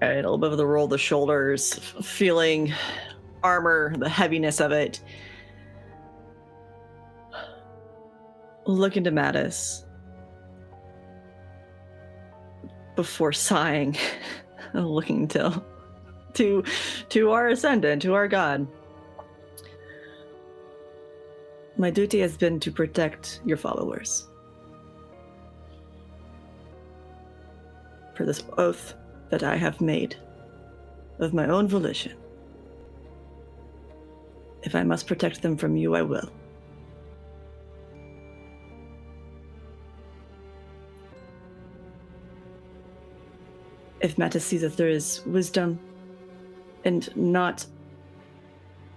And a little bit of the roll of the shoulders, feeling armor, the heaviness of it. Looking to Mattis before sighing, looking to our Ascendant, to our God. My duty has been to protect your followers. For this oath that I have made of my own volition. If I must protect them from you, I will. If Mattis sees that there is wisdom and not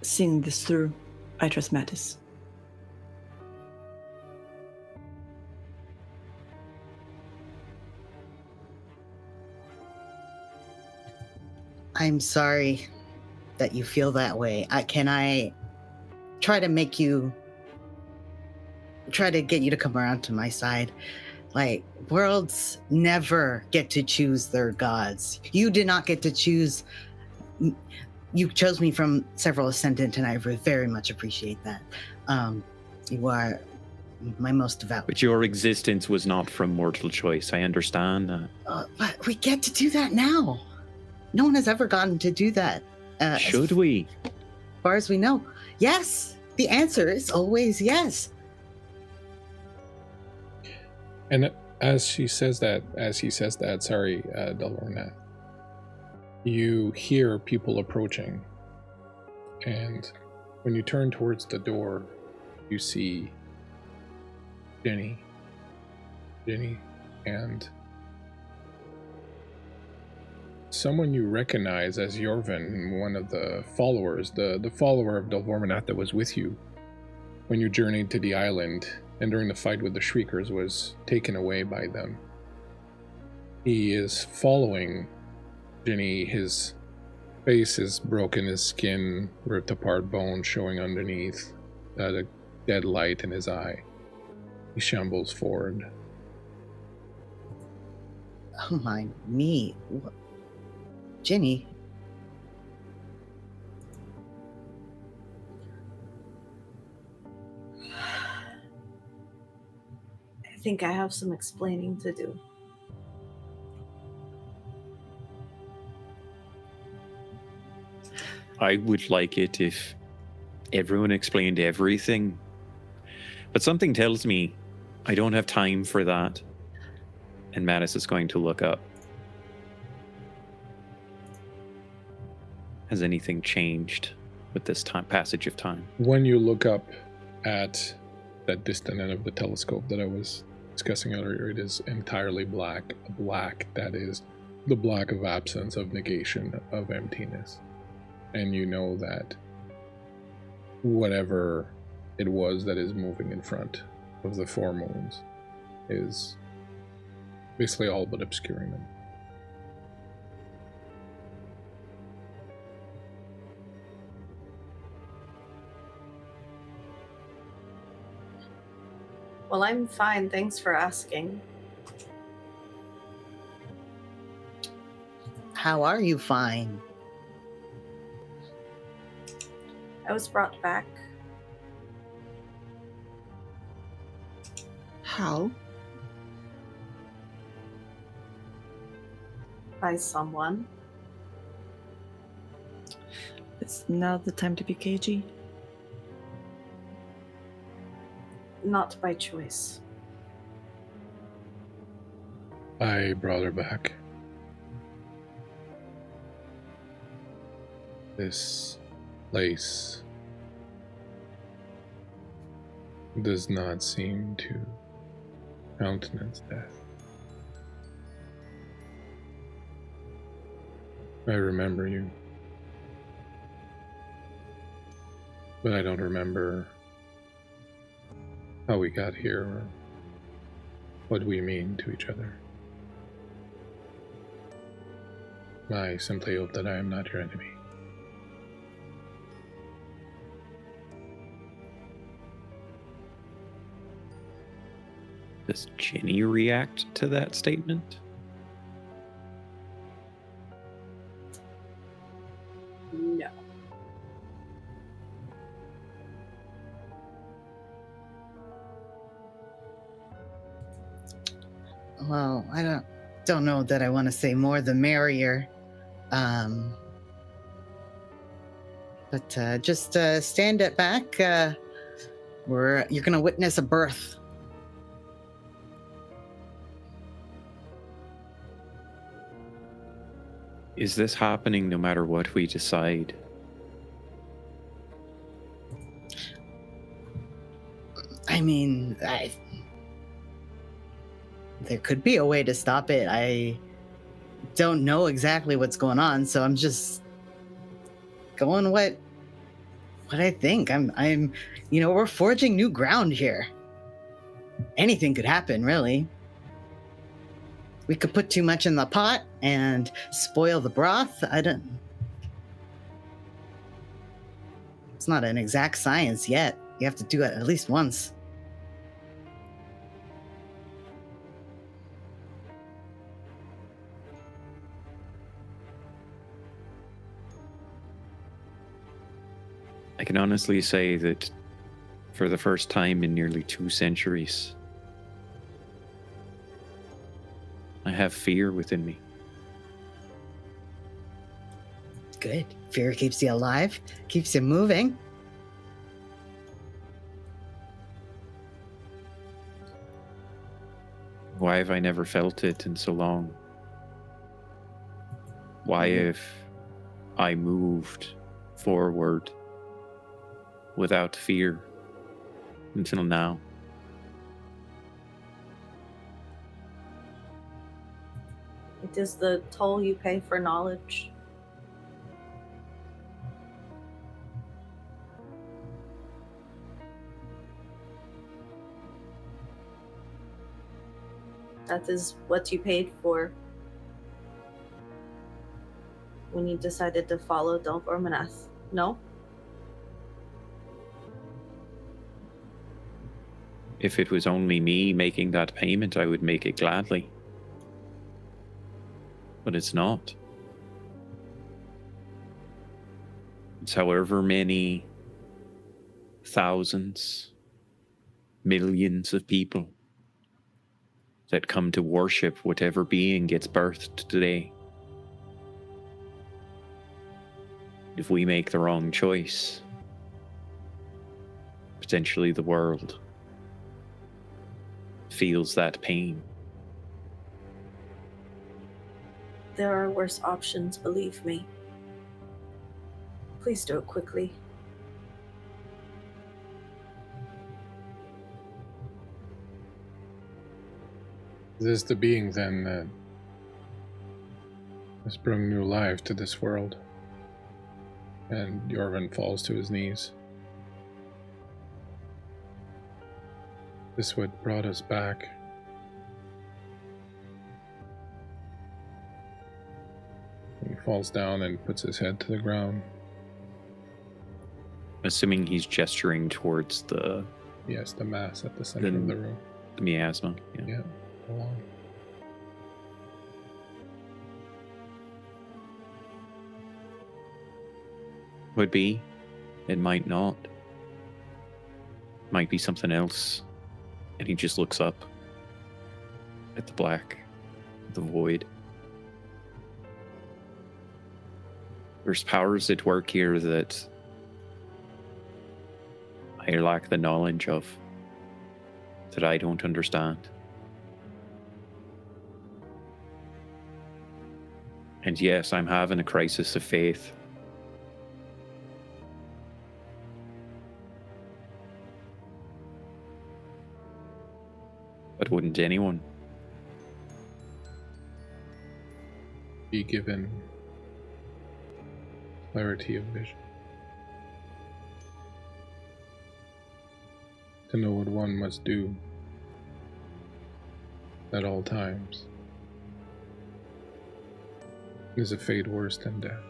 seeing this through, I trust Mattis. I'm sorry that you feel that way. Can I try to get you to come around to my side? Like, worlds never get to choose their gods. You did not get to choose. You chose me from several Ascendant, and I very much appreciate that. You are my most devout. But your existence was not from mortal choice. I understand that. But we get to do that now. No one has ever gotten to do that. Should we? As far as we know, yes. The answer is always yes. And as he says that, Delvorminath, you hear people approaching. And when you turn towards the door, you see GINNY, and someone you recognize as Yorvin, one of the followers, the follower of Delvorminath that was with you when you journeyed to the island and during the fight with the Shriekers was taken away by them. He is following GINNY. His face is broken, his skin ripped apart, bones showing underneath, a dead light in his eye. He shambles forward. Oh my, me. GINNY. I think I have some explaining to do. I would like it if everyone explained everything. But something tells me I don't have time for that. And Mattis is going to look up. Has anything changed with this passage of time? When you look up at that distant end of the telescope that I was discussing earlier, it is entirely black. Black, that is the black of absence, of negation, of emptiness. And you know that whatever it was that is moving in front of the four moons is basically all but obscuring them. Well, I'm fine. Thanks for asking. How are you fine? I was brought back. How? By someone. It's now the time to be cagey. Not by choice. I brought her back. This place does not seem to countenance death. I remember you, but I don't remember how we got here or what we mean to each other. I simply hope that I am not your enemy. Does GINNY react to that statement? No. Well, I don't know that I want to say more the merrier. But just stand it back. You're gonna witness a birth. Is this happening no matter what we decide? I mean, there could be a way to stop it. I don't know exactly what's going on, so I'm just going what I think. I'm we're forging new ground here. Anything could happen, really. We could put too much in the pot and spoil the broth. It's not an exact science yet. You have to do it at least once. I can honestly say that for the first time in nearly 2 centuries, I have fear within me. Good. Fear keeps you alive, keeps you moving. Why have I never felt it in so long? Why have I moved forward without fear until now? It is the toll you pay for knowledge. That is what you paid for when you decided to follow Delvorminath. No? If it was only me making that payment, I would make it gladly. But it's not. It's however many thousands, millions of people that come to worship whatever being gets birthed today. If we make the wrong choice, potentially the world feels that pain. There are worse options, believe me. Please do it quickly. Is this the being then that has brought new life to this world? And Yorvin falls to his knees. This what brought us back. He falls down and puts his head to the ground. Assuming he's gesturing towards the Yes, the mass at the center of the room. miasma. Yeah, go on. Would be. It might not. Might be something else. And he just looks up at the black, the void. There's powers at work here that I lack the knowledge of, that I don't understand. And yes, I'm having a crisis of faith. But wouldn't anyone? Be given clarity of vision. To know what one must do at all times. Is a fate worse than death?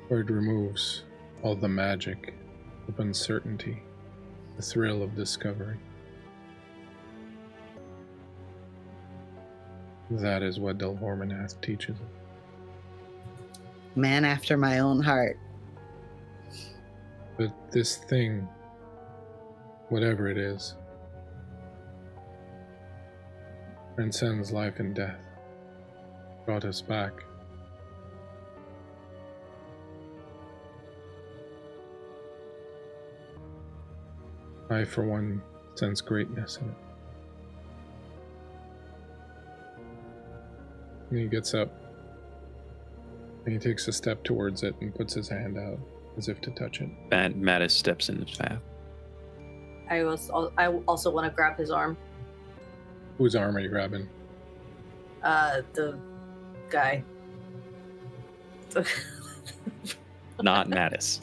For it removes all the magic of uncertainty, the thrill of discovery. That is what Delvorminath teaches us. Man after my own heart. But this thing, whatever it is, transcends life and death, brought us back. I, for one, sense greatness in it. And he gets up, and he takes a step towards it and puts his hand out, as if to touch it. Mattis steps in his path. I also want to grab his arm. Whose arm are you grabbing? The guy. Not Mattis.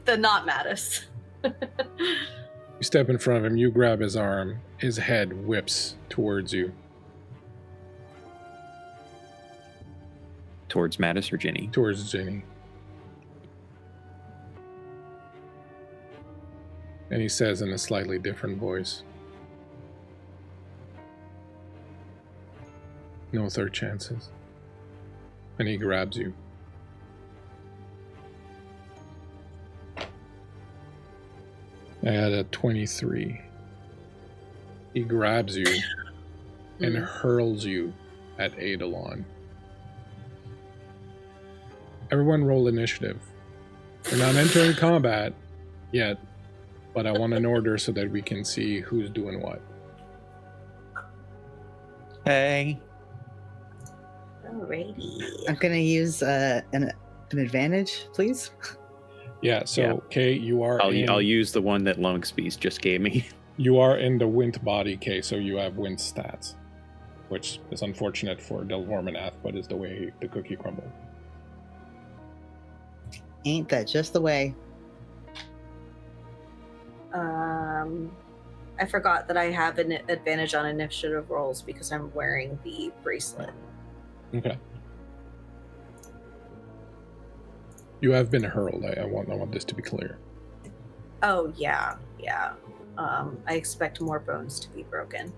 The not Mattis. You step in front of him, you grab his arm, his head whips towards you. Towards Mattis or Ginny? Towards Ginny. And he says in a slightly different voice, "No third chances." And he grabs you. I had a 23. He grabs you and hurls you at Eidolon. Everyone roll initiative. We're not entering combat yet, but I want an order so that we can see who's doing what. Hey. Alrighty. I'm gonna use an advantage, please. Yeah, so Yeah. Kay, you are I'll use the one that Longspeed just gave me. You are in the Wint body, Kay, so you have Wint stats, which is unfortunate for Delvorminath, but is the way the cookie crumbled. Ain't that just the way? I forgot that I have an advantage on initiative rolls because I'm wearing the bracelet. Okay. You have been hurled. I want this to be clear. Oh yeah. I expect more bones to be broken.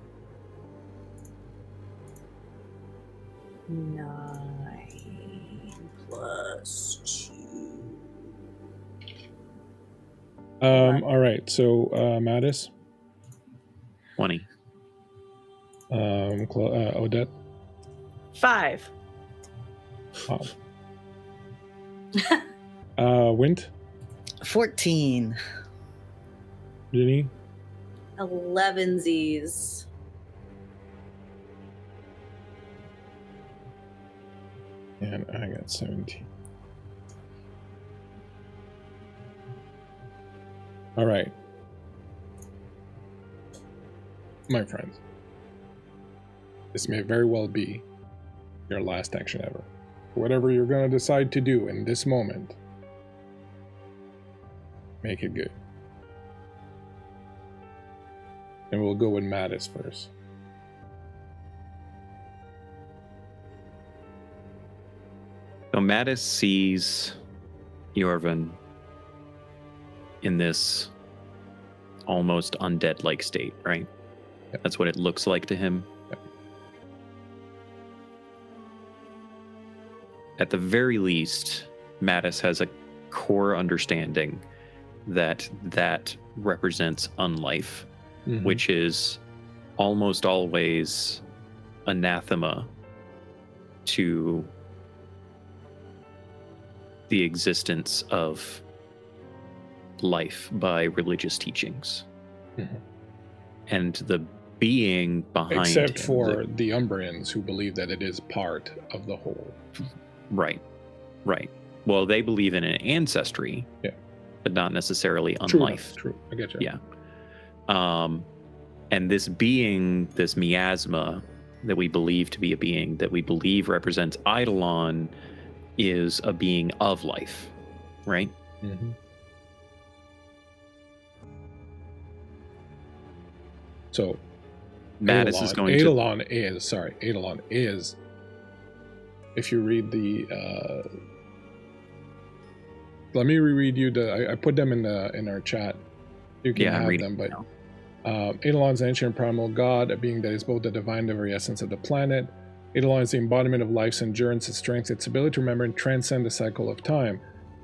9 plus 2. All right. So, Mattis, 20. Odette, 5. Wint, 14. Ginny, 11sies. and I got 17. All right, my friends. This may very well be your last action ever. Whatever you're going to decide to do in this moment, make it good. And we'll go with Mattis first. So Mattis sees Yorvin in this almost undead-like state, right? Yep. That's what it looks like to him. Yep. At the very least, Mattis has a core understanding that represents unlife, which is almost always anathema to the existence of life by religious teachings. And the being behind Except him, for the Umbrians, who believe that it is part of the whole. Right. Well, they believe in an ancestry, but not necessarily unlife. True. I get you. Yeah. And this being, this miasma that we believe to be a being, that we believe represents Eidolon, is a being of life, right? So, Mattis is going to... Eidolon is, if you read the, let me reread you I put them in our chat. You can have them, but Eidolon's an ancient primal god, a being that is both the divine and the very essence of the planet. Eidolon is the embodiment of life's endurance, its strength, its ability to remember and transcend the cycle of time.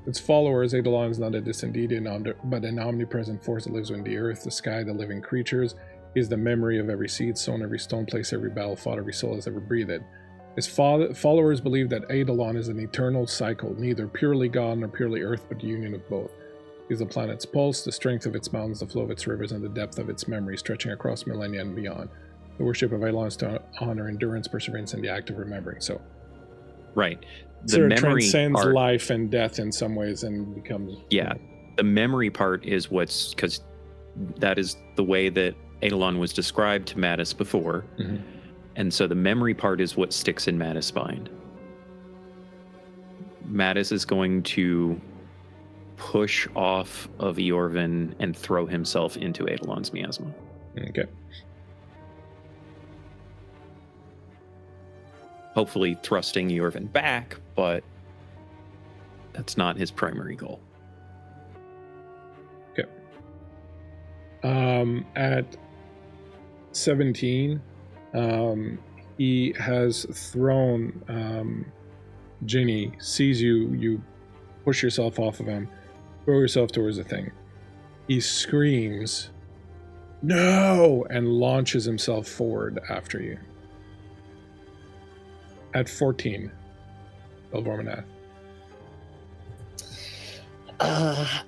Its followers, Eidolon is not a distant deity, but an omnipresent force that lives within the earth, the sky, the living creatures. He is the memory of every seed sown, every stone place, every battle fought, every soul has ever breathed. His followers believe that Eidolon is an eternal cycle, neither purely God nor purely earth, but a union of both. He is the planet's pulse, the strength of its mountains, the flow of its rivers, and the depth of its memory, stretching across millennia and beyond. The worship of Eidolon is to honor endurance, perseverance, and the act of remembering. So, right, the so it memory transcends part, life and death in some ways, and becomes the memory part is what's, because that is the way that Eidolon was described to Mattis before, and so the memory part is what sticks in Mattis' mind. Mattis is going to push off of Yorvin and throw himself into Eidolon's miasma. Okay. Hopefully thrusting Yorvin back, but that's not his primary goal. Okay. At 17, he has thrown GINNY, sees you push yourself off of him, throw yourself towards the thing. He screams, "No!" and launches himself forward after you. At 14, Delvorminath.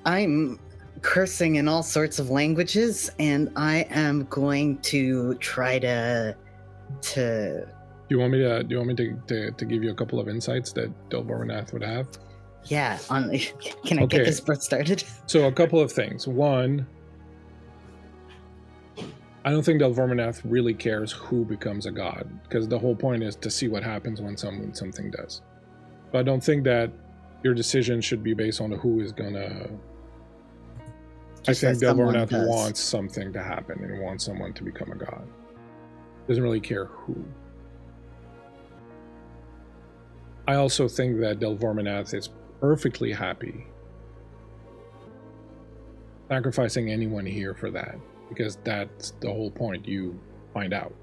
I'm cursing in all sorts of languages, and I am going to try to. Do you want me to give you a couple of insights that Delvorminath would have? Yeah. Can I get this birth started? So a couple of things. One, I don't think Delvorminath really cares who becomes a god, because the whole point is to see what happens when something does. But I don't think that your decision should be based on who is gonna. I think Delvorminath wants something to happen and wants someone to become a god. Doesn't really care who. I also think that Delvorminath is perfectly happy sacrificing anyone here for that, because that's the whole point. You find out.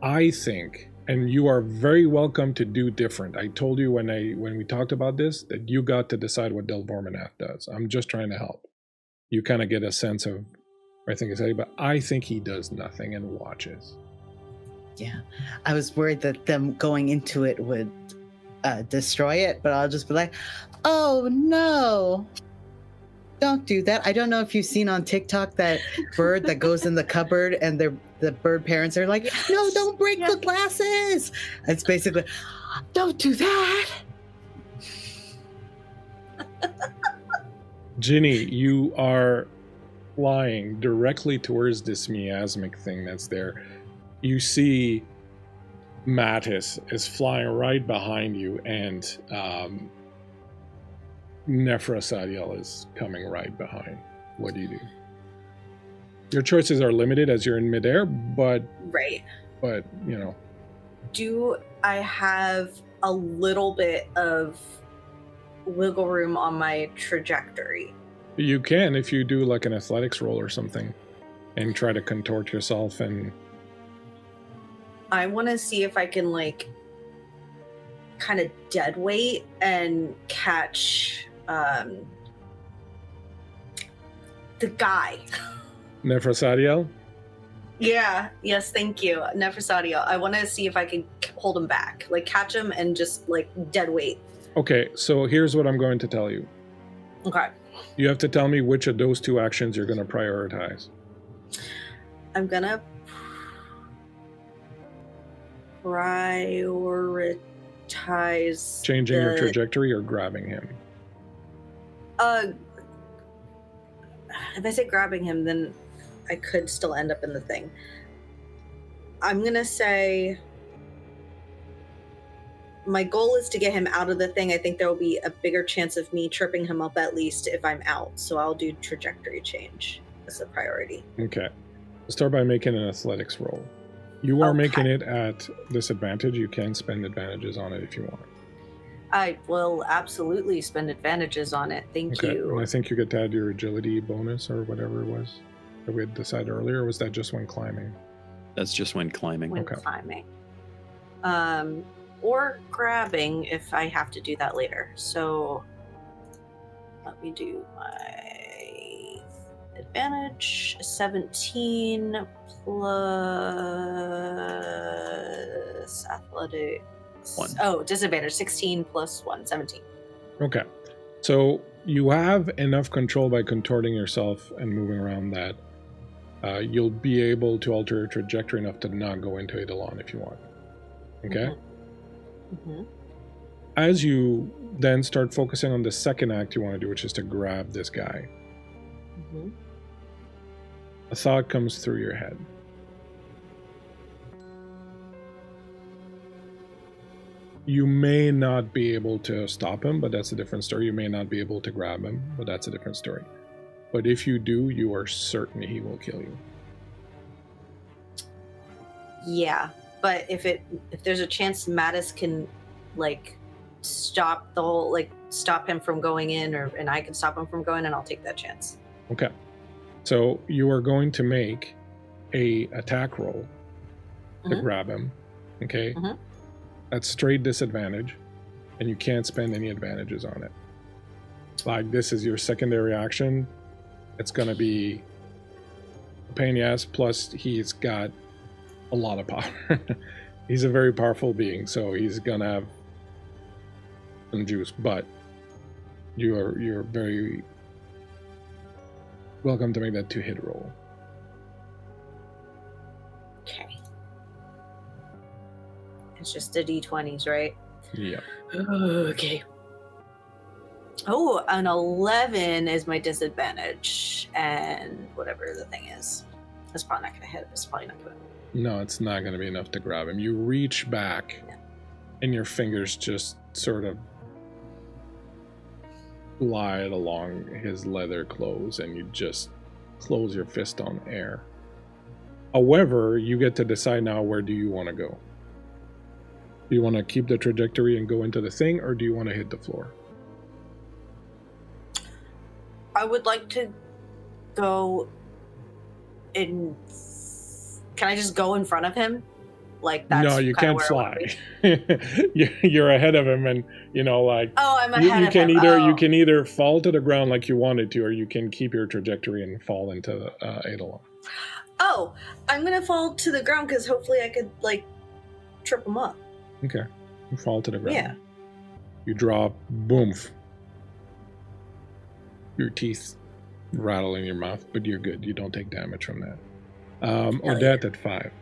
I think, and you are very welcome to do different. I told you when we talked about this that you got to decide what Delvorminath does. I'm just trying to help. You kind of get a sense of where I think it's heading, but I think he does nothing and watches. Yeah, I was worried that them going into it would destroy it, but I'll just be like, "Oh no, don't do that." I don't know if you've seen on TikTok that bird that goes in the cupboard, and the bird parents are like, "No, don't break the glasses." It's basically, "Don't do that." GINNY, you are flying directly towards this miasmic thing that's there. You see Mattis is flying right behind you, and Nephra is coming right behind. What do you do? Your choices are limited as you're in midair, but Right. But Do I have a little bit of wiggle room on my trajectory? You can if you do like an athletics roll or something, and try to contort yourself. And I want to see if I can kind of dead weight and catch the guy. Nephra. Yeah. Yes. Thank you, Nephra. I want to see if I can hold him back, catch him and just dead weight. Okay, so here's what I'm going to tell you. Okay. You have to tell me which of those two actions you're going to prioritize. I'm gonna prioritize changing your trajectory or grabbing him. If I say grabbing him, then I could still end up in the thing. I'm gonna say my goal is to get him out of the thing. I think there will be a bigger chance of me tripping him up at least if I'm out. So I'll do trajectory change as a priority. Okay. Start by making an athletics roll. You are making it at disadvantage. You can spend advantages on it if you want. I will absolutely spend advantages on it. Thank you. And I think you get to add your agility bonus or whatever it was that we had decided earlier. Or was that just when climbing? That's just when climbing. When climbing. Or grabbing if I have to do that later. So let me do my advantage. 17 plus athletics. 1. Oh, disadvantage. 16 plus 1, 17. Okay. So you have enough control by contorting yourself and moving around that you'll be able to alter your trajectory enough to not go into Eidolon if you want. Okay? Mm-hmm. As you then start focusing on the second act you want to do, which is to grab this guy, a thought comes through your head. You may not be able to stop him, but that's a different story. You may not be able to grab him, but that's a different story. But if you do, you are certain he will kill you. Yeah, but if there's a chance Mattis can stop the whole stop him from going in, and I can stop him from going, and I'll take that chance. Okay. So you are going to make a attack roll to grab him. Okay. That's straight disadvantage, and you can't spend any advantages on it. Like, this is your secondary action. It's going to be a pain in the ass, plus he's got a lot of power. He's a very powerful being, so he's going to have some juice, but you're very welcome to make that 2-hit roll. Okay. It's just the d20s, right? Yeah. Okay. Oh, an 11 is my disadvantage, and whatever the thing is. That's probably not going to hit. It's probably not going to. No, it's not going to be enough to grab him. You reach back, and your fingers just sort of glide along his leather clothes, and you just close your fist on air. However, you get to decide now, where do you want to go? Do you want to keep the trajectory and go into the thing, or do you want to hit the floor? I would like to go in. Can I just go in front of him? Like, that's no, you can't where fly. You're ahead of him, and like. Oh, I'm ahead you of can him. either you can either fall to the ground like you wanted to, or you can keep your trajectory and fall into Eidolon. Oh, I'm gonna fall to the ground because hopefully I could trip him up. Okay, you fall to the ground. Yeah. You drop, boom. Your teeth rattle in your mouth, but you're good. You don't take damage from that. Odette at 5.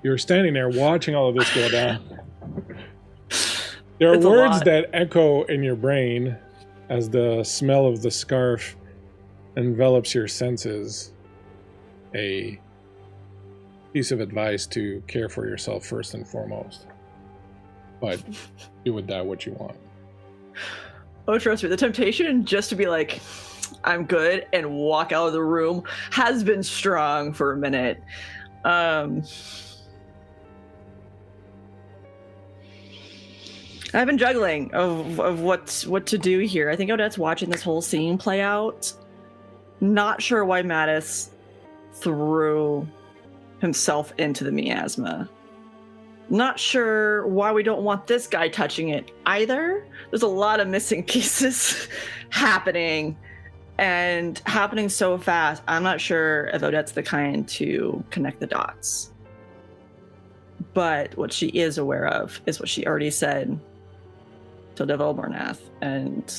You're standing there watching all of this go down. There are words that echo in your brain as the smell of the scarf envelops your senses. A piece of advice to care for yourself first and foremost. But do with that what you want. Oh, trust me, the temptation just to be like, I'm good, and walk out of the room has been strong for a minute. I've been juggling of what to do here. I think Odette's watching this whole scene play out. Not sure why Mattis threw himself into the miasma. Not sure why we don't want this guy touching it either. There's a lot of missing pieces happening, and happening so fast. I'm not sure if Odette's the kind to connect the dots. But what she is aware of is what she already said to Delvorminath, and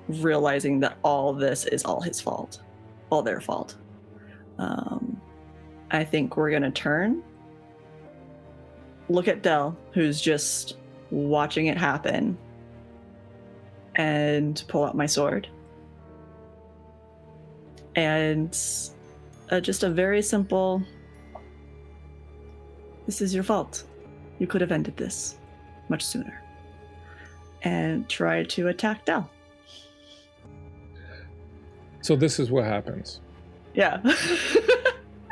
realizing that all this is all his fault, all their fault. I think we're gonna turn, look at Del, who's just watching it happen, and pull out my sword. And just a very simple, this is your fault. You could have ended this much sooner. And try to attack Del. So this is what happens. Yeah.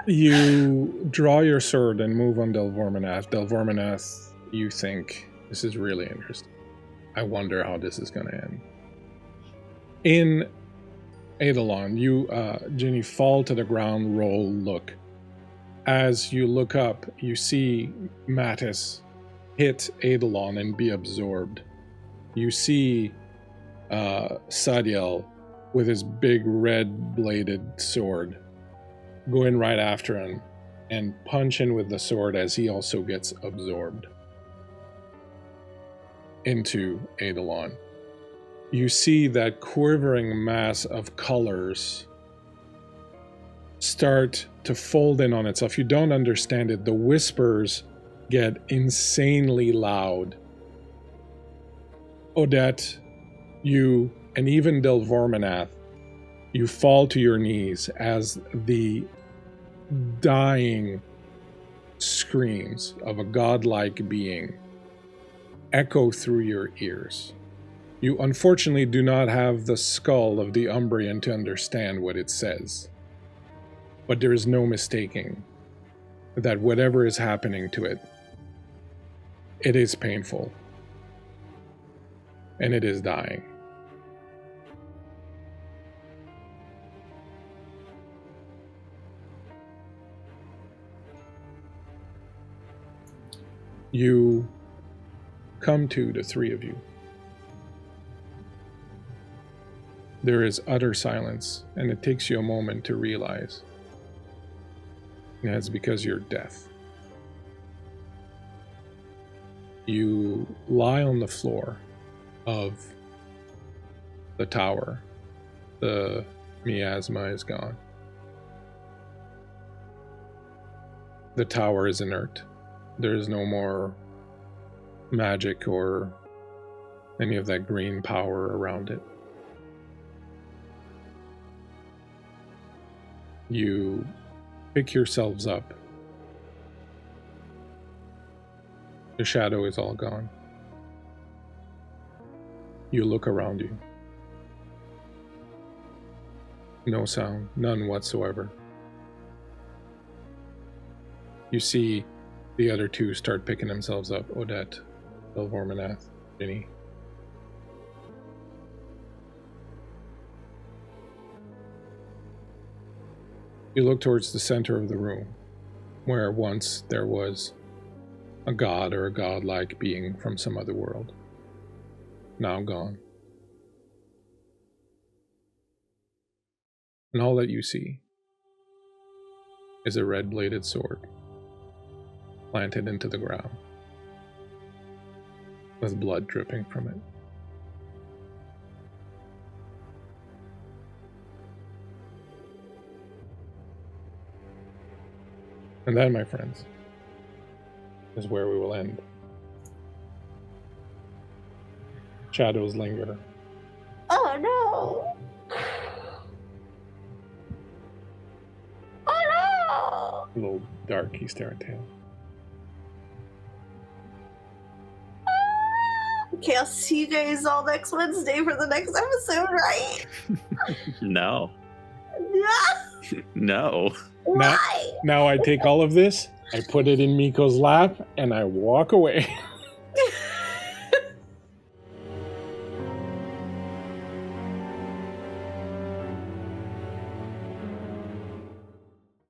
You draw your sword and move on Delvorminath. Delvorminath, you think, this is really interesting. I wonder how this is going to end. In Eidolon, you, Ginny, fall to the ground, roll, look. As you look up, you see Mattis hit Eidolon and be absorbed. You see Sadiel with his big red-bladed sword go in right after him and punch in with the sword as he also gets absorbed into Eidolon. You see that quivering mass of colors start to fold in on itself. You don't understand it. The whispers get insanely loud. Odette, you, and even Delvorminath, you fall to your knees as the dying screams of a godlike being echo through your ears. You unfortunately do not have the skull of the Umbrian to understand what it says. But there is no mistaking that whatever is happening to it, it is painful. and it is dying. You come to the three of you. There is utter silence, and it takes you a moment to realize that's because you're deaf. You lie on the floor of the tower. The miasma is gone. The tower is inert. There is no more magic or any of that green power around it. You pick yourselves up. The shadow is all gone. You look around you. No sound, none whatsoever. You see the other two start picking themselves up. Odette, Delvorminath, GINNY. You look towards the center of the room, where once there was a god or a godlike being from some other world. Now gone. And all that you see is a red-bladed sword planted into the ground, with blood dripping from it. And that, my friends, is where we will end. Shadows linger. Oh no! Oh A little dark Ysterra tale. no! Okay, I'll see you guys all next Wednesday for the next episode, right? No. Yeah. No. Why? Now I take all of this, I put it in Miko's lap, and I walk away.